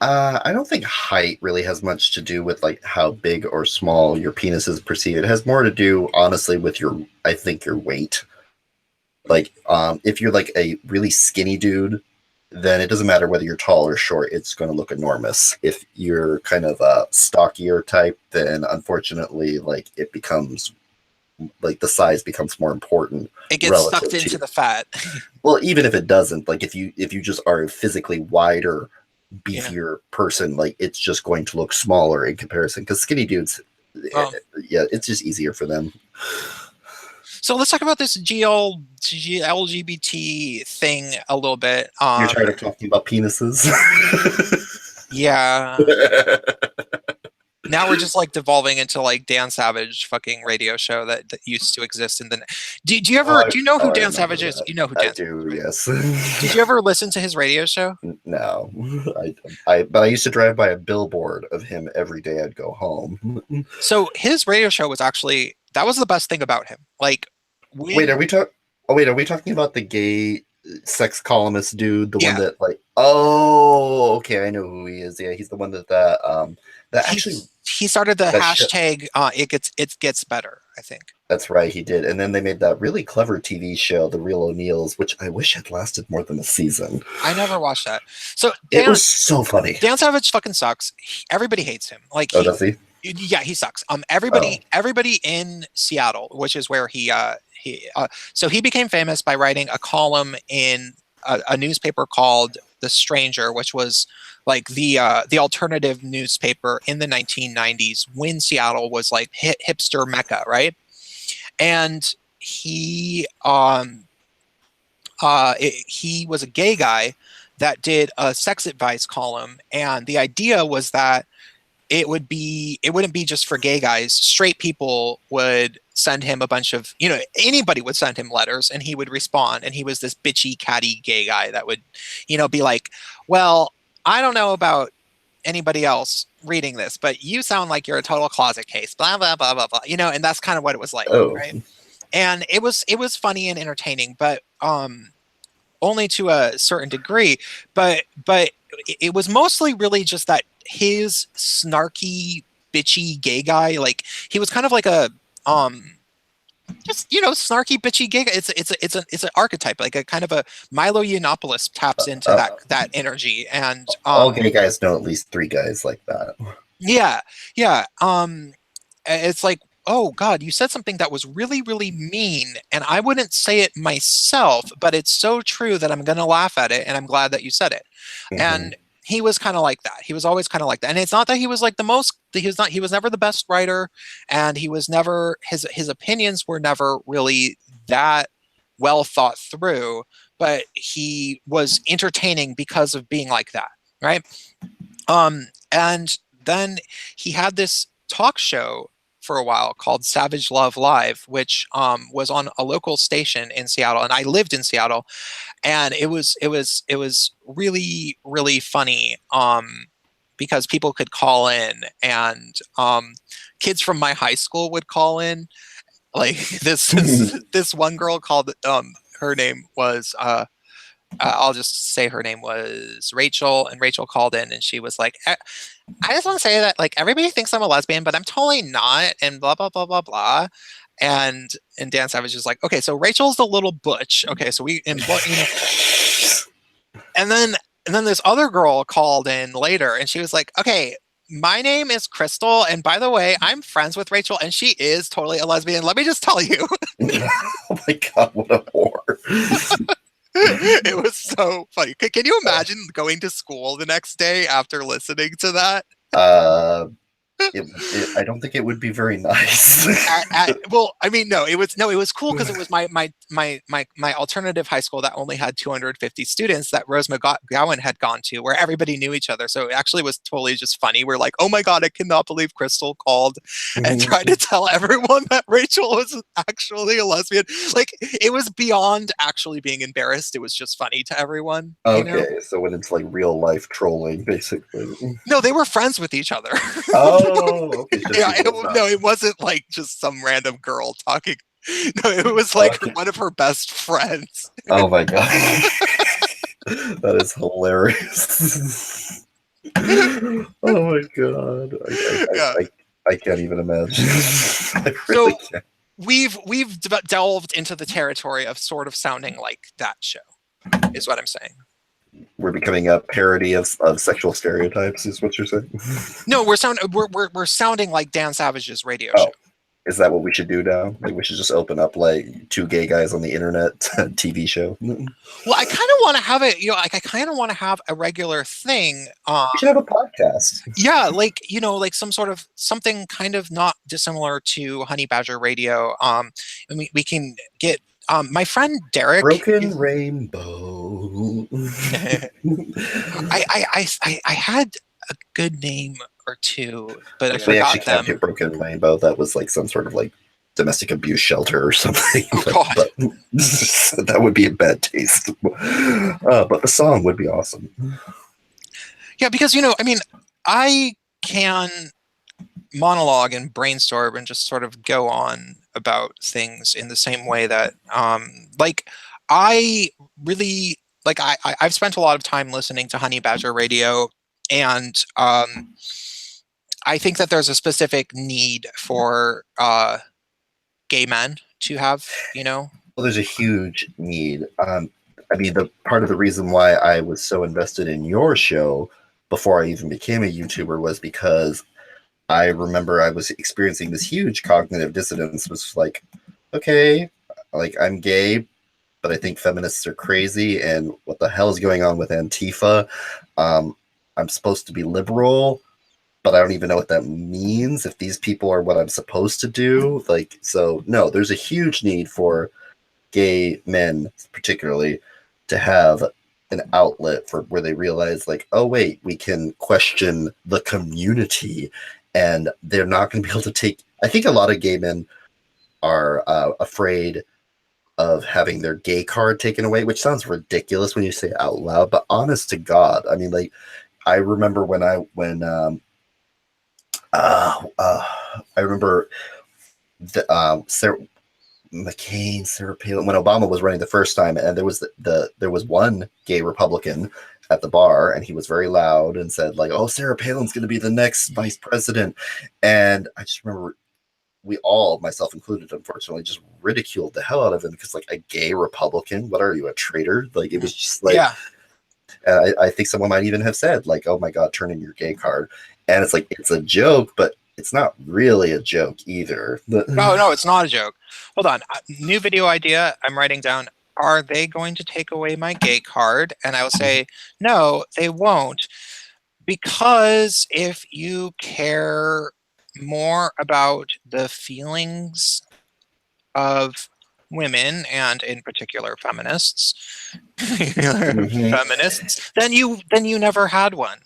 I don't think height really has much to do with like how big or small your penis is perceived. It has more to do, honestly, with I think your weight. Like, if you're like a really skinny dude, then it doesn't matter whether you're tall or short, it's going to look enormous. If you're kind of a stockier type, then unfortunately, like it becomes like the size becomes more important It gets sucked relative into to. the fat. Well, even if it doesn't, like if you just are a physically wider, Yeah. beefier person, like it's just going to look smaller in comparison. Because skinny dudes, Um, yeah, it's just easier for them. so let's talk about this LGBT thing a little bit. You're tired of talking about penises. Yeah. Now we're just like devolving into like Dan Savage fucking radio show that used to exist in the. Do you ever do you know who I Dan remember Savage is? that. You know who I Dan Savage do, is, right? yes. Did you ever listen to his radio show? No, but I used to drive by a billboard of him every day. I'd go home. So his radio show was actually that was the best thing about him. Like Wait, when are we talking about the gay sex columnist dude? The one yeah, that like, oh, okay, I know who he is. Yeah, he's the one that he actually he started the that shit. hashtag it gets better, I think. That's right, he did. And then they made that really clever TV show, The Real O'Neills, which I wish had lasted more than a season. I never watched that. So It was so funny. Dan Savage fucking sucks. Everybody hates him. Like Oh, does he? yeah, he sucks. Oh. Everybody in Seattle, which is where so he became famous by writing a column in a newspaper called The Stranger, which was like the alternative newspaper in the 1990s when Seattle was like hipster mecca, right? And he was a gay guy that did a sex advice column, and the idea was that it wouldn't be just for gay guys. Straight people would send him a bunch of, anybody would send him letters and he would respond. And he was this bitchy, catty gay guy that would, be like, well, I don't know about anybody else reading this, but you sound like you're a total closet case, blah, blah, blah, blah, blah, and that's kind of what it was like. Oh. Right. And it was funny and entertaining, but, only to a certain degree, but it was mostly really just that his snarky, bitchy gay guy, like he was kind of like a just snarky, bitchy gay guy. It's an archetype, like a kind of a Milo Yiannopoulos taps into that energy, and all gay guys know at least 3 guys like that. yeah, yeah. It's like, oh God, you said something that was really, really mean, and I wouldn't say it myself, but it's so true that I'm going to laugh at it, and I'm glad that you said it. Mm-hmm. And he was kind of like that. He was always kind of like that. And it's not that he was like the most. He was never the best writer, and he was never his opinions were never really that well thought through. But he was entertaining because of being like that, right? And then he had this talk show for a while called Savage Love Live, which was on a local station in Seattle, and I lived in Seattle, and it was really, really funny because people could call in, and kids from my high school would call in. Like this one girl called, her name was I'll just say her name was Rachel, and Rachel called in and she was like, I just want to say that like everybody thinks I'm a lesbian, but I'm totally not, and blah blah blah blah blah. And Dan Savage is like, okay, so Rachel's the little butch. Okay, so and then this other girl called in later, and she was like, okay, my name is Crystal, and by the way, I'm friends with Rachel, and she is totally a lesbian. Let me just tell you. Oh my God, what a whore. It was so funny. Can you imagine going to school the next day after listening to that? I don't think it would be very nice. Well, I mean, no, it was cool because it was my alternative high school that only had 250 students that Rose McGowan had gone to, where everybody knew each other. So it actually was totally just funny. We're like, oh my god, I cannot believe Crystal called and tried to tell everyone that Rachel was actually a lesbian. Like, it was beyond actually being embarrassed. It was just funny to everyone. Okay, so when it's like real life trolling, basically. No, they were friends with each other. Oh, okay. So Yeah, not... no, it wasn't like just some random girl talking. No, it was like Okay. one of her best friends. Oh my god. That is hilarious. Oh my god. Yeah. I can't even imagine. I really So can't. we've delved into the territory of sort of sounding like that show, is what I'm saying. We're becoming a parody of sexual stereotypes, is what you're saying? No, we're sounding like Dan Savage's radio Oh, show. is that what we should do now? Like, we should just open up like two gay guys on the internet TV show. Well, I kind of want to have it, like I kind of want to have a regular thing. We should have a podcast. Yeah, like, like some sort of something kind of not dissimilar to Honey Badger Radio. And we can get my friend Derek. Broken Rainbow. I had a good name or two, but I We forgot actually can't them. get Broken Rainbow. That was like some sort of like domestic abuse shelter or something. Oh, God. But that would be in bad taste. But the song would be awesome. Yeah, because I mean, I can monologue and brainstorm and just sort of go on about things in the same way that like I really like I've spent a lot of time listening to Honey Badger Radio, and I think that there's a specific need for gay men to have, Well, there's a huge need. I mean, the part of the reason why I was so invested in your show before I even became a YouTuber was because I remember I was experiencing this huge cognitive dissonance. It was like, okay, like I'm gay, but I think feminists are crazy, and what the hell is going on with Antifa? I'm supposed to be liberal, but I don't even know what that means. If these people are what I'm supposed to do, like, so no, there's a huge need for gay men, particularly, to have an outlet for where they realize, like, oh wait, we can question the community, and they're not going to be able to take. I think a lot of gay men are afraid of having their gay card taken away, which sounds ridiculous when you say it out loud, but honest to God, I mean, like, I remember I remember Sarah McCain, Sarah Palin, when Obama was running the first time, and there was one gay Republican at the bar, and he was very loud and said, like, oh, Sarah Palin's going to be the next vice president. And I just remember we all, myself included, unfortunately, just ridiculed the hell out of him because, like, a gay Republican, what are you, a traitor? Like, it was just like, yeah. And I think someone might even have said, like, oh my God, turn in your gay card. And it's like, it's a joke, but it's not really a joke either. No, it's not a joke. Hold on. New video idea. I'm writing down. Are they going to take away my gay card? And I will say, no, they won't. Because if you care more about the feelings of women, and in particular feminists, then you never had one.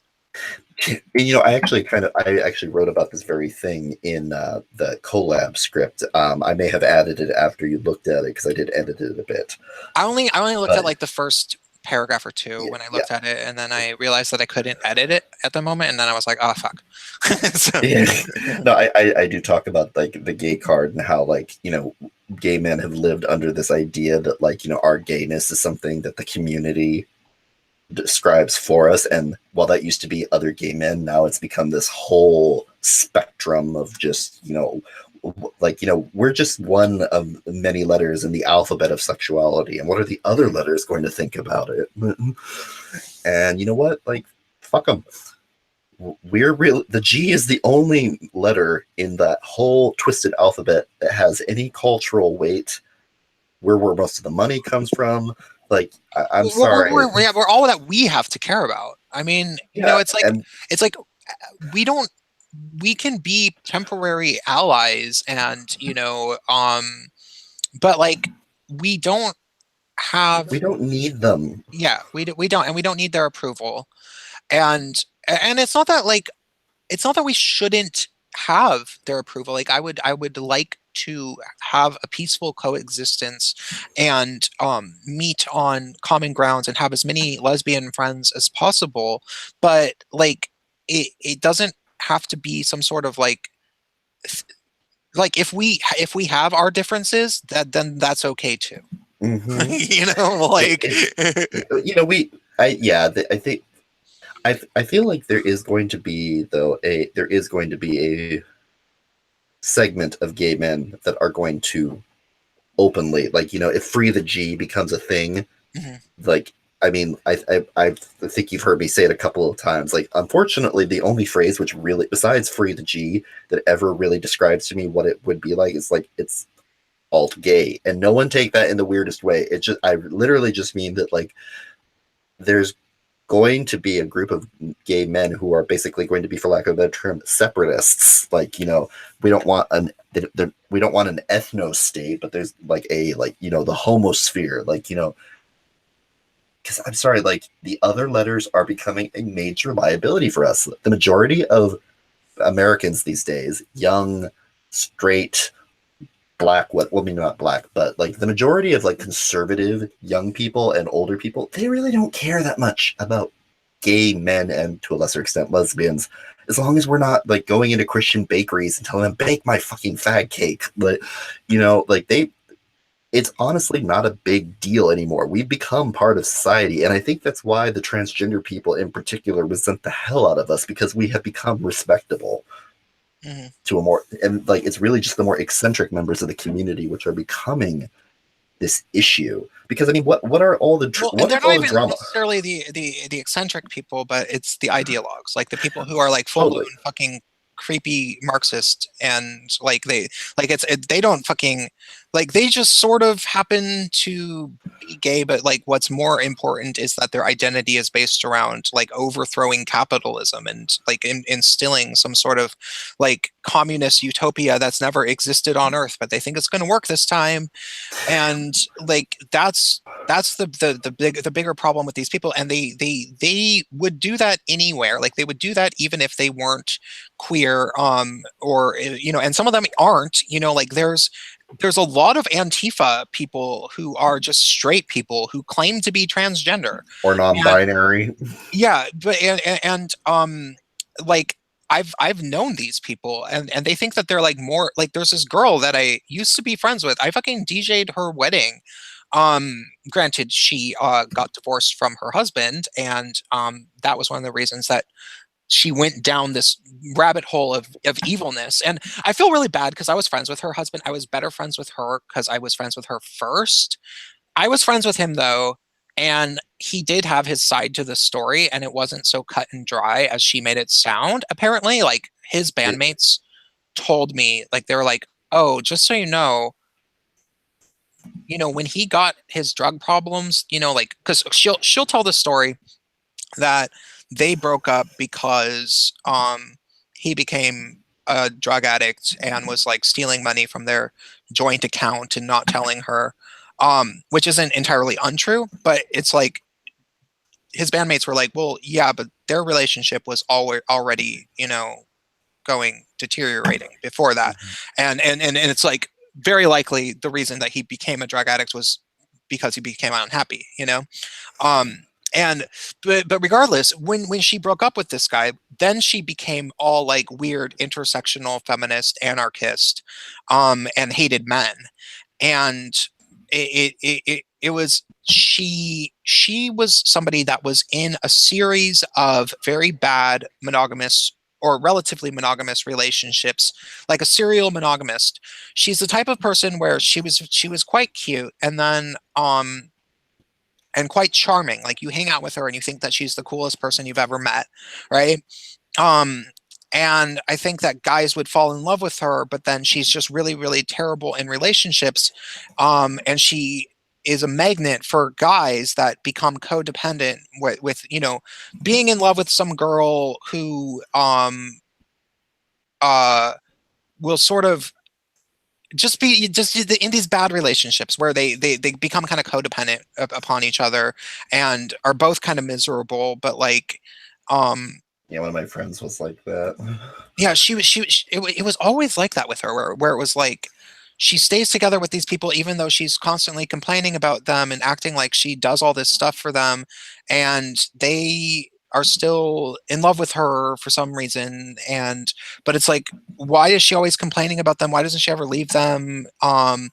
I actually wrote about this very thing in the collab script. I may have added it after you looked at it because I did edit it a bit. I only looked at like the first paragraph or two when I looked at it, and then I realized that I couldn't edit it at the moment, and then I was like, oh fuck. No, I do talk about like the gay card and how, like, gay men have lived under this idea that, like, our gayness is something that the community describes for us, and while that used to be other gay men, now it's become this whole spectrum of just we're just one of many letters in the alphabet of sexuality, and what are the other letters going to think about it? And you know what, like, fuck them. The G is the only letter in that whole twisted alphabet that has any cultural weight. We're where most of the money comes from. Like, I'm sorry. We're all that we have to care about. I mean, it's like we don't. we can be temporary allies, and but like we don't have, We don't need them. yeah, we don't, and we don't need their approval. And it's not that like, it's not that we shouldn't have their approval. Like I would like to have a peaceful coexistence and meet on common grounds and have as many lesbian friends as possible. But like it doesn't have to be some sort of th- like if we have our differences, that then that's okay too. Hmm. You know, like It, you know, I think I feel like there is going to be though a there is going to be a segment of gay men that are going to openly, like, you know, if free the G becomes a thing, Mhm. like, I mean, I think you've heard me say it a couple of times. Like, unfortunately, the only phrase which really, besides free the G, that ever really describes to me what it would be like is like it's alt gay, and no one take that in the weirdest way. It just, I literally just mean that like there's going to be a group of gay men who are basically going to be, for lack of a better term, separatists. Like, you know, we don't want we don't want an ethno state, but there's like a, like, you know, the homosphere, like, you know, because I'm sorry, like the other letters are becoming a major liability for us. The majority of Americans these days, young, straight, black, what, well, maybe not black, but like the majority of like conservative young people and older people, they really don't care that much about gay men and to a lesser extent lesbians, as long as we're not like going into Christian bakeries and telling them bake my fucking fag cake. But you know, like they, it's honestly not a big deal anymore. We've become part of society, and I think that's why the transgender people in particular resent the hell out of us, because we have become respectable Mhm. to a more, and like it's really just the more eccentric members of the community which are becoming this issue. Because I mean, what are all the Well, and what they're is not all the even drama? necessarily the eccentric people, but it's the ideologues, like the people who are like full blown Totally. fucking creepy Marxist, and like they don't fucking, like they just sort of happen to be gay, but like what's more important is that their identity is based around like overthrowing capitalism and like instilling some sort of like communist utopia that's never existed on Earth, but they think it's going to work this time. And like that's the bigger problem with these people, and they would do that anywhere. Like they would do that even if they weren't queer, or and some of them aren't, like there's a lot of Antifa people who are just straight people who claim to be transgender. Or And non-binary. yeah, but like I've known these people, and they think that they're like more like, there's this girl that I used to be friends with. I fucking DJ'd her wedding. Granted, she got divorced from her husband, and that was one of the reasons that she went down this rabbit hole of evilness. And I feel really bad because I was friends with her husband. I was better friends with her because I was friends with her first. I was friends with him though, and he did have his side to the story, and it wasn't so cut and dry as she made it sound. Apparently, like his bandmates told me, like they were like, "Oh, just so when he got his drug problems, like because she'll tell the story that they broke up because he became a drug addict and was like stealing money from their joint account and not telling her, which isn't entirely untrue, but it's like his bandmates were like, well, yeah, but their relationship was already, going deteriorating before that. And it's like very likely the reason that he became a drug addict was because he became unhappy, um, and but regardless, when she broke up with this guy, then she became all like weird intersectional feminist anarchist, and hated men. And it was, she was somebody that was in a series of very bad monogamous or relatively monogamous relationships, like a serial monogamist. She's the type of person where she was quite cute, and quite charming. Like you hang out with her and you think that she's the coolest person you've ever met, right? Um, and I think that guys would fall in love with her, but then she's just really, really terrible in relationships. And she is a magnet for guys that become codependent with being in love with some girl who will sort of just be just in these bad relationships where they become kind of codependent upon each other and are both kind of miserable, but like Yeah, one of my friends was like that. yeah, it was always like that with her, where it was like she stays together with these people even though she's constantly complaining about them and acting like she does all this stuff for them, and they are still in love with her for some reason. And but it's like, why is she always complaining about them? Why doesn't she ever leave them? And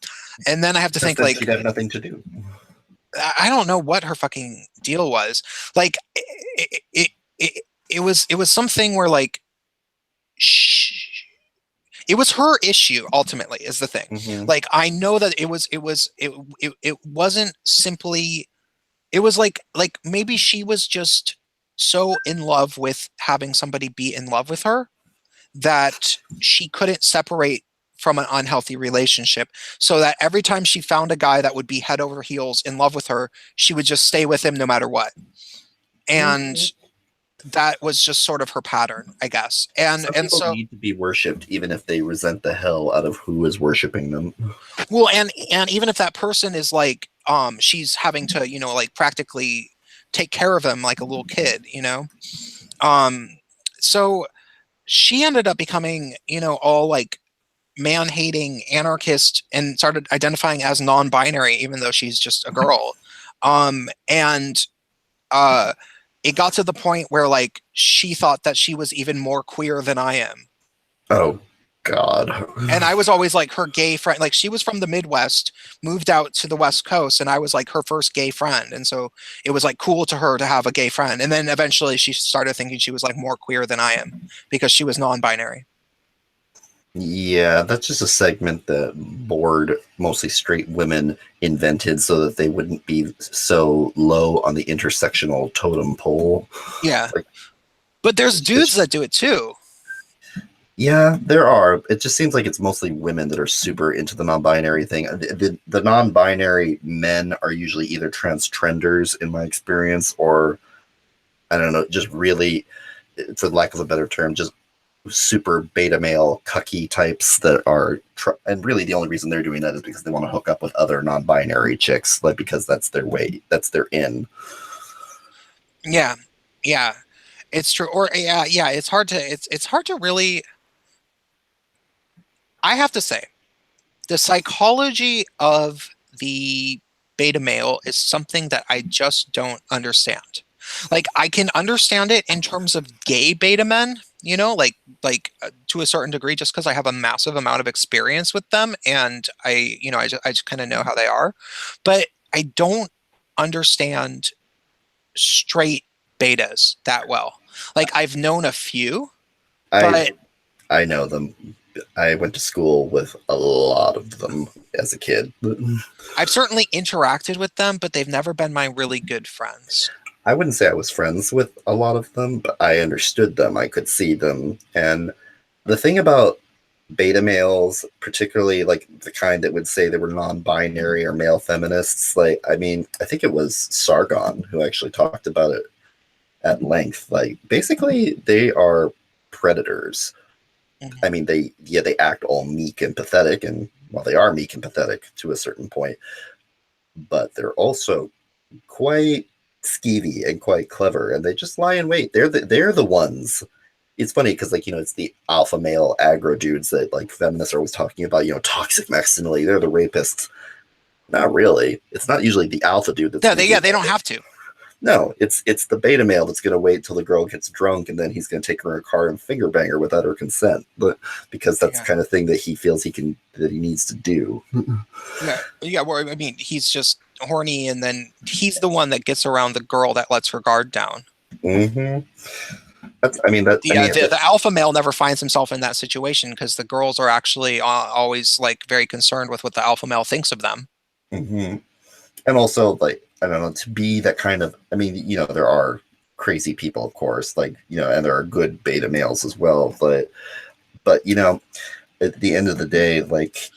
then I have to Because think, then like, she'd have nothing to do. I don't know what her fucking deal was. Like it was something where like it was her issue ultimately is the thing. Mm-hmm. Like I know that it wasn't simply, it was like maybe she was just so in love with having somebody be in love with her that she couldn't separate from an unhealthy relationship, so that every time she found a guy that would be head over heels in love with her, she would just stay with him no matter what. And Mm-hmm. that was just sort of her pattern, I guess. and Some and people so need to be worshipped, even if they resent the hell out of who is worshiping them. well, and even if that person is like she's having to, like practically take care of him like a little kid, um so she ended up becoming, all like man-hating anarchist and started identifying as non-binary even though she's just a girl. And uh it got to the point where like she thought that she was even more queer than I am. Oh, God. And I was always like her gay friend. Like she was from the Midwest, moved out to the West Coast, and I was like her first gay friend. And so it was like cool to her to have a gay friend. And then eventually she started thinking she was like more queer than I am because she was non-binary. Yeah, that's just a segment that bored, mostly straight women invented so that they wouldn't be so low on the intersectional totem pole. Yeah. Like, But there's dudes it's that do it too. yeah, there are. It just seems like it's mostly women that are super into the non-binary thing. The non-binary men are usually either trans-trenders, in my experience, or I don't know, just really, for lack of a better term, just super beta male cucky types that are and really the only reason they're doing that is because they want to hook up with other non-binary chicks, like because that's their way, that's their in. Yeah. Yeah. It's true. Or yeah, it's hard to really, I have to say, the psychology of the beta male is something that I just don't understand. Like I can understand it in terms of gay beta men, to a certain degree, just because I have a massive amount of experience with them, and I just kind of know how they are. But I don't understand straight betas that well. Like I've known a few, I but I know them. I went to school with a lot of them as a kid. I've certainly interacted with them, but they've never been my really good friends. I wouldn't say I was friends with a lot of them, but I understood them. I could see them. And the thing about beta males, particularly like the kind that would say they were non-binary or male feminists, like I mean, I think it was Sargon who actually talked about it at length. Like basically they are predators. Mhm. I mean, they act all meek and pathetic, and well, they are meek and pathetic to a certain point, but they're also quite skeevy and quite clever, and they just lie in wait. They're the ones. It's funny because it's the alpha male aggro dudes that like feminists are always talking about. Toxic masculinity. They're the rapists. Not really. It's not usually the alpha dude that's Yeah, going to do they that. don't have to. No, it's the beta male that's going to wait till the girl gets drunk and then he's going to take her in her car and finger bang her without her consent, but because that's Yeah. the kind of thing that he feels that he needs to do. Yeah, yeah. Well, I mean, he's just horny, and then he's the one that gets around the girl that lets her guard down. Mm-hmm. That's. I mean that. I mean. The alpha male never finds himself in that situation because the girls are actually always like very concerned with what the alpha male thinks of them. Mm-hmm. And also, like, I don't know, to be that kind of. I mean, there are crazy people, of course, like and there are good beta males as well, but at the end of the day, like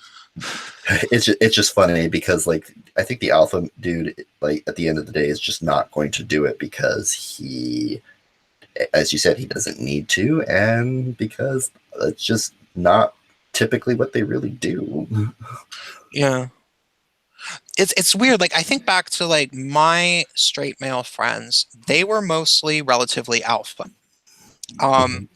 it's just funny because like I think the alpha dude like at the end of the day is just not going to do it because as you said, he doesn't need to, and because it's just not typically what they really do. Yeah. It's weird. Like I think back to like my straight male friends, they were mostly relatively alpha. Um,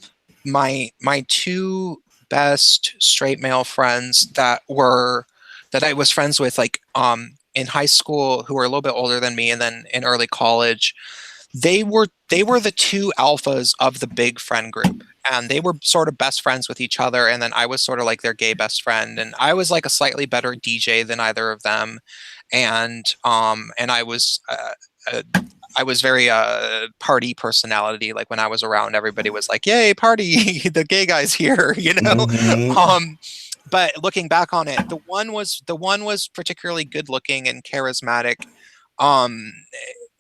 my two best straight male friends that I was friends with like in high school who were a little bit older than me and then in early college, they were the two alphas of the big friend group, and they were sort of best friends with each other, and then I was sort of like their gay best friend, and I was like a slightly better DJ than either of them, and uh, I was very party personality. Like when I was around, everybody was like, "Yay, party! The gay guy's here," you know. Mm-hmm. Um, but looking back on it, the one was particularly good looking and charismatic, um,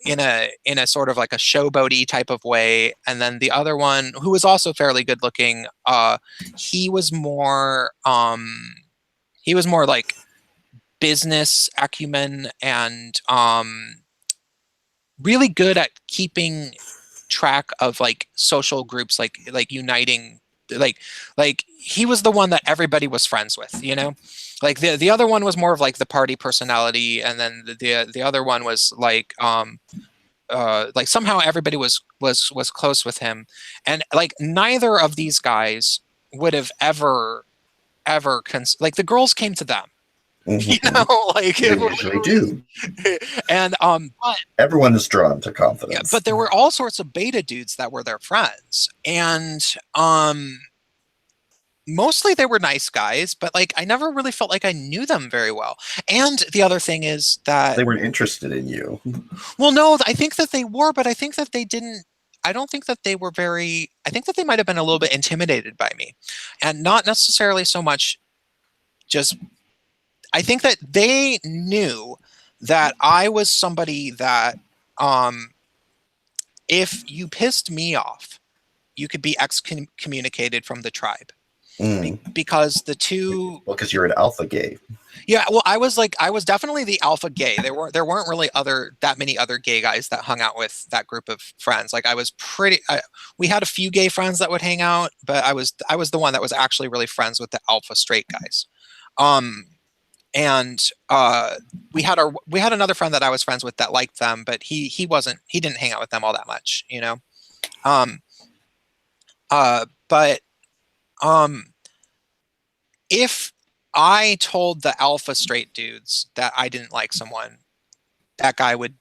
in a sort of like a showboaty type of way, and then the other one, who was also fairly good looking, he was more he was more like business acumen and really good at keeping track of like social groups, like uniting, like he was the one that everybody was friends with, you know. Like the other one was more of like the party personality, and then the other one was like somehow everybody was close with him, and like neither of these guys would have ever like the girls came to them, you Mm-hmm. know, like They it was usually do. and but Everyone is drawn to yeah, confidence. but there were all sorts of beta dudes that were their friends, and mostly they were nice guys, but like I never really felt like I knew them very well. And the other thing is that, They weren't interested in you. well, no, I think that they were, but I think that they didn't. I don't think that they were very. I think that they might have been a little bit intimidated by me, and not necessarily so much just. I think that they knew that I was somebody that, um, if you pissed me off, you could be excommunicated from the tribe, Mm. because the two. Well, because you're an alpha gay. Yeah, well, I was definitely the alpha gay. There weren't really that many other gay guys that hung out with that group of friends. Like I was we had a few gay friends that would hang out, but I was the one that was actually really friends with the alpha straight guys. Um and we had another friend that I was friends with that liked them, but he didn't hang out with them all that much, you know. Um but um if I told the alpha straight dudes that I didn't like someone, that guy would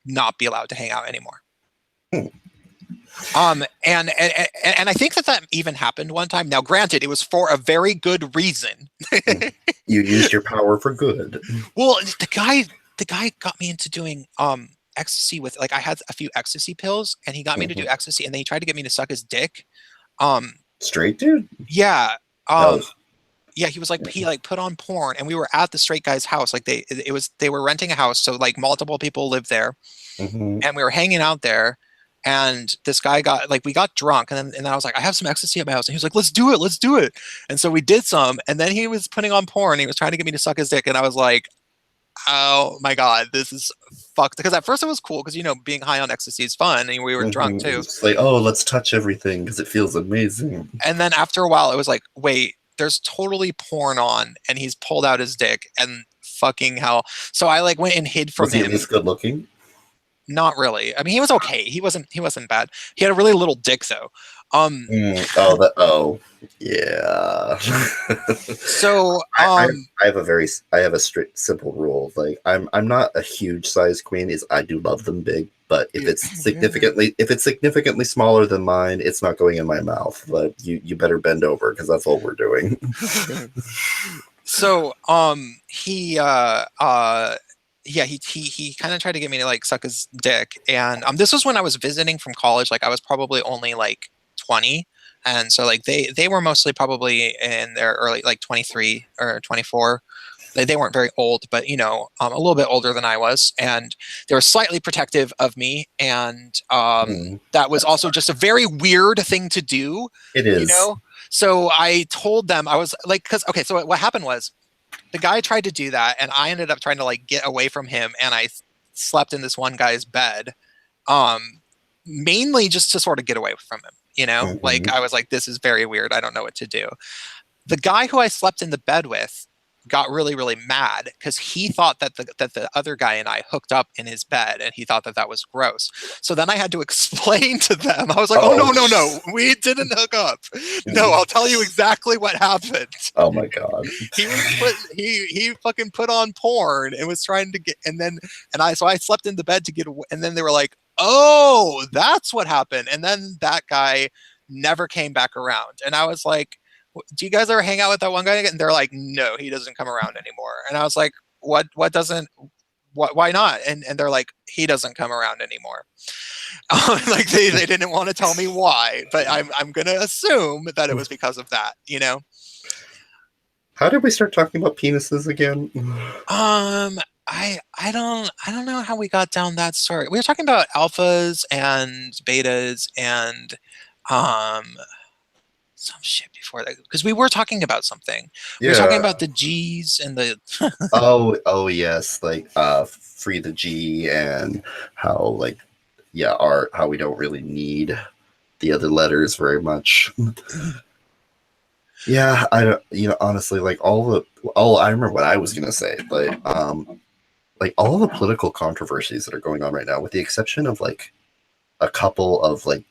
not be allowed to hang out anymore. Hmm. And I think that even happened one time. Now, granted, it was for a very good reason. You used your power for good. Well, the guy got me into doing ecstasy with, like, I had a few ecstasy pills, and he got me to do Mhm. ecstasy, and then he tried to get me to suck his dick. Um, Straight dude? yeah. Oh. Yeah, he was like, he like put on porn, and we were at the straight guy's house. Like they were renting a house, so like multiple people lived there, Mm-hmm. and we were hanging out there. And this guy got, like, we got drunk, and then I was like, I have some ecstasy at my house, and he was like, let's do it. And so we did some, and then he was putting on porn. He was trying to get me to suck his dick, and I was like, oh my god, this is fucked. Because at first it was cool, because being high on ecstasy is fun, and we were drunk Mm-hmm. too. It's like, oh, let's touch everything because it feels amazing. And then after a while, it was like, wait, there's totally porn on, and he's pulled out his dick, and fucking hell. So I like went and hid from Was he at him. least good looking? Not really. I mean, he was okay. He wasn't bad. He had a really little dick though. Um, Oh, yeah. so I have I have a strict simple rule. Like I'm not a huge size queen. Is I do love them big, but if it's significantly smaller than mine, it's not going in my mouth. But you better bend over because that's all we're doing. so he yeah, he kind of tried to get me to like suck his dick, and this was when I was visiting from college. Like I was probably only like 20, and so like they were mostly probably in their early, like 23 or 24. They weren't very old, but a little bit older than I was, and they were slightly protective of me, and that was also just a very weird thing to do, It you is. know. So I told them, I was like, because okay, so what happened was the guy tried to do that, and I ended up trying to like get away from him, and I slept in this one guy's bed. Um, mainly just to sort of get away from him, you know? Like, Mhm. I was like, this is very weird. I don't know what to do. The guy who I slept in the bed with got really, really mad because he thought that the other guy and I hooked up in his bed, and he thought that that was gross. So then I had to explain to them. I was like, "Oh Oh. no, no, no, we didn't hook up. No, I'll tell you exactly what happened. Oh my god. He fucking put on porn and was trying to get, and I slept in the bed to get away, and then they were like, oh, that's what happened, and then that guy never came back around, and I was like, do you guys ever hang out with that one guy? And they're like, no, he doesn't come around anymore. And I was like, what doesn't, why not? And they're like, he doesn't come around anymore. Like they didn't want to tell me why, but I'm gonna assume that it was because of that, you know. How did we start talking about penises again? I don't know how we got down that story. We were talking about alphas and betas and um some shit before that, because we were talking about something. We were talking Yeah. about the G's and the Oh yes, like free the G, and how like yeah, our how we don't really need the other letters very much. Yeah, I don't, honestly, like I remember what I was gonna say, but like all the political controversies that are going on right now, with the exception of like a couple of like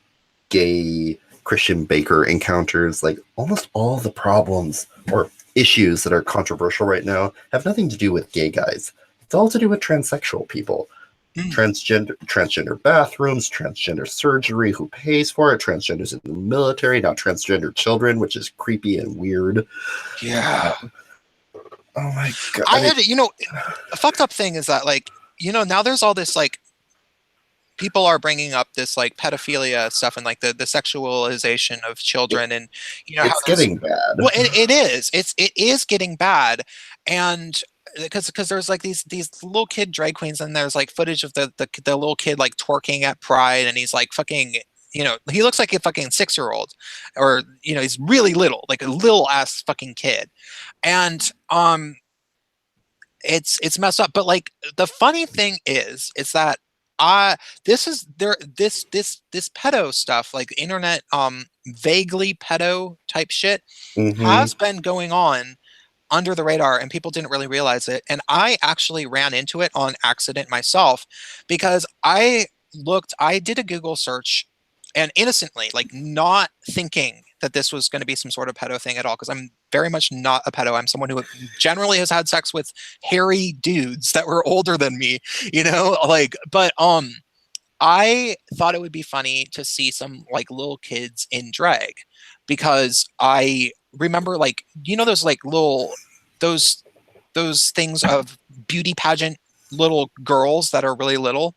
gay Christian Baker encounters, like almost all the problems or issues that are controversial right now have nothing to do with gay guys. It's all to do with transsexual people. Transgender bathrooms, transgender surgery, who pays for it, transgenders in the military, now transgender children, which is creepy and weird. yeah. Oh my god. I had, a fucked up thing is that, like, now there's all this, like, people are bringing up this, like, pedophilia stuff and, like, the sexualization of children, and, how It's there's, getting bad. well, it is getting bad, and because there's, like, these little kid drag queens, and there's, like, footage of the little kid, like, twerking at Pride, and he's, like, fucking, he looks like a fucking 6-year-old, or, he's really little, like a little ass fucking kid, and it's messed up. But, like, the funny thing is that this is there this pedo stuff, like internet vaguely pedo type shit, Mm-hmm. has been going on under the radar, and people didn't really realize it, and I actually ran into it on accident myself, because I did a Google search, and innocently, like, not thinking that this was going to be some sort of pedo thing at all, because I'm very much not a pedo. I'm someone who generally has had sex with hairy dudes that were older than me, like, but I thought it would be funny to see some, like, little kids in drag, because I remember, like, those, like, those those things of beauty pageant little girls that are really little,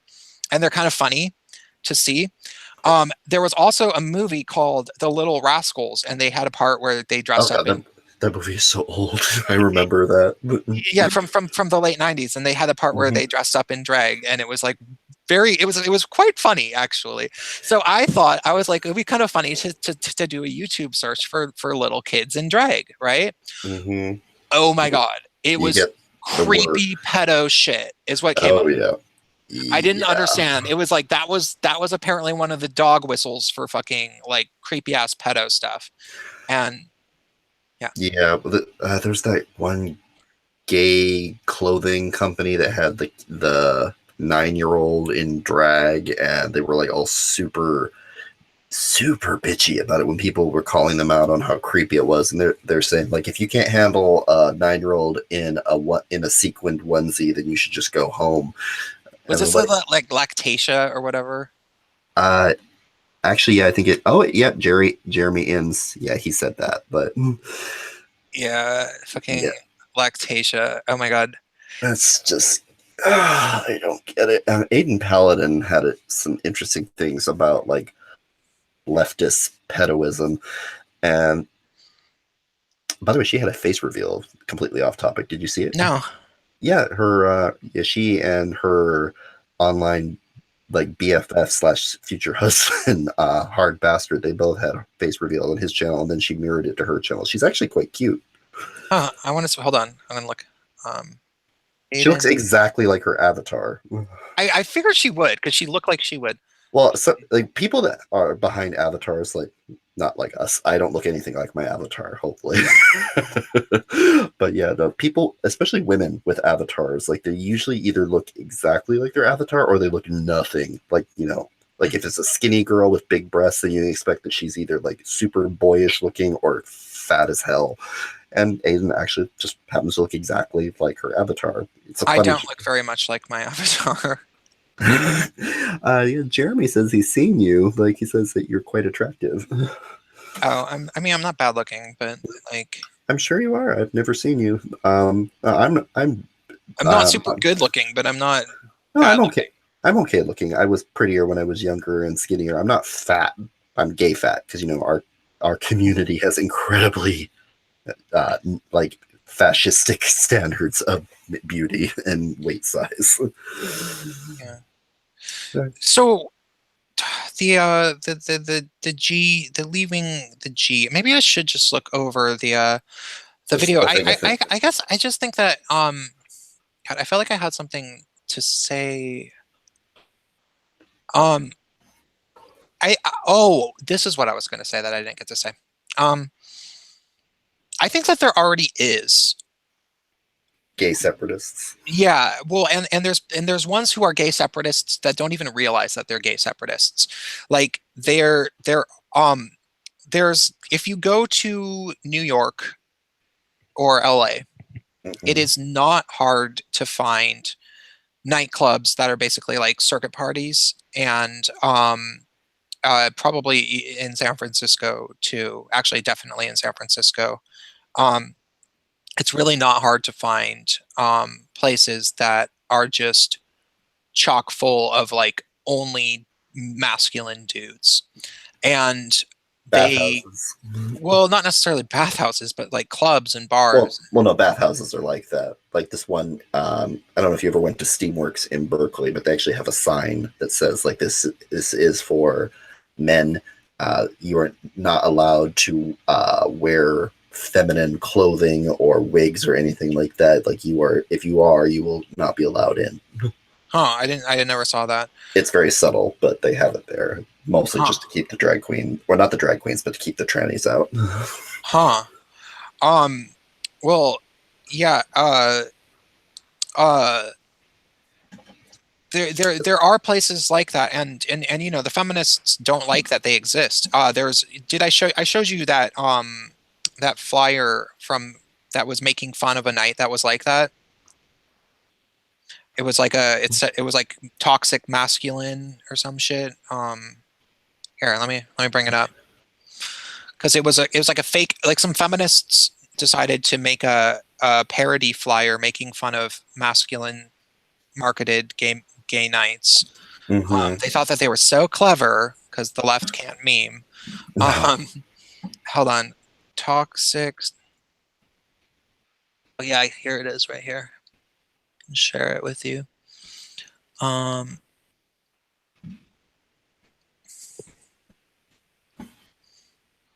and they're kind of funny to see. There was also a movie called The Little Rascals, and they had a part where they Oh dressed up god, in, that movie is so old. I remember that. yeah, from the late 90s, and they had a part where Mhm. they dressed up in drag, and it was like it was quite funny, actually. So I thought, I was like, it would be kind of funny to do a YouTube search for little kids in drag, right? Mhm. Oh my god, it You was get the word. creepy pedo shit is what came up. Oh yeah. I didn't Yeah. understand. It was like that was apparently one of the dog whistles for fucking, like, creepy ass pedo stuff. And yeah. Yeah, there's that one gay clothing company that had the 9-year-old in drag, and they were like all super bitchy about it when people were calling them out on how creepy it was, and they're saying, like, if you can't handle a 9-year-old in a sequined onesie, then you should just go home. Was And this like, like Lactatia or whatever? uh, actually, yeah, I think it. Oh, yeah, Jeremy Inns. Yeah, he said that, but Yeah, fucking yeah, Lactatia. Oh my god. that's just. I don't get it. Aiden Paladin had some interesting things about like leftist pedoism, and by the way, she had a face reveal completely off topic. Did you see it? No. Yeah, she and her online like BFF slash future husband, hard bastard. They both had a face reveal on his channel, and then she mirrored it to her channel. She's actually quite cute. I want to hold on. I'm gonna look. Um, She looks Aiden. exactly like her avatar. I figured she would, because she looked like she would. Well, so like people that are behind avatars, like not like us. I don't look anything like my avatar, hopefully. But yeah, the people, especially women with avatars, like they usually either look exactly like their avatar or they look nothing like, like if it's a skinny girl with big breasts, then you expect that she's either like super boyish looking or fat as hell. And Aiden actually just happens to look exactly like her avatar. It's a I funny. don't look very much like my avatar. Yeah, Jeremy says he's seen you. Like he says that you're quite attractive. Oh, I mean, I'm not bad looking, but like, I'm sure you are. I've never seen you. I'm not super good looking, but I'm not No, bad I'm okay. looking. I'm okay looking. I was prettier when I was younger and skinnier. I'm not fat. I'm gay fat because our community has incredibly uh, like fascistic standards of beauty and weight size. Yeah. So the G, the leaving the G. Maybe I should just look over the There's video. a thing I think. I guess I just think that God, I felt like I had something to say. Um, oh, this is what I was going to say that I didn't get to say. Um, I think that there already is. Gay separatists. Yeah, well, and there's ones who are gay separatists that don't even realize that they're gay separatists. Like um there's if you go to New York or LA, it Mm-hmm. is not hard to find nightclubs that are basically like circuit parties and probably in San Francisco too. Actually, definitely in San Francisco. Um, it's really not hard to find places that are just chock full of like only masculine dudes. And they, Bathhouses. well, not necessarily bathhouses, but like clubs and Well, bars. well, no, bathhouses are like that. Like this one, I don't know if you ever went to Steamworks in Berkeley, but they actually have a sign that says like this is for men. You are not allowed to wear feminine clothing or wigs or anything like that. Like you are, if you are, you will not be allowed in. Huh, I never saw that. It's very subtle, but they have it there mostly Huh. just to keep the drag queen, or not the drag queens, but to keep the trannies out. Huh. Um, well, yeah, uh, there are places like that, and the feminists don't like that they exist. I showed you that that flyer from that was making fun of a night that was like that. It was like it was like toxic masculine or some shit. Here, let me bring it up because it was like a fake, like some feminists decided to make a parody flyer making fun of masculine marketed gay nights. Mm-hmm. They thought that they were so clever because the left can't meme. Um, hold on, toxic. Oh yeah, here it is right here. I can share it with you. Um,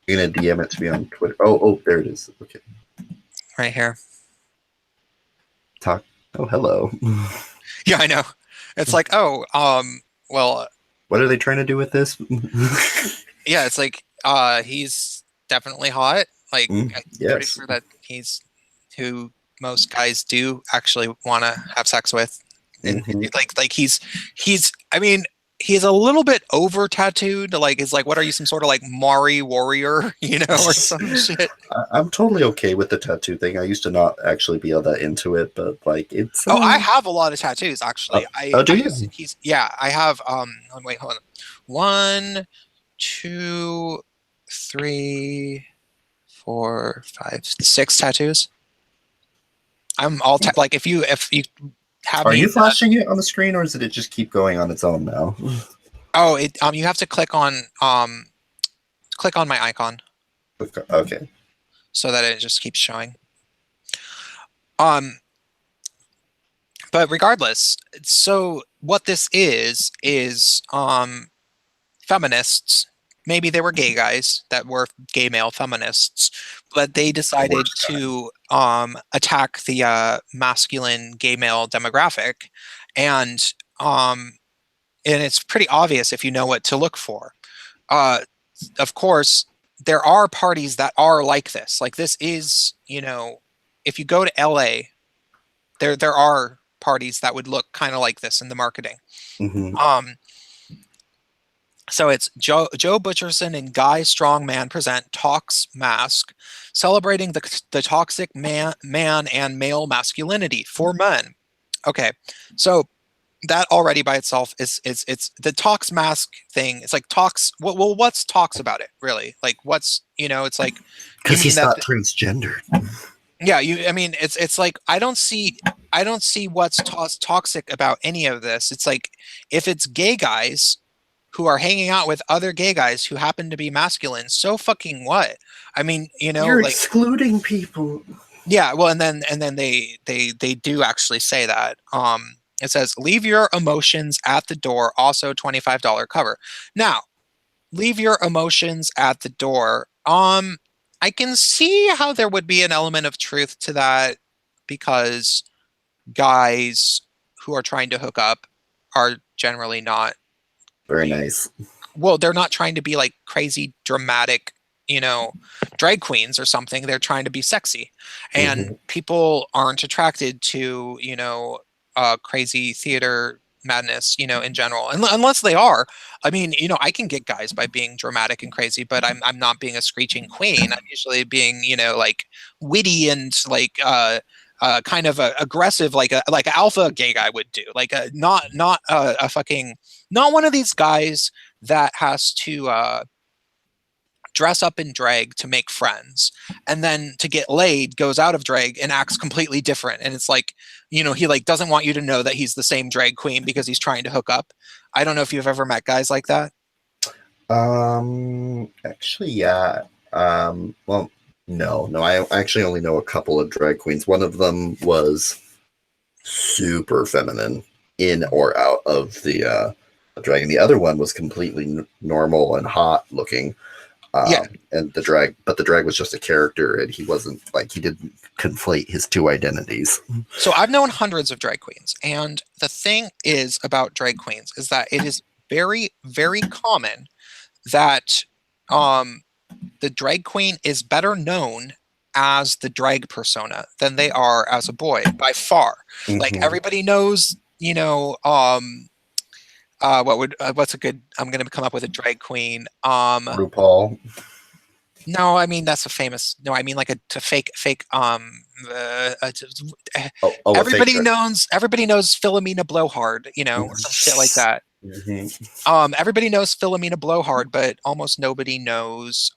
You're gonna DM it to me on Twitter. Oh, there it is. Okay, right here. talk. Oh, hello. Yeah, I know. It's like, oh, well, What are they trying to do with this? yeah, it's like, he's definitely hot. Like, I'm pretty Yes. sure that he's who most guys do actually want to have sex with, and Mm-hmm. like he's. I mean, he's a little bit over tattooed. Like, it's like, what are you, some sort of like Mari warrior, or some shit? I'm totally okay with the tattoo thing. I used to not actually be all that into it, but like it's. Oh, I have a lot of tattoos Oh, actually. oh, I do you? used to, he's yeah. I have wait, hold on. 1, 2, 3, 4, 5, 6 tattoos. I'm all like if you have Are me you flashing it on the screen, or does it just keep going on its own now? oh it you have to click on my icon Okay. so that it just keeps showing. Um but regardless, so what this is feminists. Maybe they were gay guys that were gay male feminists, but they The decided worst kind. to attack the masculine gay male demographic, and um, and it's pretty obvious if you know what to look for. Of course, there are parties that are like this. Like this is, if you go to LA, there are parties that would look kind of like this in the marketing. Mm-hmm. So it's Joe Butcherson and Guy Strongman present Tox Mask, celebrating the toxic man and male masculinity for men. Okay, so that already by itself is it's the Tox Mask thing. It's like Tox. Well, what's Tox about it really? Like what's it's like you Because mean he's that not transgendered. yeah, I mean it's like I don't see what's toxic about any of this. It's like if it's gay guys who are hanging out with other gay guys who happen to be masculine, so fucking what? I mean, You're like excluding people. yeah, well, and then they do actually say that. It says leave your emotions at the door, also $25 cover. Now, leave your emotions at the door. I can see how there would be an element of truth to that because guys who are trying to hook up are generally not Very nice. well, they're not trying to be like crazy dramatic, drag queens or something. They're trying to be sexy. And people aren't attracted to, crazy theater madness, in general. Unless they are. I mean, I can get guys by being dramatic and crazy, but I'm not being a screeching queen. I'm usually being, like witty and like kind of aggressive, like a alpha gay guy would do, like not a fucking not one of these guys that has to dress up in drag to make friends and then to get laid goes out of drag and acts completely different, and it's like he like doesn't want you to know that he's the same drag queen because he's trying to hook up. I don't know if you've ever met guys like that. Actually, yeah. Well, no. I actually only know a couple of drag queens. One of them was super feminine in or out of the drag, and the other one was completely normal and hot looking. Yeah, And the drag was just a character, and he wasn't like he didn't conflate his two identities. so I've known hundreds of drag queens, and the thing is about drag queens is that it is very, very common that the drag queen is better known as the drag persona than they are as a boy by far. Like everybody knows, what's a good? I'm gonna come up with a drag queen. RuPaul. No, I mean that's a famous. No, I mean like a fake. Everybody knows. Everybody knows Philomena Blowhard. Some shit like that. Everybody knows Philomena Blowhard, but almost nobody knows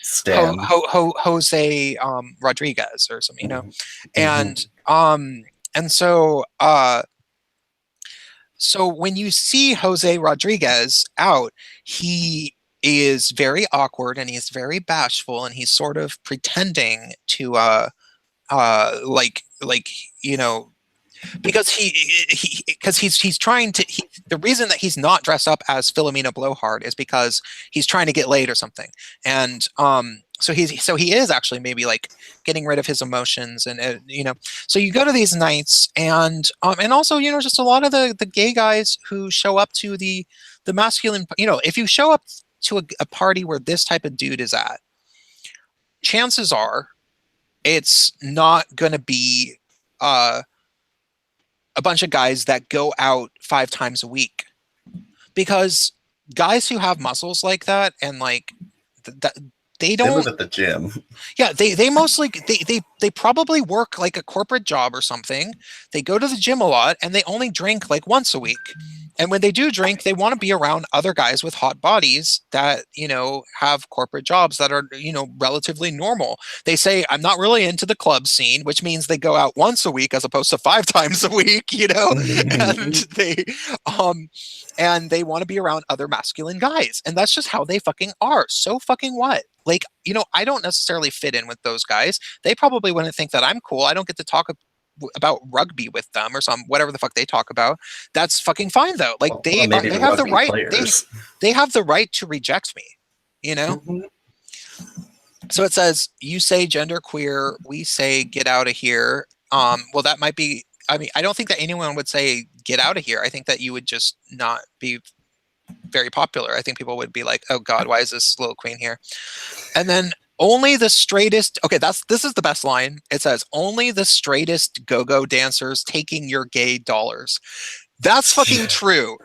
Stan. Jose Rodriguez or something. And so so when you see Jose Rodriguez out, he is very awkward and he's very bashful and he's sort of pretending to like because he's trying to the reason that he's not dressed up as Philomena Blowhard is because he's trying to get laid or something. And so he is actually maybe like getting rid of his emotions and so you go to these nights and also just a lot of the gay guys who show up to the masculine, if you show up to a party where this type of dude is at, chances are it's not going to be a bunch of guys that go out 5 times a week, because guys who have muscles like that and like that they don't live at the gym. Yeah, they mostly they probably work like a corporate job or something. They go to the gym a lot and they only drink like once a week. And when they do drink, they want to be around other guys with hot bodies that, have corporate jobs that are, relatively normal. They say, I'm not really into the club scene, which means they go out once a week as opposed to 5 times a week, and they want to be around other masculine guys. And that's just how they fucking are. So fucking what? Like, I don't necessarily fit in with those guys. They probably wouldn't think that I'm cool. I don't get to talk about rugby with them or whatever the fuck they talk about. That's fucking fine though. Like they have the right. They have the right to reject me. So it says, you say gender queer, we say get out of here. Well, that might be. I mean, I don't think that anyone would say get out of here. I think that you would just not be very popular. I think people would be like, oh God, why is this little queen here? And then only the straightest, okay, this is the best line. It says, only the straightest go-go dancers taking your gay dollars. That's fucking true.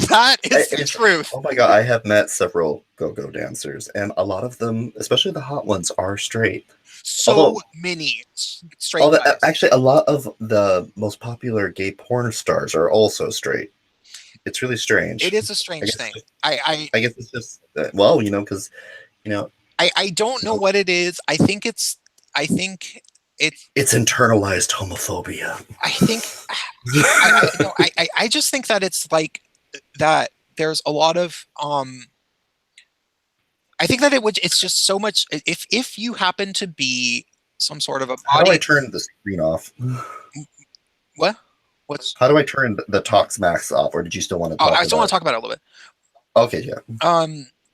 That is the truth. Oh my God, I have met several go-go dancers, and a lot of them, especially the hot ones, are straight. So many straight guys. Actually, a lot of the most popular gay porn stars are also straight. It's really strange. It is a strange thing. I guess it's just, well, because, I don't know what it is. I think it's internalized homophobia. I think I just think that it's like that there's a lot of I think that it's just so much if you happen to be some sort of a body. How do I turn the screen off? What? How do I turn the Talks Max off, or did you still want to talk I still want to talk about it a little bit. Okay, yeah.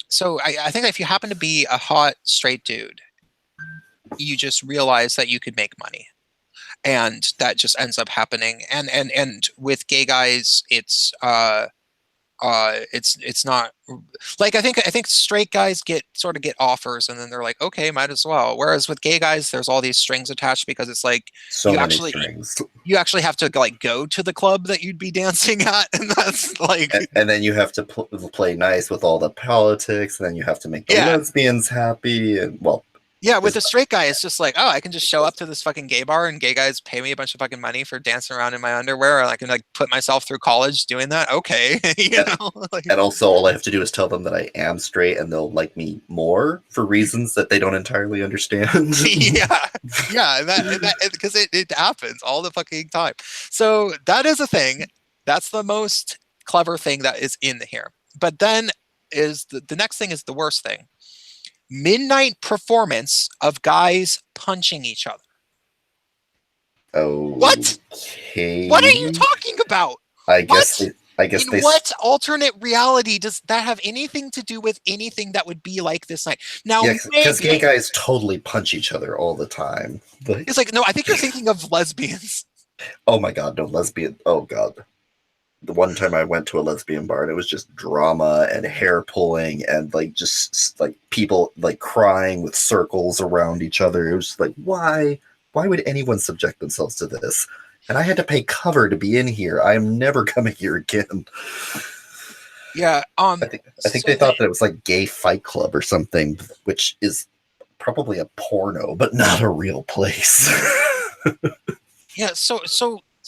So I think that if you happen to be a hot straight dude, you just realize that you could make money. And that just ends up happening. And with gay guys, it's not like I think straight guys get offers and then they're like, okay, might as well. Whereas with gay guys, there's all these strings attached because it's like you actually have to like go to the club that you'd be dancing at, and that's like and then you have to play nice with all the politics, and then you have to make the lesbians happy, and well. Yeah, with a straight guy, it's just like, oh, I can just show up to this fucking gay bar and gay guys pay me a bunch of fucking money for dancing around in my underwear, and I can like put myself through college doing that. Okay, and also all I have to do is tell them that I am straight, and they'll like me more for reasons that they don't entirely understand. yeah, because it happens all the fucking time. So that is a thing. That's the most clever thing that is in here. But then is the next thing is the worst thing. Midnight performance of guys punching each other. Oh, what? What are you talking about? I guess what alternate reality does that have anything to do with anything that would be like this night? Now, because gay guys totally punch each other all the time. It's like, no, I think you're thinking of lesbians. Oh my God, no, lesbian. Oh God. The one time I went to a lesbian bar and it was just drama and hair pulling and like just like people like crying with circles around each other. It was like, why would anyone subject themselves to this? And I had to pay cover to be in here. I am never coming here again. Yeah. I think they thought that it was like Gay Fight Club or something, which is probably a porno, but not a real place. Yeah.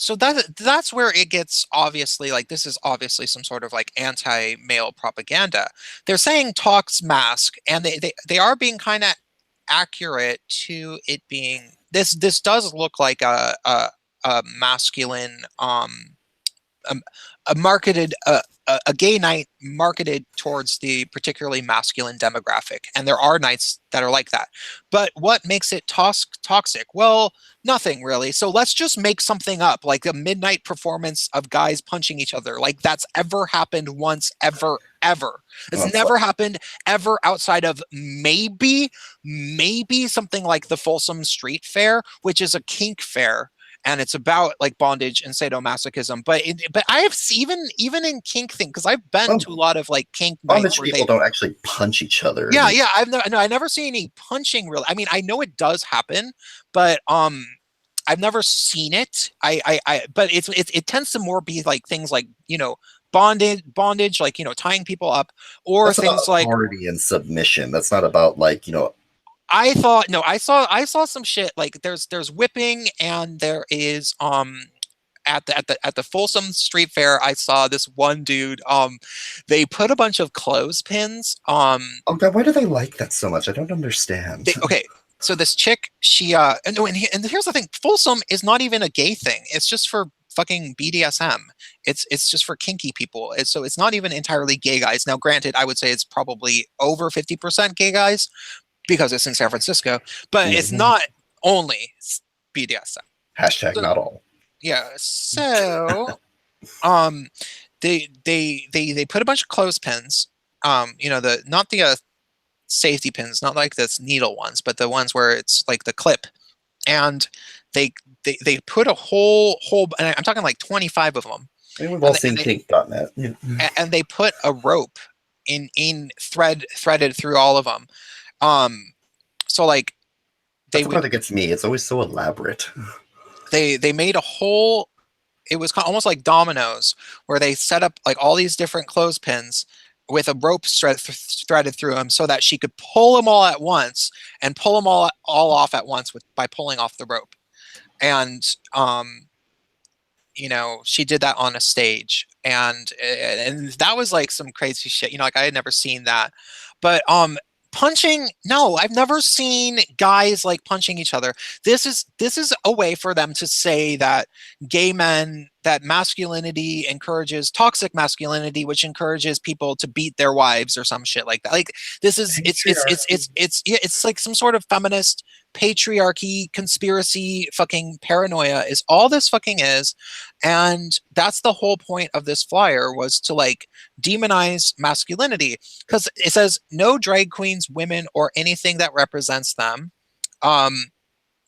So that's where it gets obviously like this is obviously some sort of like anti-male propaganda. They're saying Talks mask, and they are being kind of accurate to it being this does look like a masculine a marketed a gay night marketed towards the particularly masculine demographic, and there are nights that are like that. But what makes it toxic? Well, nothing really. So let's just make something up, like a midnight performance of guys punching each other. Like that's ever happened once, ever. It's never happened ever outside of maybe something like the Folsom Street Fair, which is a kink fair. And it's about like bondage and sadomasochism, but I have even in kink thing, because I've been to a lot of like kink bondage nights. People don't actually punch each other. Yeah, I've never seen any punching really. I mean, I know it does happen, but I've never seen it. But it tends to more be like things like bondage, like tying people up, or that's things about authority and submission. That's not about like I saw some shit like there's whipping, and there is at the Folsom Street Fair I saw this one dude they put a bunch of clothespins oh God, why do they like that so much? I don't understand. Okay, so this chick, she and here's the thing, Folsom is not even a gay thing. It's just for fucking BDSM. It's just for kinky people. So it's not even entirely gay guys. Now granted, I would say it's probably over 50% gay guys, because it's in San Francisco, but it's not only BDSM. Hashtag so, not all. Yeah. So, they put a bunch of clothespins. Not the safety pins, not like this needle ones, but the ones where it's like the clip, and they put a whole, and I'm talking like 25 of them. I mean, we've all and seen kink.net. Yeah. they put a rope threaded through all of them. So like they That's the part would that gets me. It's always so elaborate. they made a whole, it was almost like dominoes, where they set up like all these different clothespins with a rope threaded through them so that she could pull them all at once, and pull them all off at once by pulling off the rope. And she did that on a stage, and that was like some crazy shit. Like I had never seen that. But punching, no, I've never seen guys like punching each other. This is a way for them to say that gay men, that masculinity encourages toxic masculinity, which encourages people to beat their wives or some shit like that. Like this is it's like some sort of feminist patriarchy conspiracy fucking paranoia is all this fucking is. And that's the whole point of this flyer, was to like demonize masculinity, because it says no drag queens, women, or anything that represents them.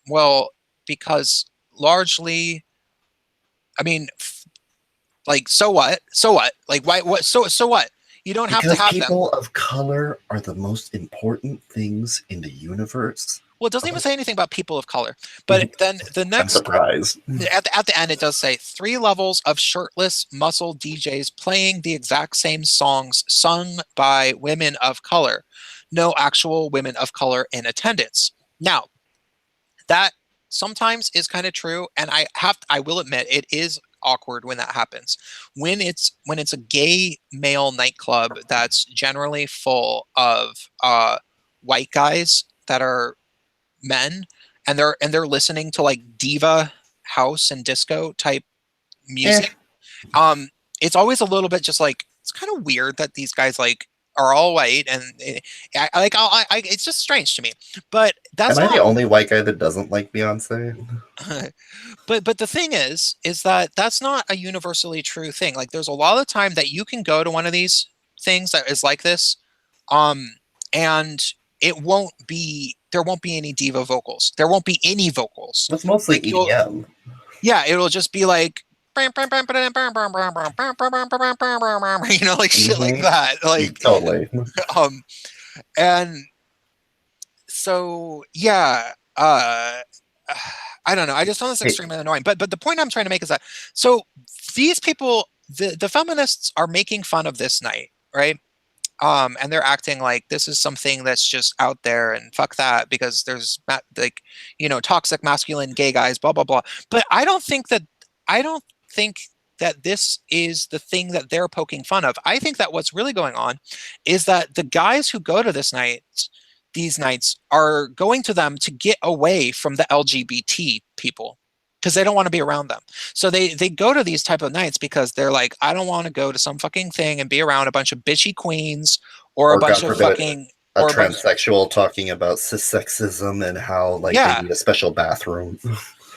Well, because largely, I mean, like, so what? So what? Like, why? What? So what? You don't have to Because have them. people of color are the most important things in the universe. Well, it doesn't even say anything about people of color. But then the I'm next, surprised. at the end, it does say 3 levels of shirtless muscle DJs playing the exact same songs sung by women of color. No actual women of color in attendance. Now, that sometimes is kind of true, and I will admit it is awkward when that happens. When it's a gay male nightclub that's generally full of white guys that are men, and they're listening to like diva house and disco type Eh. music. It's always a little bit just like, it's kind of weird that these guys like are all white, and it's just strange to me. But Am that's I the not. only white guy that doesn't like Beyonce? But the thing is that that's not a universally true thing. Like there's a lot of time that you can go to one of these things that is like this, um, and there won't be any diva vocals. There won't be any vocals. That's mostly Like EDM. yeah, it'll just be like like shit like Mm-hmm. that. Like Totally. um and so yeah, I don't know. I just found this Hey, extremely annoying. But the point I'm trying to make is that, so these people, the feminists are making fun of this night, right? And they're acting like this is something that's just out there, and fuck that, because there's like, toxic masculine gay guys, blah blah blah. But I don't think that this is the thing that they're poking fun of. I think that what's really going on is that the guys who go to these nights are going to them to get away from the LGBT people, because they don't want to be around them. So they go to these type of nights because they're like, I don't want to go to some fucking thing and be around a bunch of bitchy queens, or a or bunch God of forbid, fucking, a or a bunch. transsexual talking about cissexism and how like they Yeah. need a special bathroom.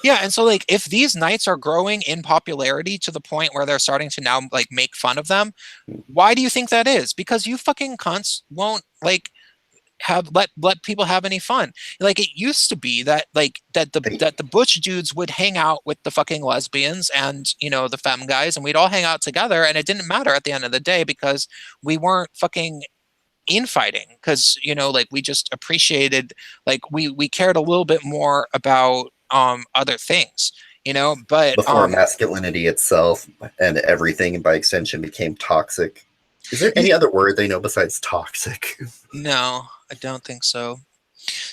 Yeah, and so like if these nights are growing in popularity to the point where they're starting to now like make fun of them, why do you think that is? Because you fucking cunts won't like have let people have any fun. Like it used to be that like that the butch dudes would hang out with the fucking lesbians and the femme guys, and we'd all hang out together, and it didn't matter at the end of the day, because we weren't fucking infighting, because like we just appreciated, like we cared a little bit more about other things, but Before masculinity itself and everything, and by extension, became toxic. Is there any other word they know besides toxic? no, I don't think so.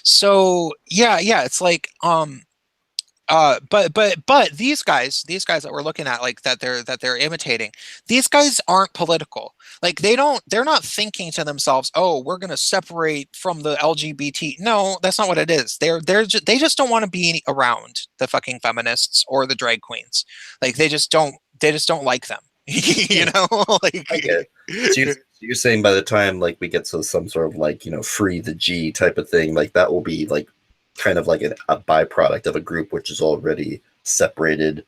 So yeah, it's like but these guys that we're looking at, like that they're imitating, these guys aren't political. Like they're not thinking to themselves, oh, we're going to separate from the LGBT. No, that's not what it is. They just don't want to be around the fucking feminists or the drag queens. Like they just don't like them. Like I get it. So you're saying by the time like we get to some sort of like free the G type of thing, like that will be like kind of like a byproduct of a group which is already separated,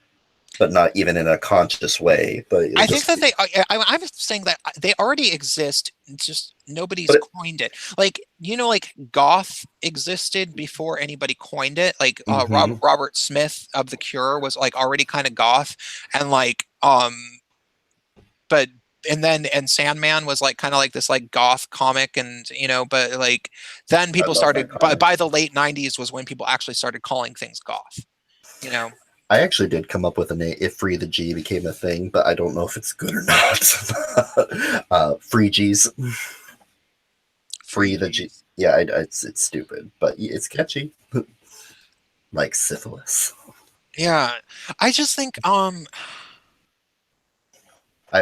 but not even in a conscious way. But I think that I'm saying that they already exist, just nobody's coined it. Like, like goth existed before anybody coined it. Like mm-hmm. Robert Smith of The Cure was like already kind of goth, and like and Sandman was like kind of like this like goth comic, and but like then people started by the late 90s was when people actually started calling things goth. I actually did come up with a name if Free the G became a thing, but I don't know if it's good or not. Free G's. Free the G. Yeah, it's stupid, but it's catchy. Like syphilis. Yeah, I just think I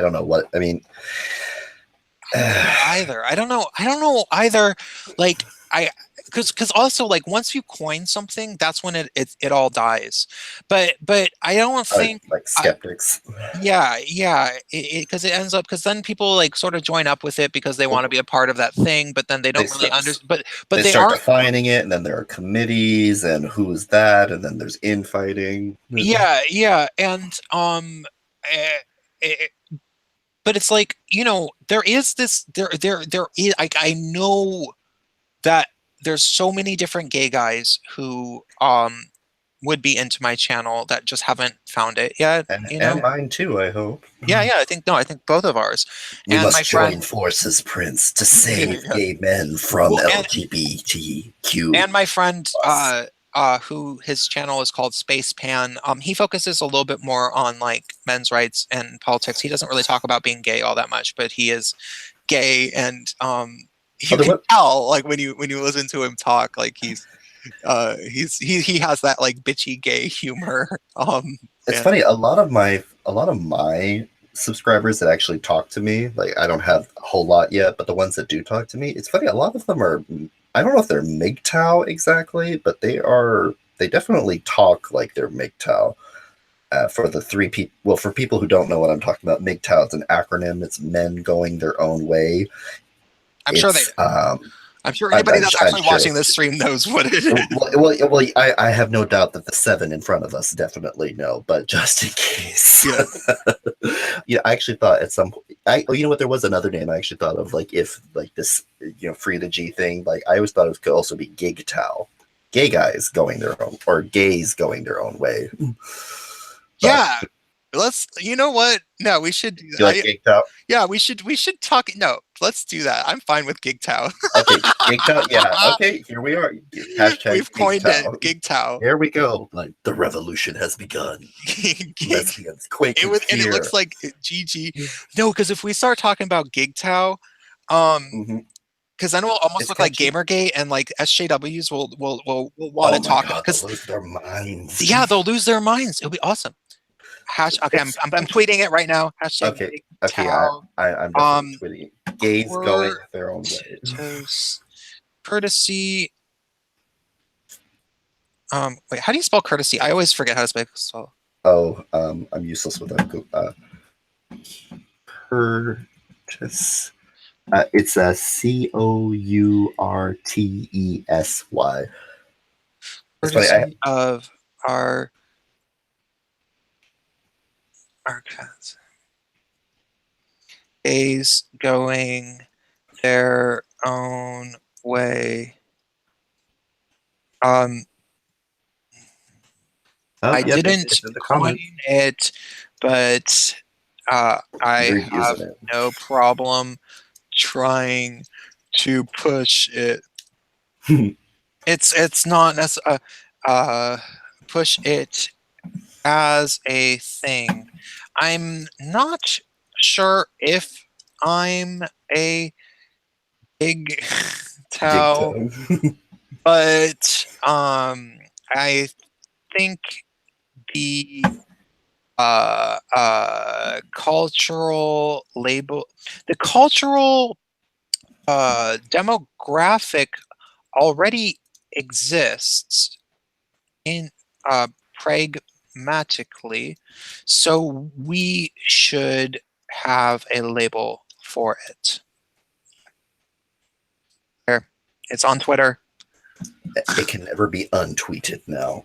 don't know what I mean. I don't know either. Like because also like once you coin something, that's when it all dies. But I don't think like skeptics. Yeah, because it ends up because then people like sort of join up with it because they want to be a part of that thing, but then they don't really understand. But they start defining it, and then there are committees, and who's that, and then there's infighting. Yeah, and but it's like there is this there is like I know that there's so many different gay guys who would be into my channel that just haven't found it yet. And mine too, I hope. Yeah, I think both of ours. We must join forces, Prince, to save gay men from LGBTQ. And my friend, who his channel is called Space Pan, he focuses a little bit more on like men's rights and politics. He doesn't really talk about being gay all that much, but he is gay, and you can tell like when you listen to him talk, like he has that like bitchy gay humor. It's funny. A lot of my subscribers that actually talk to me, like I don't have a whole lot yet, but the ones that do talk to me, it's funny. A lot of them are. I don't know if they're MGTOW exactly, but they definitely talk like they're MGTOW. For the three people, well, for people who don't know what I'm talking about, MGTOW is an acronym. It's men going their own way. I'm sure they do. I'm sure anybody that's actually watching this stream knows what it is. Well, I have no doubt that the 7 in front of us definitely know, but just in case. Yeah. I actually thought at some point, you know what, there was another name I actually thought of, like if like this, Free the G thing, like I always thought it could also be GigTow. Gay guys going their own, or gays going their own way. Yeah. You know what? No, we should. You like GigTow? Yeah, we should talk. No, let's do that. I'm fine with GigTow. Okay, GigTow. Yeah. Okay, here we are. Hashtag We've coined it, GigTow. There we go. Like the revolution has begun. Lesbians quake in fear. And it looks like GG. No, because if we start talking about GigTow, because then it will almost look like Gamergate, and like SJWs will want to talk because they'll lose their minds. Yeah, they'll lose their minds. It'll be awesome. Okay, I'm tweeting it right now. Hashtag okay, I'm tweeting it. Gays going their own way. Courtesy. Wait, how do you spell courtesy? I always forget how to spell. Oh, I'm useless with that. Curtis. It's a COURTESY. Courtesy of our archives. Gays going their own way. I didn't coin it, but I have no problem trying to push it. It's not necessary. Push it as a thing. I'm not sure if I'm a big Tao, but I think the cultural label, the cultural demographic already exists in pragmatically, so we should have a label for it. There, it's on Twitter. It can never be untweeted now.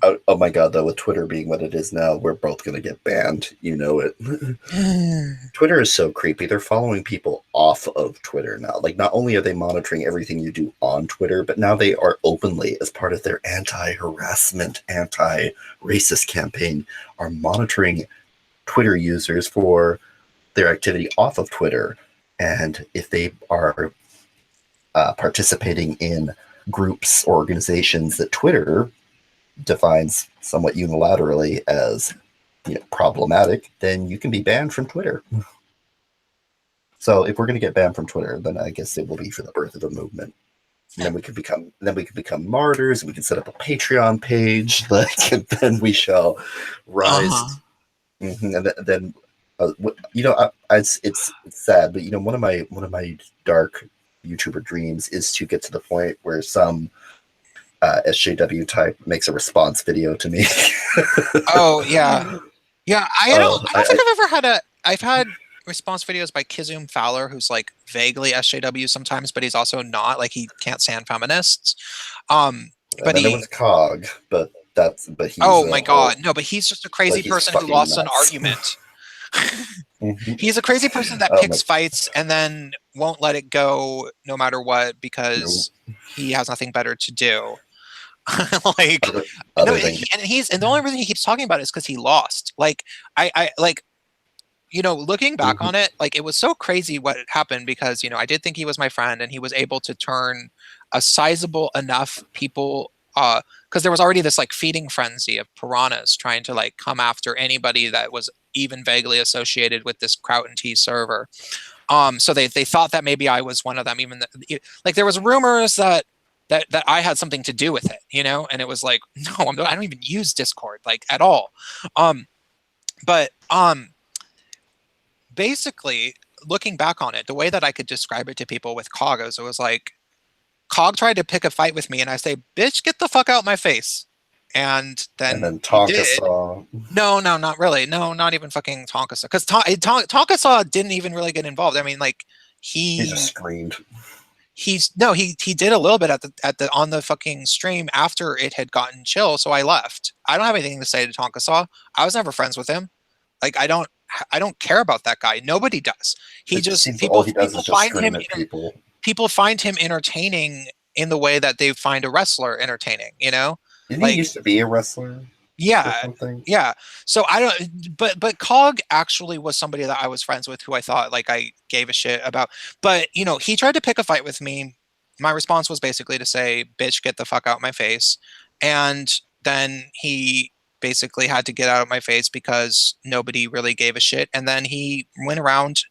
Oh my god, though, with Twitter being what it is now, we're both going to get banned. You know it. Twitter is so creepy. They're following people off of Twitter now. Like, not only are they monitoring everything you do on Twitter, but now they are openly, as part of their anti-harassment, anti-racist campaign, are monitoring Twitter users for their activity off of Twitter, and if they are participating in groups or organizations that Twitter defines somewhat unilaterally as problematic, then you can be banned from Twitter. So if we're going to get banned from Twitter, then I guess it will be for the birth of a movement. And then we could become martyrs. We can set up a Patreon page, and then we shall rise. And then, it's sad, but one of my dark YouTuber dreams is to get to the point where some SJW type makes a response video to me. Oh yeah. I don't think I've had response videos by Kizum Fowler, who's like vaguely SJW sometimes, but he's also not, like, he can't stand feminists. But there was Cog, but he's my god, no, but he's just a crazy person who lost an argument. He's a crazy person that picks fights and then won't let it go no matter what because he has nothing better to do. Like, and the only reason he keeps talking about it is because he lost. Like, I looking back on it, like, it was so crazy what happened because, I did think he was my friend and he was able to turn a sizable enough people, because there was already this like feeding frenzy of piranhas trying to like come after anybody that was even vaguely associated with this Kraut and T server. So they thought that maybe I was one of them, even like there was rumors that I had something to do with it, and it was like, no, I don't even use Discord like at all. But basically, looking back on it, the way that I could describe it to people with Cog is it was like, Cog tried to pick a fight with me, and I say, "Bitch, get the fuck out my face." And then Tonka saw. No, not really. No, not even fucking Tonka saw. Because Tonka saw didn't even really get involved. I mean, like, he just screamed. He did a little bit on the fucking stream after it had gotten chill, so I left. I don't have anything to say to Tonka saw. I was never friends with him. Like, I don't care about that guy. Nobody does. People find him entertaining in the way that they find a wrestler entertaining, Didn't he used to be a wrestler? Yeah. Yeah. So I don't, but Cog actually was somebody that I was friends with who I thought like I gave a shit about. But, he tried to pick a fight with me. My response was basically to say, "Bitch, get the fuck out my face." And then he basically had to get out of my face because nobody really gave a shit. And then he went around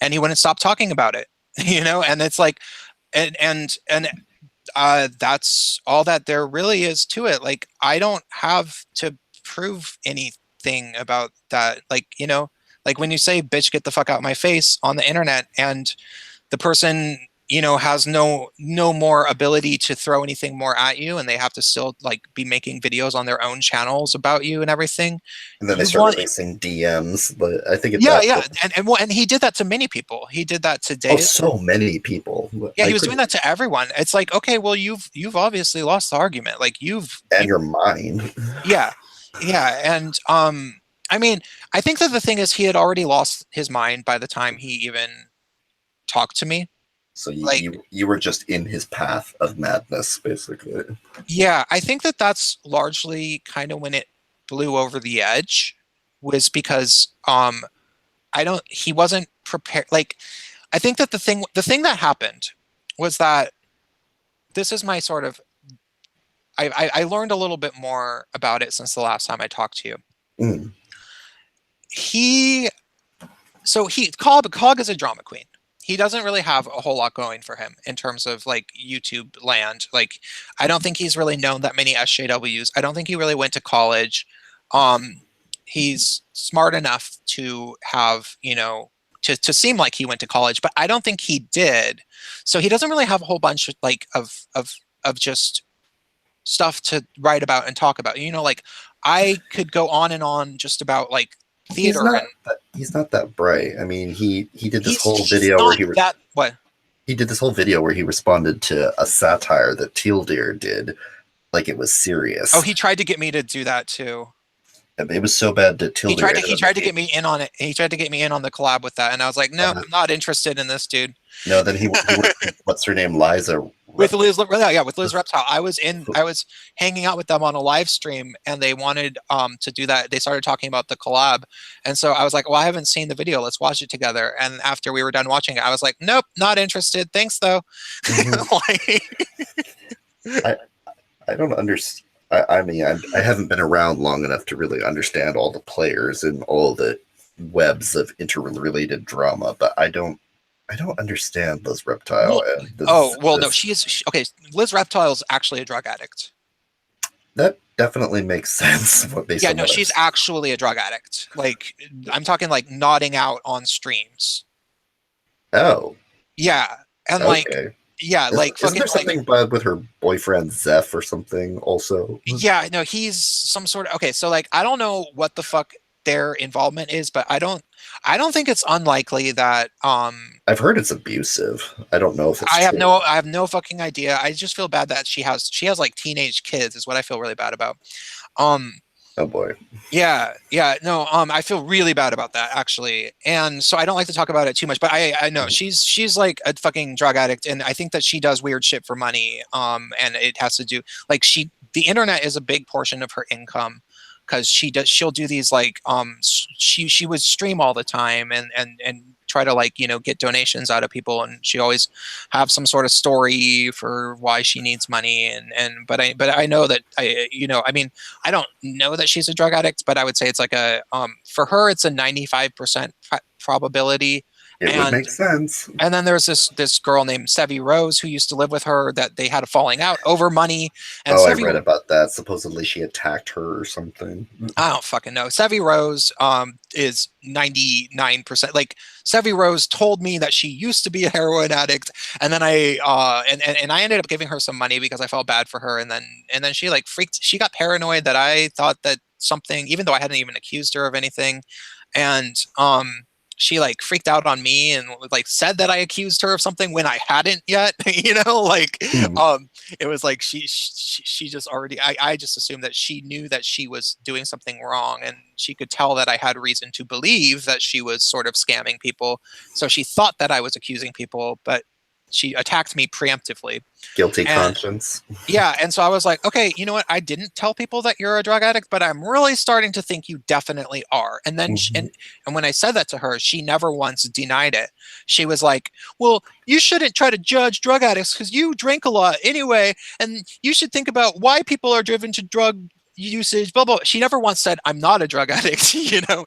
and he wouldn't stop talking about it, and it's like, and that's all that there really is to it. Like, I don't have to prove anything about that. Like, like when you say, "Bitch, get the fuck out of my face" on the internet, and the person, has no more ability to throw anything more at you, and they have to still like be making videos on their own channels about you and everything. And then they start releasing DMs. But I think and he did that to many people. He did that to Dave. Oh, so many people. Yeah, he was doing that to everyone. It's like, okay, well, you've obviously lost the argument. Like, your mind. Yeah, and I mean, I think that the thing is, he had already lost his mind by the time he even talked to me. So you were just in his path of madness, basically. Yeah, I think that that's largely kind of when it blew over the edge, was because he wasn't prepared. Like, I think that the thing that happened was that this is my sort of. I learned a little bit more about it since the last time I talked to you. Cog is a drama queen. He doesn't really have a whole lot going for him in terms of like YouTube land. Like, I don't think he's really known that many SJWs. I don't think he really went to college. He's smart enough to have, to seem like he went to college, but I don't think he did. So he doesn't really have a whole bunch of just stuff to write about and talk about. Like, I could go on and on just about like theater. He's not that bright. I mean, he did this whole video where he did this whole video where he responded to a satire that Teal Deer did, like it was serious. Oh, he tried to get me to do that too. It was so bad that Teal Deer. He tried to get me in on it. He tried to get me in on the collab with that, and I was like, no, I'm not interested in this, dude. No, then he what's her name, Liza with Liz, yeah, with Liz Reptile. I was hanging out with them on a live stream, and they wanted to do that. They started talking about the collab, and so I was like, well, I haven't seen the video. Let's watch it together. And after we were done watching it, I was like, nope, not interested. Thanks though. Like, I I don't understand. I mean, I haven't been around long enough to really understand all the players and all the webs of interrelated drama, but I don't understand Liz Reptile well, and this. oh well, no, okay. Liz Reptile is actually a drug addict. That definitely makes sense. Based Yeah, on no, what she's actually a drug addict. Like, I'm talking like nodding out on streams. Oh, Yeah, and like, okay. yeah, like Isn't fucking there like, something bad with her boyfriend Zeph or something? Also, yeah, no, he's some sort of okay. So like, I don't know what the fuck their involvement is, but I don't think it's unlikely that I've heard it's abusive. I don't know if it's true. I have no fucking idea. I just feel bad that she has like teenage kids is what I feel really bad about. Um, Oh boy. Yeah, yeah, no, I feel really bad about that actually, and so I don't like to talk about it too much. But I know she's like a fucking drug addict, and I think that she does weird shit for money. And it has to do like the internet is a big portion of her income because she'll do these like she would stream all the time and try to like get donations out of people, and she always have some sort of story for why she needs money but I know that I mean I don't know that she's a drug addict, but I would say it's like a for her it's a 95% probability. It would and make sense. and then there's this girl named Sevi Rose who used to live with her that they had a falling out over money. And Oh, I Sevi, read about that. Supposedly she attacked her or something. I don't fucking know. Sevi Rose is 99%. Like Sevi Rose told me that she used to be a heroin addict, and then and I ended up giving her some money because I felt bad for her, and then she like she got paranoid that I thought that something, even though I hadn't even accused her of anything, and she like freaked out on me and like said that I accused her of something when I hadn't yet. Like Hmm. it was like she just already I just assumed that she knew that she was doing something wrong, and she could tell that I had reason to believe that she was sort of scamming people, so she thought that I was accusing people, but she attacked me preemptively. Guilty And conscience. yeah, and so I was like, okay, you know what? I didn't tell people that you're a drug addict, but I'm really starting to think you definitely are. And then Mhm. and when I said that to her, she never once denied it. She was like, "Well, you shouldn't try to judge drug addicts because you drink a lot anyway, and you should think about why people are driven to drug usage." Blah blah. She never once said I'm not a drug addict.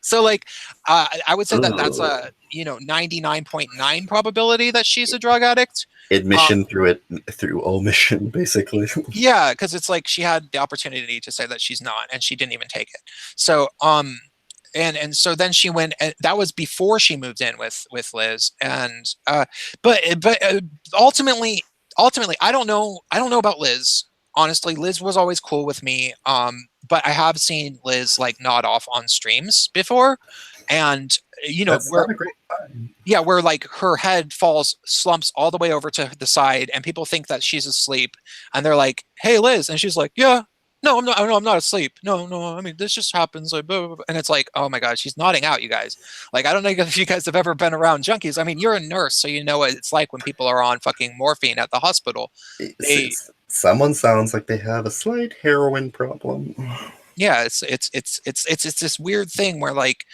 So like, I would say that that's Ugh. a 99.9 probability that she's a drug addict. Admission through omission, basically. Yeah, because it's like she had the opportunity to say that she's not, and she didn't even take it. So, and so then she went. And that was before she moved in with Liz, and but ultimately, I don't know about Liz. Honestly, Liz was always cool with me. But I have seen Liz like nod off on streams before, and That's where not a great time. yeah, where like her head slumps all the way over to the side, and people think that she's asleep, and they're like, "Hey, Liz," and she's like, "Yeah, no, I'm not. No, I'm not asleep. No, no. I mean, this just happens." Like, blah, blah, blah. And it's like, oh my god, she's nodding out, you guys. Like, I don't know if you guys have ever been around junkies. I mean, you're a nurse, so you know what it's like when people are on fucking morphine at the hospital. They, Someone sounds like they have a slight heroin problem. yeah, it's this weird thing where like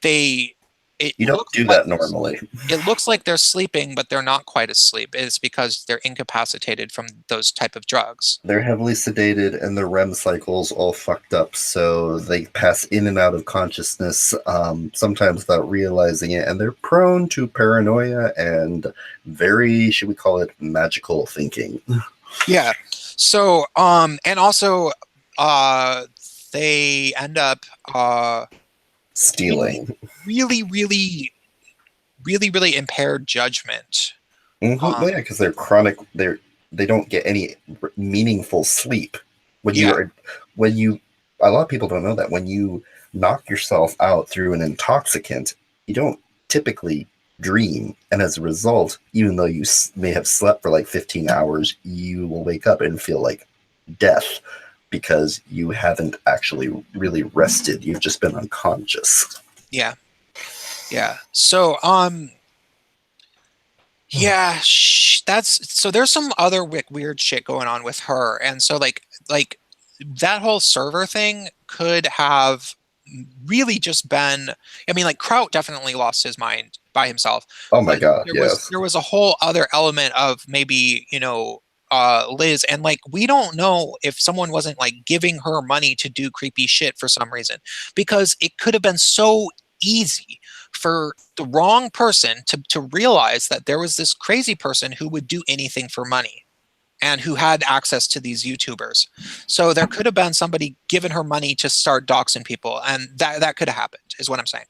they, it You don't looks do like that normally. it looks like they're sleeping, but they're not quite asleep. It's because they're incapacitated from those type of drugs. They're heavily sedated and their REM cycles all fucked up, so they pass in and out of consciousness, sometimes without realizing it, and they're prone to paranoia and very, should we call it, magical thinking. Yeah. So, and also, uh, they end up, really, Stealing. really, really, really impaired judgment. Well, yeah, because they're chronic. They don't get any meaningful sleep. When you Yeah, are, when you, a lot of people don't know that when you knock yourself out through an intoxicant, you don't typically dream, and as a result, even though you may have slept for like 15 hours, you will wake up and feel like death because you haven't actually really rested. You've just been unconscious. yeah, yeah. So, yeah, so there's some other weird shit going on with her, and so like that whole server thing could have really just been, I mean, like Kraut definitely lost his mind by himself, Oh my but God, yes. there was a whole other element of maybe, Liz, and like we don't know if someone wasn't like giving her money to do creepy shit for some reason, because it could have been so easy for the wrong person to realize that there was this crazy person who would do anything for money and who had access to these YouTubers. So there could have been somebody giving her money to start doxing people, and that could have happened, is what I'm saying.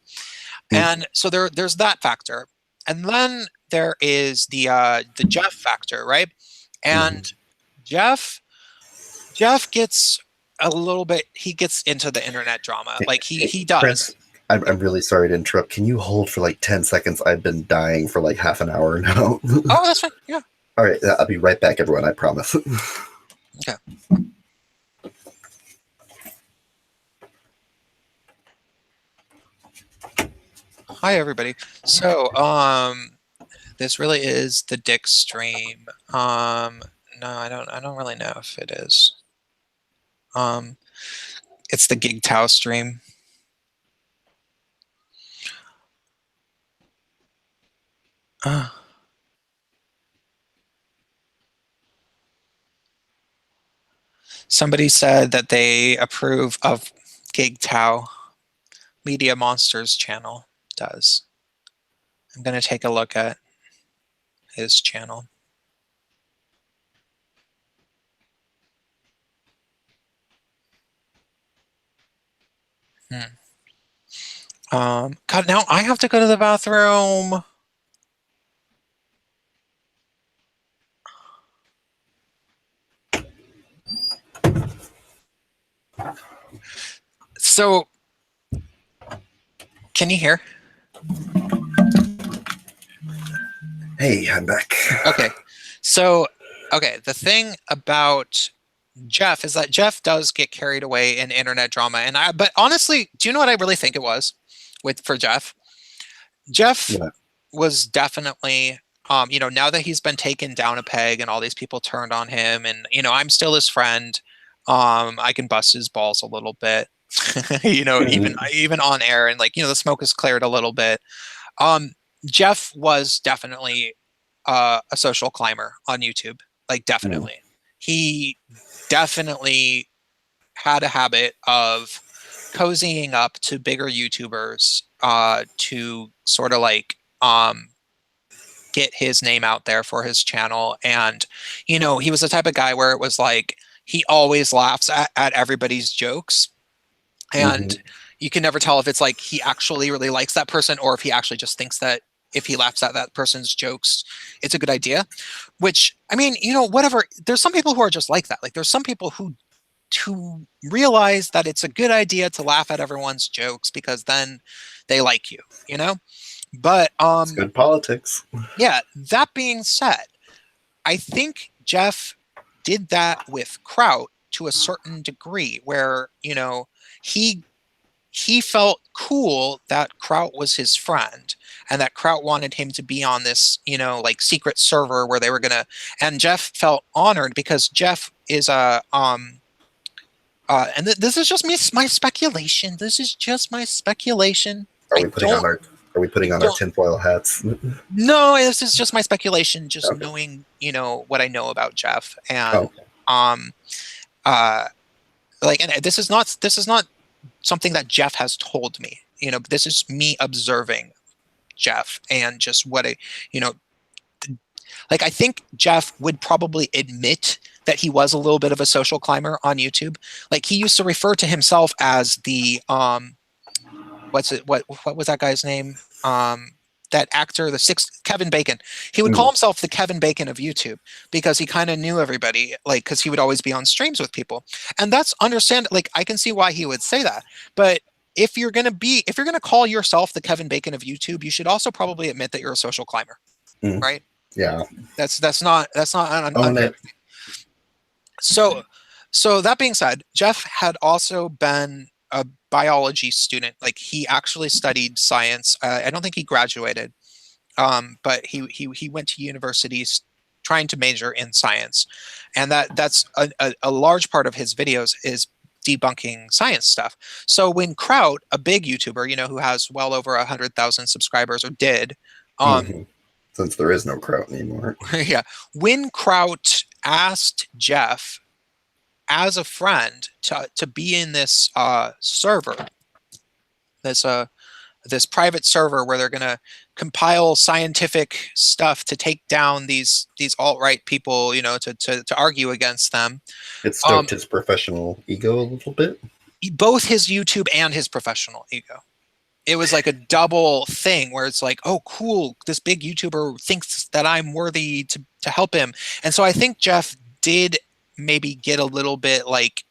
Mm-hmm. And so there's that factor, and then there is the Jeff factor, right? And Jeff Jeff gets a little bit. He gets into the internet drama, like he does. Prince, I'm really sorry to interrupt. Can you hold for like 10 seconds? I've been dying for like half an hour now. Oh, that's fine. Yeah. All right, I'll be right back, everyone. I promise. Okay. Hi, everybody. So, this really is the Dick stream. No, I don't really know if it is. It's the Gig Tao stream. Somebody said that they approve of Gig Tao. Media Monsters channel does. I'm going to take a look at his channel. God, now I have to go to the bathroom. So, can you hear? Hey, I'm back. Okay. So, okay, the thing about Jeff is that Jeff does get carried away in internet drama, but honestly, do you know what I really think it was for Jeff? Jeff Yeah. was definitely, now that he's been taken down a peg and all these people turned on him, and I'm still his friend. I can bust his balls a little bit, even on air, and the smoke is cleared a little bit. Jeff was definitely a social climber on YouTube, like definitely. He definitely had a habit of cozying up to bigger YouTubers to sort of get his name out there for his channel. And, he was the type of guy where it was like he always laughs at everybody's jokes. And you can never tell if it's like he actually really likes that person or if he actually just thinks that if he laughs at that person's jokes, it's a good idea. Which, I mean, whatever. There's some people who are just like that. Like there's some people who realize that it's a good idea to laugh at everyone's jokes because then they like you, But It's good politics. yeah, that being said, I think Jeff did that with Kraut to a certain degree where, he felt cool that Kraut was his friend and that Kraut wanted him to be on this, secret server where they were and Jeff felt honored because Jeff is and this is just my speculation. This is just my speculation. Are we putting on our tinfoil hats? No, this is just my speculation, just Okay. knowing, what I know about Jeff. And and this is not something that Jeff has told me. This is me observing Jeff and just what I think Jeff would probably admit that he was a little bit of a social climber on YouTube. Like he used to refer to himself as the what was that guy's name? That actor, Kevin Bacon. He would call himself the Kevin Bacon of YouTube because he kind of knew everybody, because he would always be on streams with people. And that's understandable. Like I can see why he would say that. But if you're gonna call yourself the Kevin Bacon of YouTube, you should also probably admit that you're a social climber. Right? Yeah. That's not Own it. So that being said, Jeff had also been a biology student. Like he actually studied science. I don't think he graduated, but he went to university trying to major in science, and that's a large part of his videos is debunking science stuff. So when Kraut, a big YouTuber, you know, who has well over 100,000 subscribers, or did, since there is no Kraut anymore. yeah, when Kraut asked Jeff as a friend to be in this server, this private server where they're going to compile scientific stuff to take down these alt-right people, you know, to argue against them. It stoked his professional ego a little bit. Both his YouTube and his professional ego. It was like a double thing where it's like, oh, cool, this big YouTuber thinks that I'm worthy to help him. And so I think Jeff did maybe get a little bit like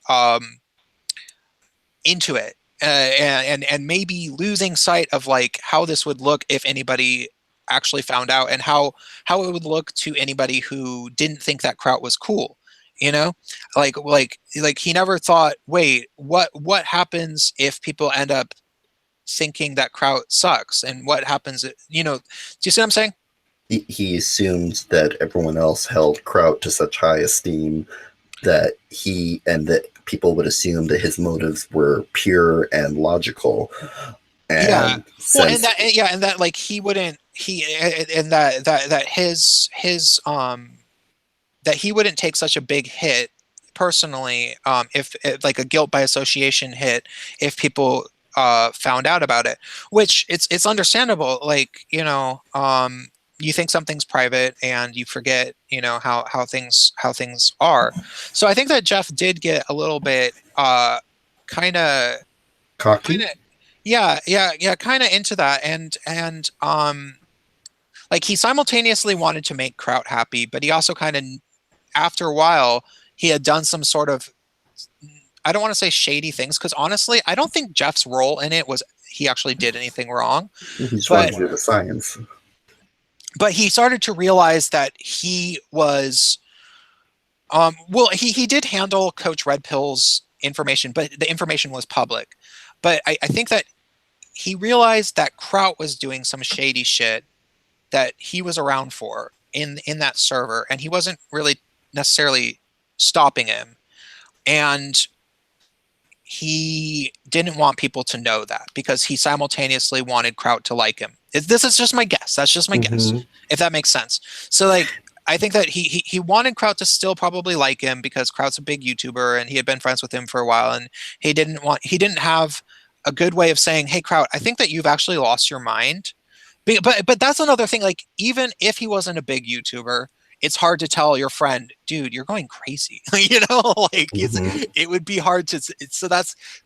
into it. And maybe losing sight of like how this would look if anybody actually found out, and how it would look to anybody who didn't think that Kraut was cool, you know, like he never thought, wait, what happens if people end up thinking that Kraut sucks, and what happens, you know, do you see what I'm saying? He assumed that everyone else held Kraut to such high esteem that people would assume that his motives were pure and logical. And yeah, well, and that like he wouldn't that he wouldn't take such a big hit personally, if like a guilt by association hit, if people found out about it, which it's understandable. Like, you know, you think something's private and you forget, you know, how things are. So I think that Jeff did get a little bit kind of cocky. Yeah, kind of into that, and like he simultaneously wanted to make Kraut happy, but he also kind of, after a while, he had done some sort of, I don't want to say shady things, because honestly, I don't think Jeff's role in it was he actually did anything wrong. He just wanted to do the science. But he started to realize that he was, well, he did handle Coach Red Pill's information, but the information was public. But I think that he realized that Kraut was doing some shady shit that he was around for in that server, and he wasn't really necessarily stopping him. And he didn't want people to know that, because he simultaneously wanted Kraut to like him. This is just my guess. That's just my guess, if that makes sense. So like, I think that he wanted Kraut to still probably like him, because Kraut's a big YouTuber and he had been friends with him for a while, and he didn't have a good way of saying, hey, Kraut, I think that you've actually lost your mind. But that's another thing. Like, even if he wasn't a big YouTuber, it's hard to tell your friend, dude, you're going crazy. You know, like it would be hard to. So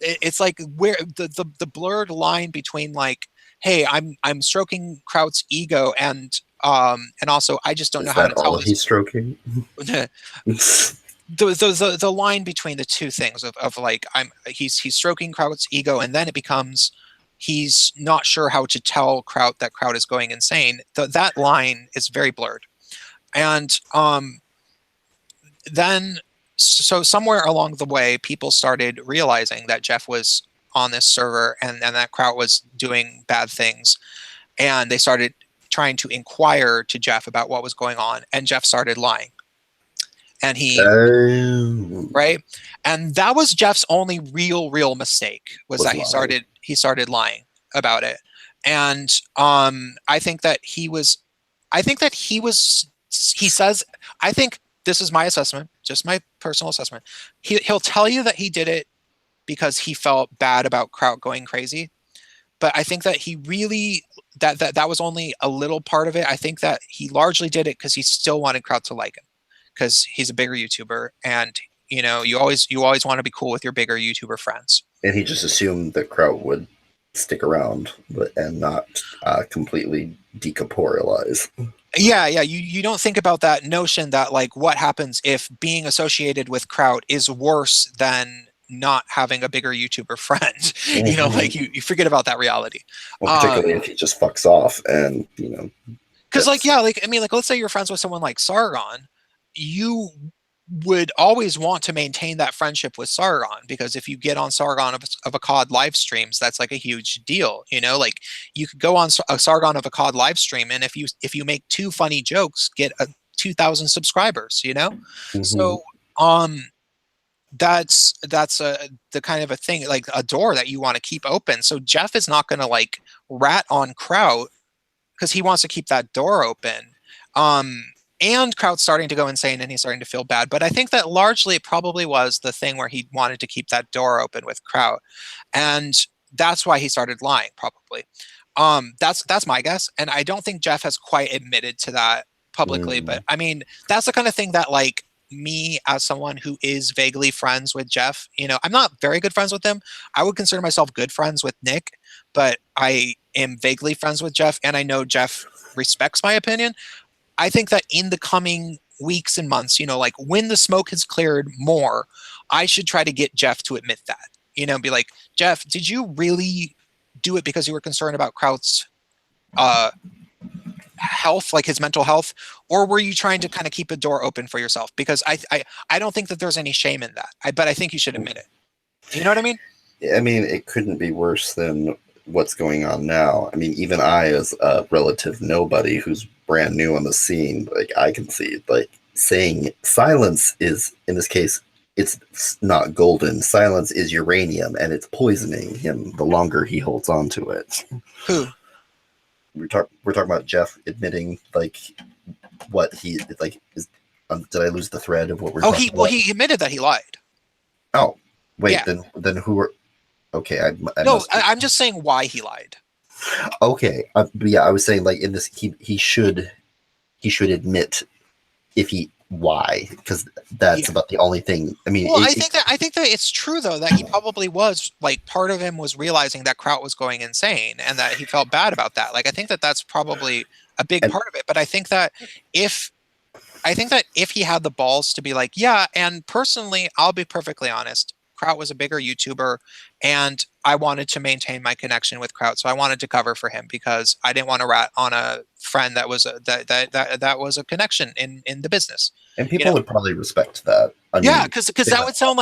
it's like where the blurred line between like, hey, I'm stroking Kraut's ego, and also I just don't know how to tell. He's stroking. The line between the two things of like, he's stroking Kraut's ego, and then it becomes, he's not sure how to tell Kraut that Kraut is going insane. That line is very blurred. And then, so somewhere along the way, people started realizing that Jeff was on this server, and that Kraut was doing bad things. And they started trying to inquire to Jeff about what was going on. And Jeff started lying. And right. And that was Jeff's only real mistake, was that he started lying about it. And I think that he says, I think this is my assessment, just my personal assessment. He'll tell you that he did it because he felt bad about Kraut going crazy. But I think that he really, that was only a little part of it. I think that he largely did it because he still wanted Kraut to like him, because he's a bigger YouTuber, and you know, you always want to be cool with your bigger YouTuber friends. And he just assumed that Kraut would stick around and not completely decorporalize. Yeah, you don't think about that notion that like, what happens if being associated with Kraut is worse than not having a bigger YouTuber friend. You know, like you forget about that reality. Well, particularly if he just fucks off, and you know, because like, yeah, like, I mean, like, let's say you're friends with someone like Sargon, you would always want to maintain that friendship with Sargon, because if you get on Sargon of a COD live streams, that's like a huge deal. You know, like you could go on a Sargon of a COD live stream, and if you make two funny jokes, get 2,000 subscribers, you know? Mm-hmm. So that's the kind of a thing, like a door that you want to keep open. So Jeff is not going to like rat on Kraut because he wants to keep that door open. Um, and Kraut's starting to go insane and he's starting to feel bad. But I think that largely it probably was the thing where he wanted to keep that door open with Kraut. And that's why he started lying, probably. That's my guess. And I don't think Jeff has quite admitted to that publicly. But I mean, that's the kind of thing that like me as someone who is vaguely friends with Jeff, you know, I'm not very good friends with him. I would consider myself good friends with Nick, but I am vaguely friends with Jeff, and I know Jeff respects my opinion. I think that in the coming weeks and months, you know, like when the smoke has cleared more, I should try to get Jeff to admit that. You know, be like, Jeff, did you really do it because you were concerned about Kraut's uh, health, like his mental health, or were you trying to kind of keep a door open for yourself? Because I don't think that there's any shame in that. But I think you should admit it. You know what I mean? I mean, it couldn't be worse than what's going on now. I mean, even I, as a relative nobody who's brand new on the scene, like I can see, like saying silence is, in this case, it's not golden. Silence is uranium, and it's poisoning him the longer he holds on to it. Who? We're talking about Jeff admitting like what he like is. Did I lose the thread of what we're talking about? Well, he admitted that he lied. Oh, wait, Yeah. then who are? Okay, I'm just saying why he lied. Okay, but yeah, I was saying like in this, he should admit if he why, because that's about the only thing. I mean, well, I think that it's true though that he probably was like part of him was realizing that Kraut was going insane and that he felt bad about that. Like I think that that's probably a big part of it. But I think that if he had the balls to be like, yeah, and personally, I'll be perfectly honest, Kraut was a bigger YouTuber, and I wanted to maintain my connection with Kraut, so I wanted to cover for him because I didn't want to rat on a friend that was that was a connection in the business. And people would probably respect that. I mean, because that would sound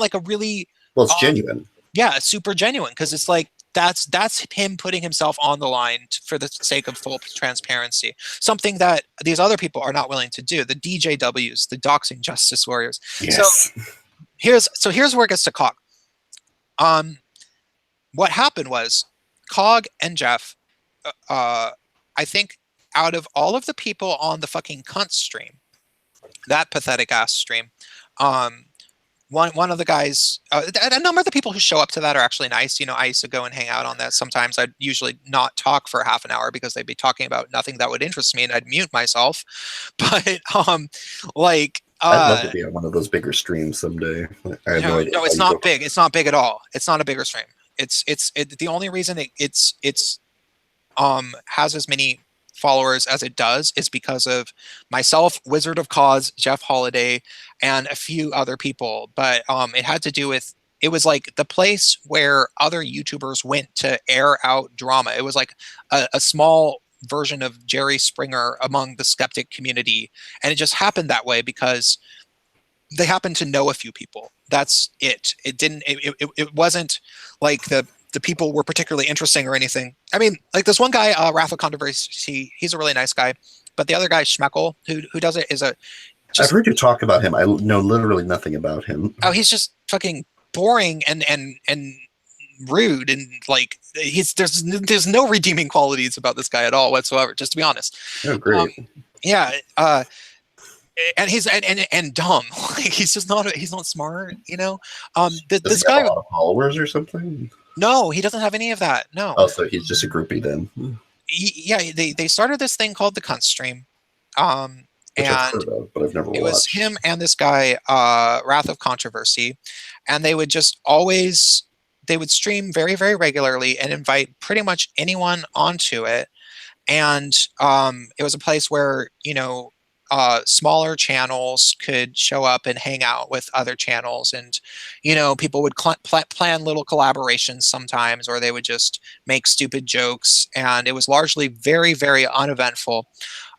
like a really it's genuine. Yeah, super genuine because it's like that's him putting himself on the line for the sake of full transparency, something that these other people are not willing to do. The DJWs, the doxing justice warriors. Yes. So here's where it gets to Cog. What happened was Cog and Jeff, I think out of all of the people on the fucking cunt stream, that pathetic ass stream, one of the guys, a number of the people who show up to that are actually nice. You know, I used to go and hang out on that. Sometimes I'd usually not talk for half an hour because they'd be talking about nothing that would interest me, and I'd mute myself. But like, I'd love to be on one of those bigger streams someday. I have no idea. No, it's not big. It's not big at all. It's not a bigger stream. The only reason it's has as many followers as it does is because of myself, Wizard of Cause, Jeff Holiday, and a few other people. But it had to do with, it was like the place where other YouTubers went to air out drama. It was like a small version of Jerry Springer among the skeptic community, and it just happened that way because they happened to know a few people. That's it. It wasn't like the people were particularly interesting or anything. I mean, like this one guy, Wrath of Controversy, he's a really nice guy, but the other guy, Schmeckel, who does it, is I've heard you talk about him. I know literally nothing about him. Oh, he's just fucking boring and rude, and like there's no redeeming qualities about this guy at all whatsoever, just to be honest. Oh, great. And he's and dumb. Like he's not smart, you know. Does he have a lot of followers or something? No, he doesn't have any of that. No. Oh, so he's just a groupie then. They started this thing called the Cunt Stream. Which I've heard of, but I've never watched. It was him and this guy, Wrath of Controversy, and they would stream very, very regularly and invite pretty much anyone onto it. And it was a place where, you know, smaller channels could show up and hang out with other channels, and you know, people would plan little collaborations sometimes, or they would just make stupid jokes, and it was largely very, very uneventful.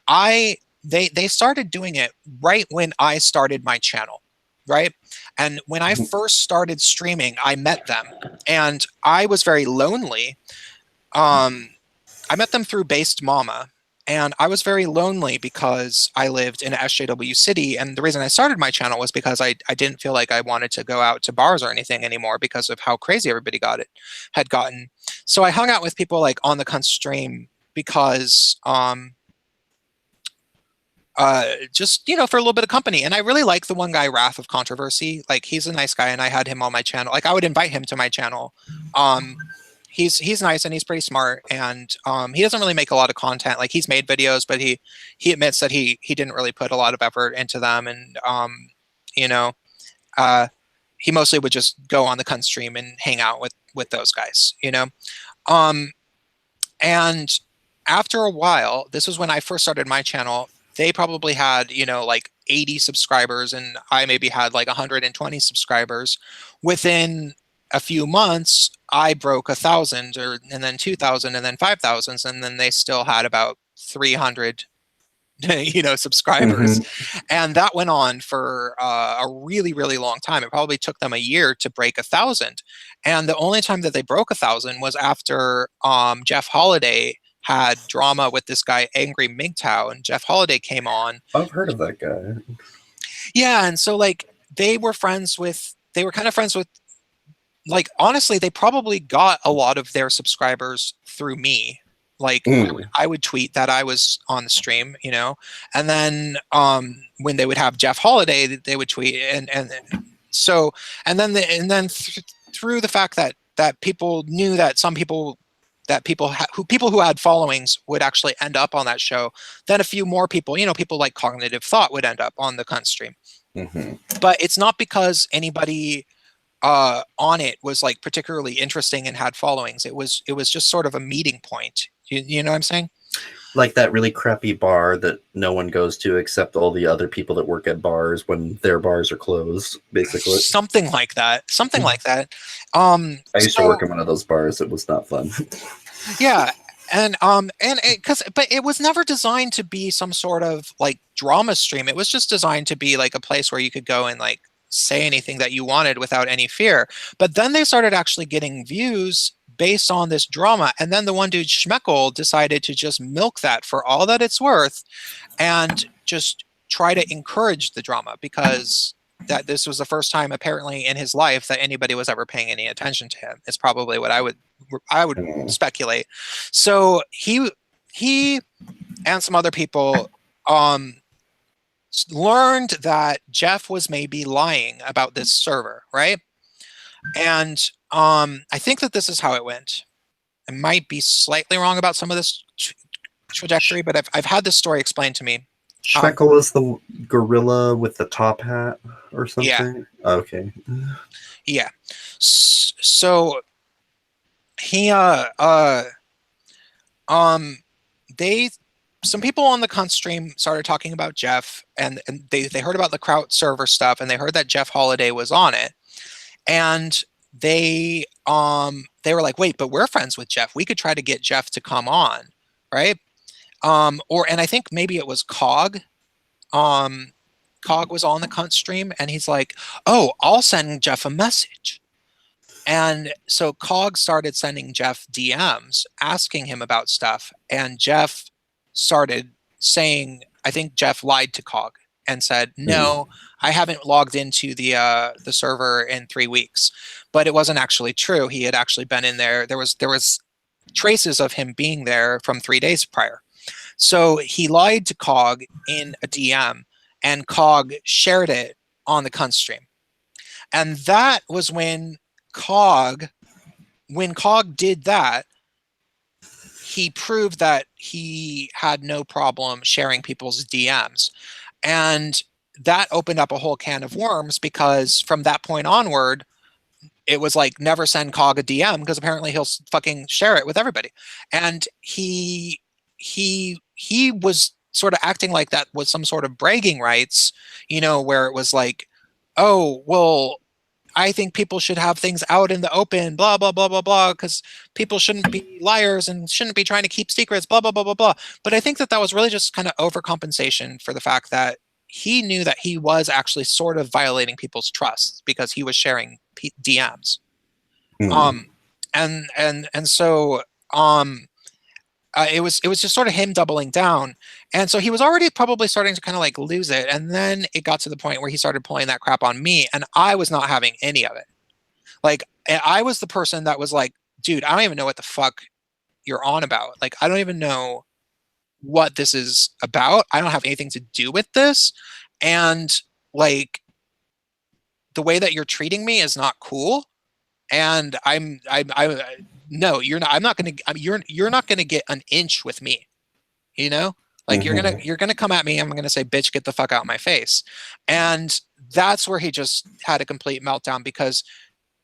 They started doing it right when I started my channel, right? And when I first started streaming, I met them, and I was very lonely. I met them through Based Mama, And I was very lonely because I lived in a SJW city. And the reason I started my channel was because I didn't feel like I wanted to go out to bars or anything anymore because of how crazy everybody had gotten. So I hung out with people like on the cunt stream because just, you know, for a little bit of company. And I really like the one guy, Wrath of Controversy. Like, he's a nice guy, and I had him on my channel. Like, I would invite him to my channel. Um, he's nice and he's pretty smart, and he doesn't really make a lot of content. Like, he's made videos, but he admits that he didn't really put a lot of effort into them, and you know, uh, he mostly would just go on the cunt stream and hang out with those guys, you know. Um, and after a while, this was when I first started my channel, they probably had, you know, like 80 subscribers, and I maybe had like 120 subscribers. Within a few months, I broke 1,000, and then 2,000, and then 5,000, and then they still had about 300 you know, subscribers. And that went on for a really, really long time. It probably took them a year to break 1,000. And the only time that they broke 1,000 was after Jeff Holiday had drama with this guy, Angry MGTOW, and Jeff Holiday came on. I've heard of that guy. Yeah, and so like they were kind of friends with, like, honestly, they probably got a lot of their subscribers through me. Like, I would tweet that I was on the stream, you know, and then when they would have Jeff Holiday, they would tweet, and so, and then through the fact that people knew that some people, that people who had followings would actually end up on that show, then a few more people, you know, people like Cognitive Thought would end up on the cunt stream. But it's not because anybody on it was like particularly interesting and had followings. It was just sort of a meeting point. You know what I'm saying? Like that really crappy bar that no one goes to except all the other people that work at bars when their bars are closed, basically. Something like that. Something like that. I used to work in one of those bars. It was not fun. Yeah. And but it was never designed to be some sort of like drama stream. It was just designed to be like a place where you could go and like say anything that you wanted without any fear. But then they started actually getting views based on this drama, and then the one dude Schmeckel decided to just milk that for all that it's worth and just try to encourage the drama, because that this was the first time apparently in his life that anybody was ever paying any attention to him. It's probably what I would speculate. So he and some other people learned that Jeff was maybe lying about this server, right? And I think that this is how it went. I might be slightly wrong about some of this trajectory, but I've had this story explained to me. Schmeckel is the gorilla with the top hat or something? Yeah. Okay. Yeah. So he some people on the cunt stream started talking about Jeff, and they heard about the Kraut server stuff, and they heard that Jeff Holiday was on it. And they were like, wait, but we're friends with Jeff. We could try to get Jeff to come on, right? And I think maybe it was Cog. Cog was on the cunt stream, and he's like, oh, I'll send Jeff a message. And so Cog started sending Jeff DMs asking him about stuff, and Jeff started saying, I think Jeff lied to Cog and said, no, I haven't logged into the server in 3 weeks. But it wasn't actually true. He had actually been in there. There was traces of him being there from 3 days prior. So he lied to Cog in a DM, and Cog shared it on the cunt stream. And that was when Cog did that, he proved that he had no problem sharing people's DMs. And that opened up a whole can of worms, because from that point onward, it was like, never send Cog a DM, because apparently he'll fucking share it with everybody. And he was sort of acting like that was some sort of bragging rights, you know, where it was like, oh, well, I think people should have things out in the open, blah, blah, blah, blah, blah, because people shouldn't be liars and shouldn't be trying to keep secrets, blah, blah, blah, blah, blah. But I think that was really just kind of overcompensation for the fact that he knew that he was actually sort of violating people's trust, because he was sharing DMs. And so it was just sort of him doubling down, and so he was already probably starting to kind of like lose it, and then it got to the point where he started pulling that crap on me, and I was not having any of it. Like I was the person that was like, dude, I don't even know what the fuck you're on about. Like I don't even know what this is about. I don't have anything to do with this, and like the way that you're treating me is not cool, and I no, you're not. I'm not gonna. You're not gonna get an inch with me. You know, like you're gonna come at me. I'm gonna say, bitch, get the fuck out of my face, and that's where he just had a complete meltdown because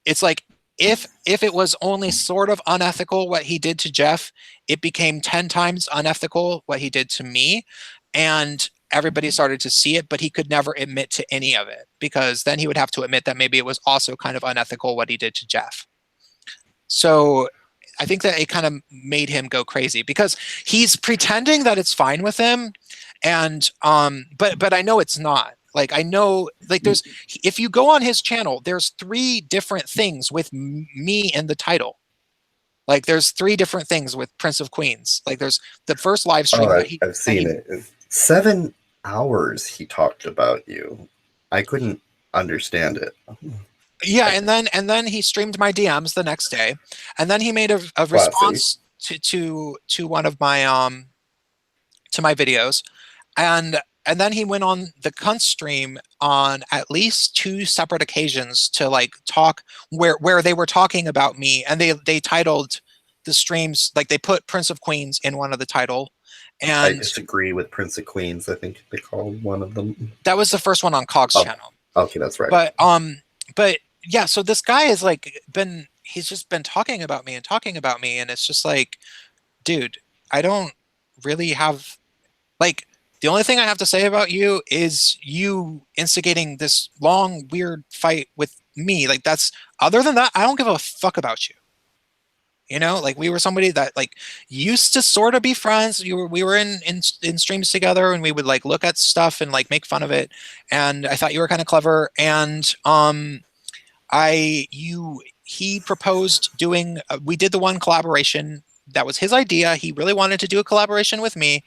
it's like if it was only sort of unethical what he did to Jeff, it became 10 times unethical what he did to me, and everybody started to see it, but he could never admit to any of it because then he would have to admit that maybe it was also kind of unethical what he did to Jeff. So I think that it kind of made him go crazy because he's pretending that it's fine with him, and but I know it's not. Like I know, like there's if you go on his channel, there's 3 different things with me in the title. Like there's 3 different things with Prince of Queens. Like there's the first live stream that I've seen it. 7 hours he talked about you. I couldn't understand it. Yeah, and then he streamed my DMs the next day, and then he made a response to one of my to my videos, and then he went on the cunt stream on at least 2 separate occasions to like talk where they were talking about me, and they titled the streams like they put Prince of Queens in one of the title, and I disagree with Prince of Queens. I think they called one of them. That was the first one on Cog's channel. Okay, that's right. But yeah, so this guy has like he's just been talking about me, and it's just like, dude, I don't really have like the only thing I have to say about you is you instigating this long weird fight with me. Like that's other than that, I don't give a fuck about you. You know, like we were somebody that like used to sort of be friends. We were in streams together, and we would like look at stuff and like make fun of it. And I thought you were kind of clever. And he proposed doing. We did the one collaboration that was his idea. He really wanted to do a collaboration with me.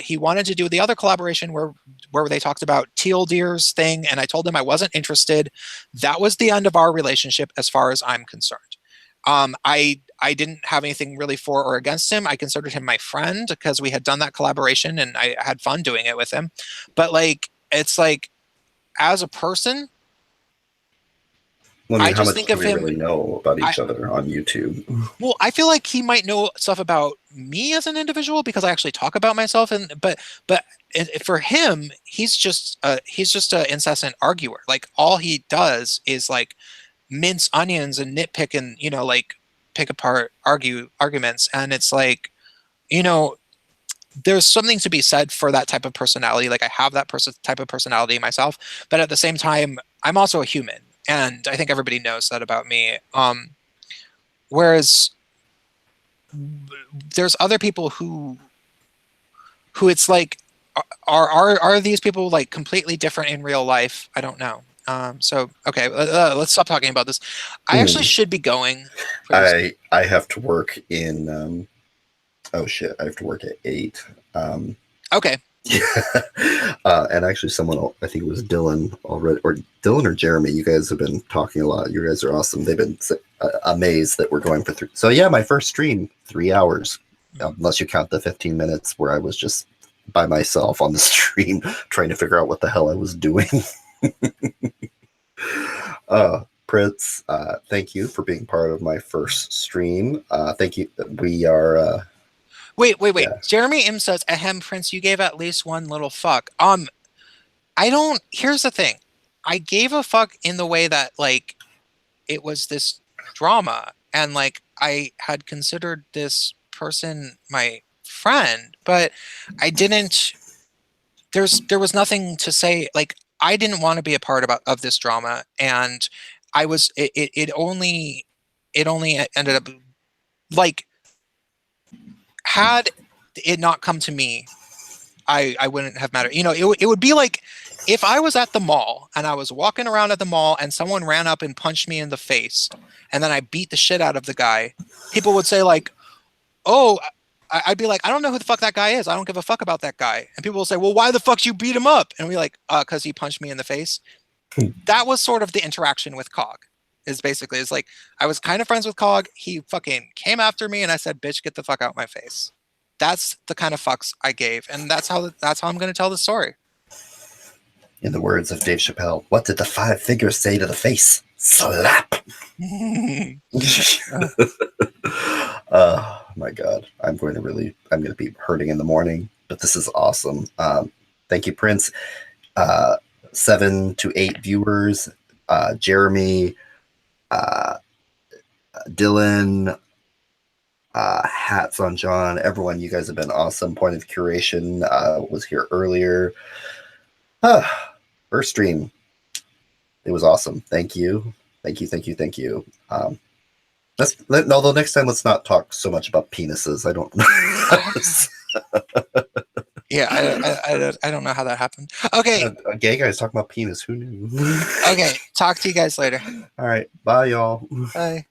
He wanted to do the other collaboration where they talked about teal deer's thing, and I told him I wasn't interested. That was the end of our relationship as far as I'm concerned. I didn't have anything really for or against him. I considered him my friend because we had done that collaboration and I had fun doing it with him. But like, it's like, as a person, well, I mean, how much do we really know about each other on YouTube? Well, I feel like he might know stuff about me as an individual because I actually talk about myself. But for him, he's just an incessant arguer. Like all he does is like mince onions and nitpick and, you know, like pick apart arguments. And it's like, you know, there's something to be said for that type of personality. Like I have that type of personality myself, but at the same time, I'm also a human. And I think everybody knows that about me. Whereas there's other people who it's like, are these people like completely different in real life? I don't know. So okay, let's stop talking about this. I actually should be going. I have to work in. Oh shit! I have to work at 8. Okay. Yeah, and actually, someone I think it was Dylan already, or Dylan or Jeremy. You guys have been talking a lot. You guys are awesome. They've been amazed that we're going for 3. So yeah, my first stream 3 hours, unless you count the 15 minutes where I was just by myself on the stream trying to figure out what the hell I was doing. Prince, thank you for being part of my first stream. Thank you. We are. Wait. Yeah. Jeremy M says, "Ahem, Prince, you gave at least one little fuck." I don't. Here's the thing. I gave a fuck in the way that like it was this drama, and like I had considered this person my friend, but I didn't. There was nothing to say. Like I didn't want to be a part of this drama, and I was. It only ended up like. Had it not come to me, I wouldn't have mattered. You know, it would be like if I was at the mall and I was walking around at the mall and someone ran up and punched me in the face and then I beat the shit out of the guy. People would say like, "Oh, I'd be like, I don't know who the fuck that guy is. I don't give a fuck about that guy. And people will say, well, why the fuck you beat him up? And we like, because he punched me in the face. That was sort of the interaction with Cog. Is basically, it's like, I was kind of friends with Cog. He fucking came after me, and I said, bitch, get the fuck out my face. That's the kind of fucks I gave, and that's how I'm going to tell the story. In the words of Dave Chappelle, what did the 5 figures say to the face? Slap. My God, I'm going to be hurting in the morning, but this is awesome. Thank you, Prince. 7 to 8 viewers, Jeremy, Dylan, hats on John, everyone, you guys have been awesome. Point of Curation was here earlier. First stream, it was awesome. Thank you. Although next time let's not talk so much about penises. I don't know. Yeah, I don't know how that happened. Okay. Gay guys talking about penis. Who knew? Okay, talk to you guys later. All right, bye y'all. Bye.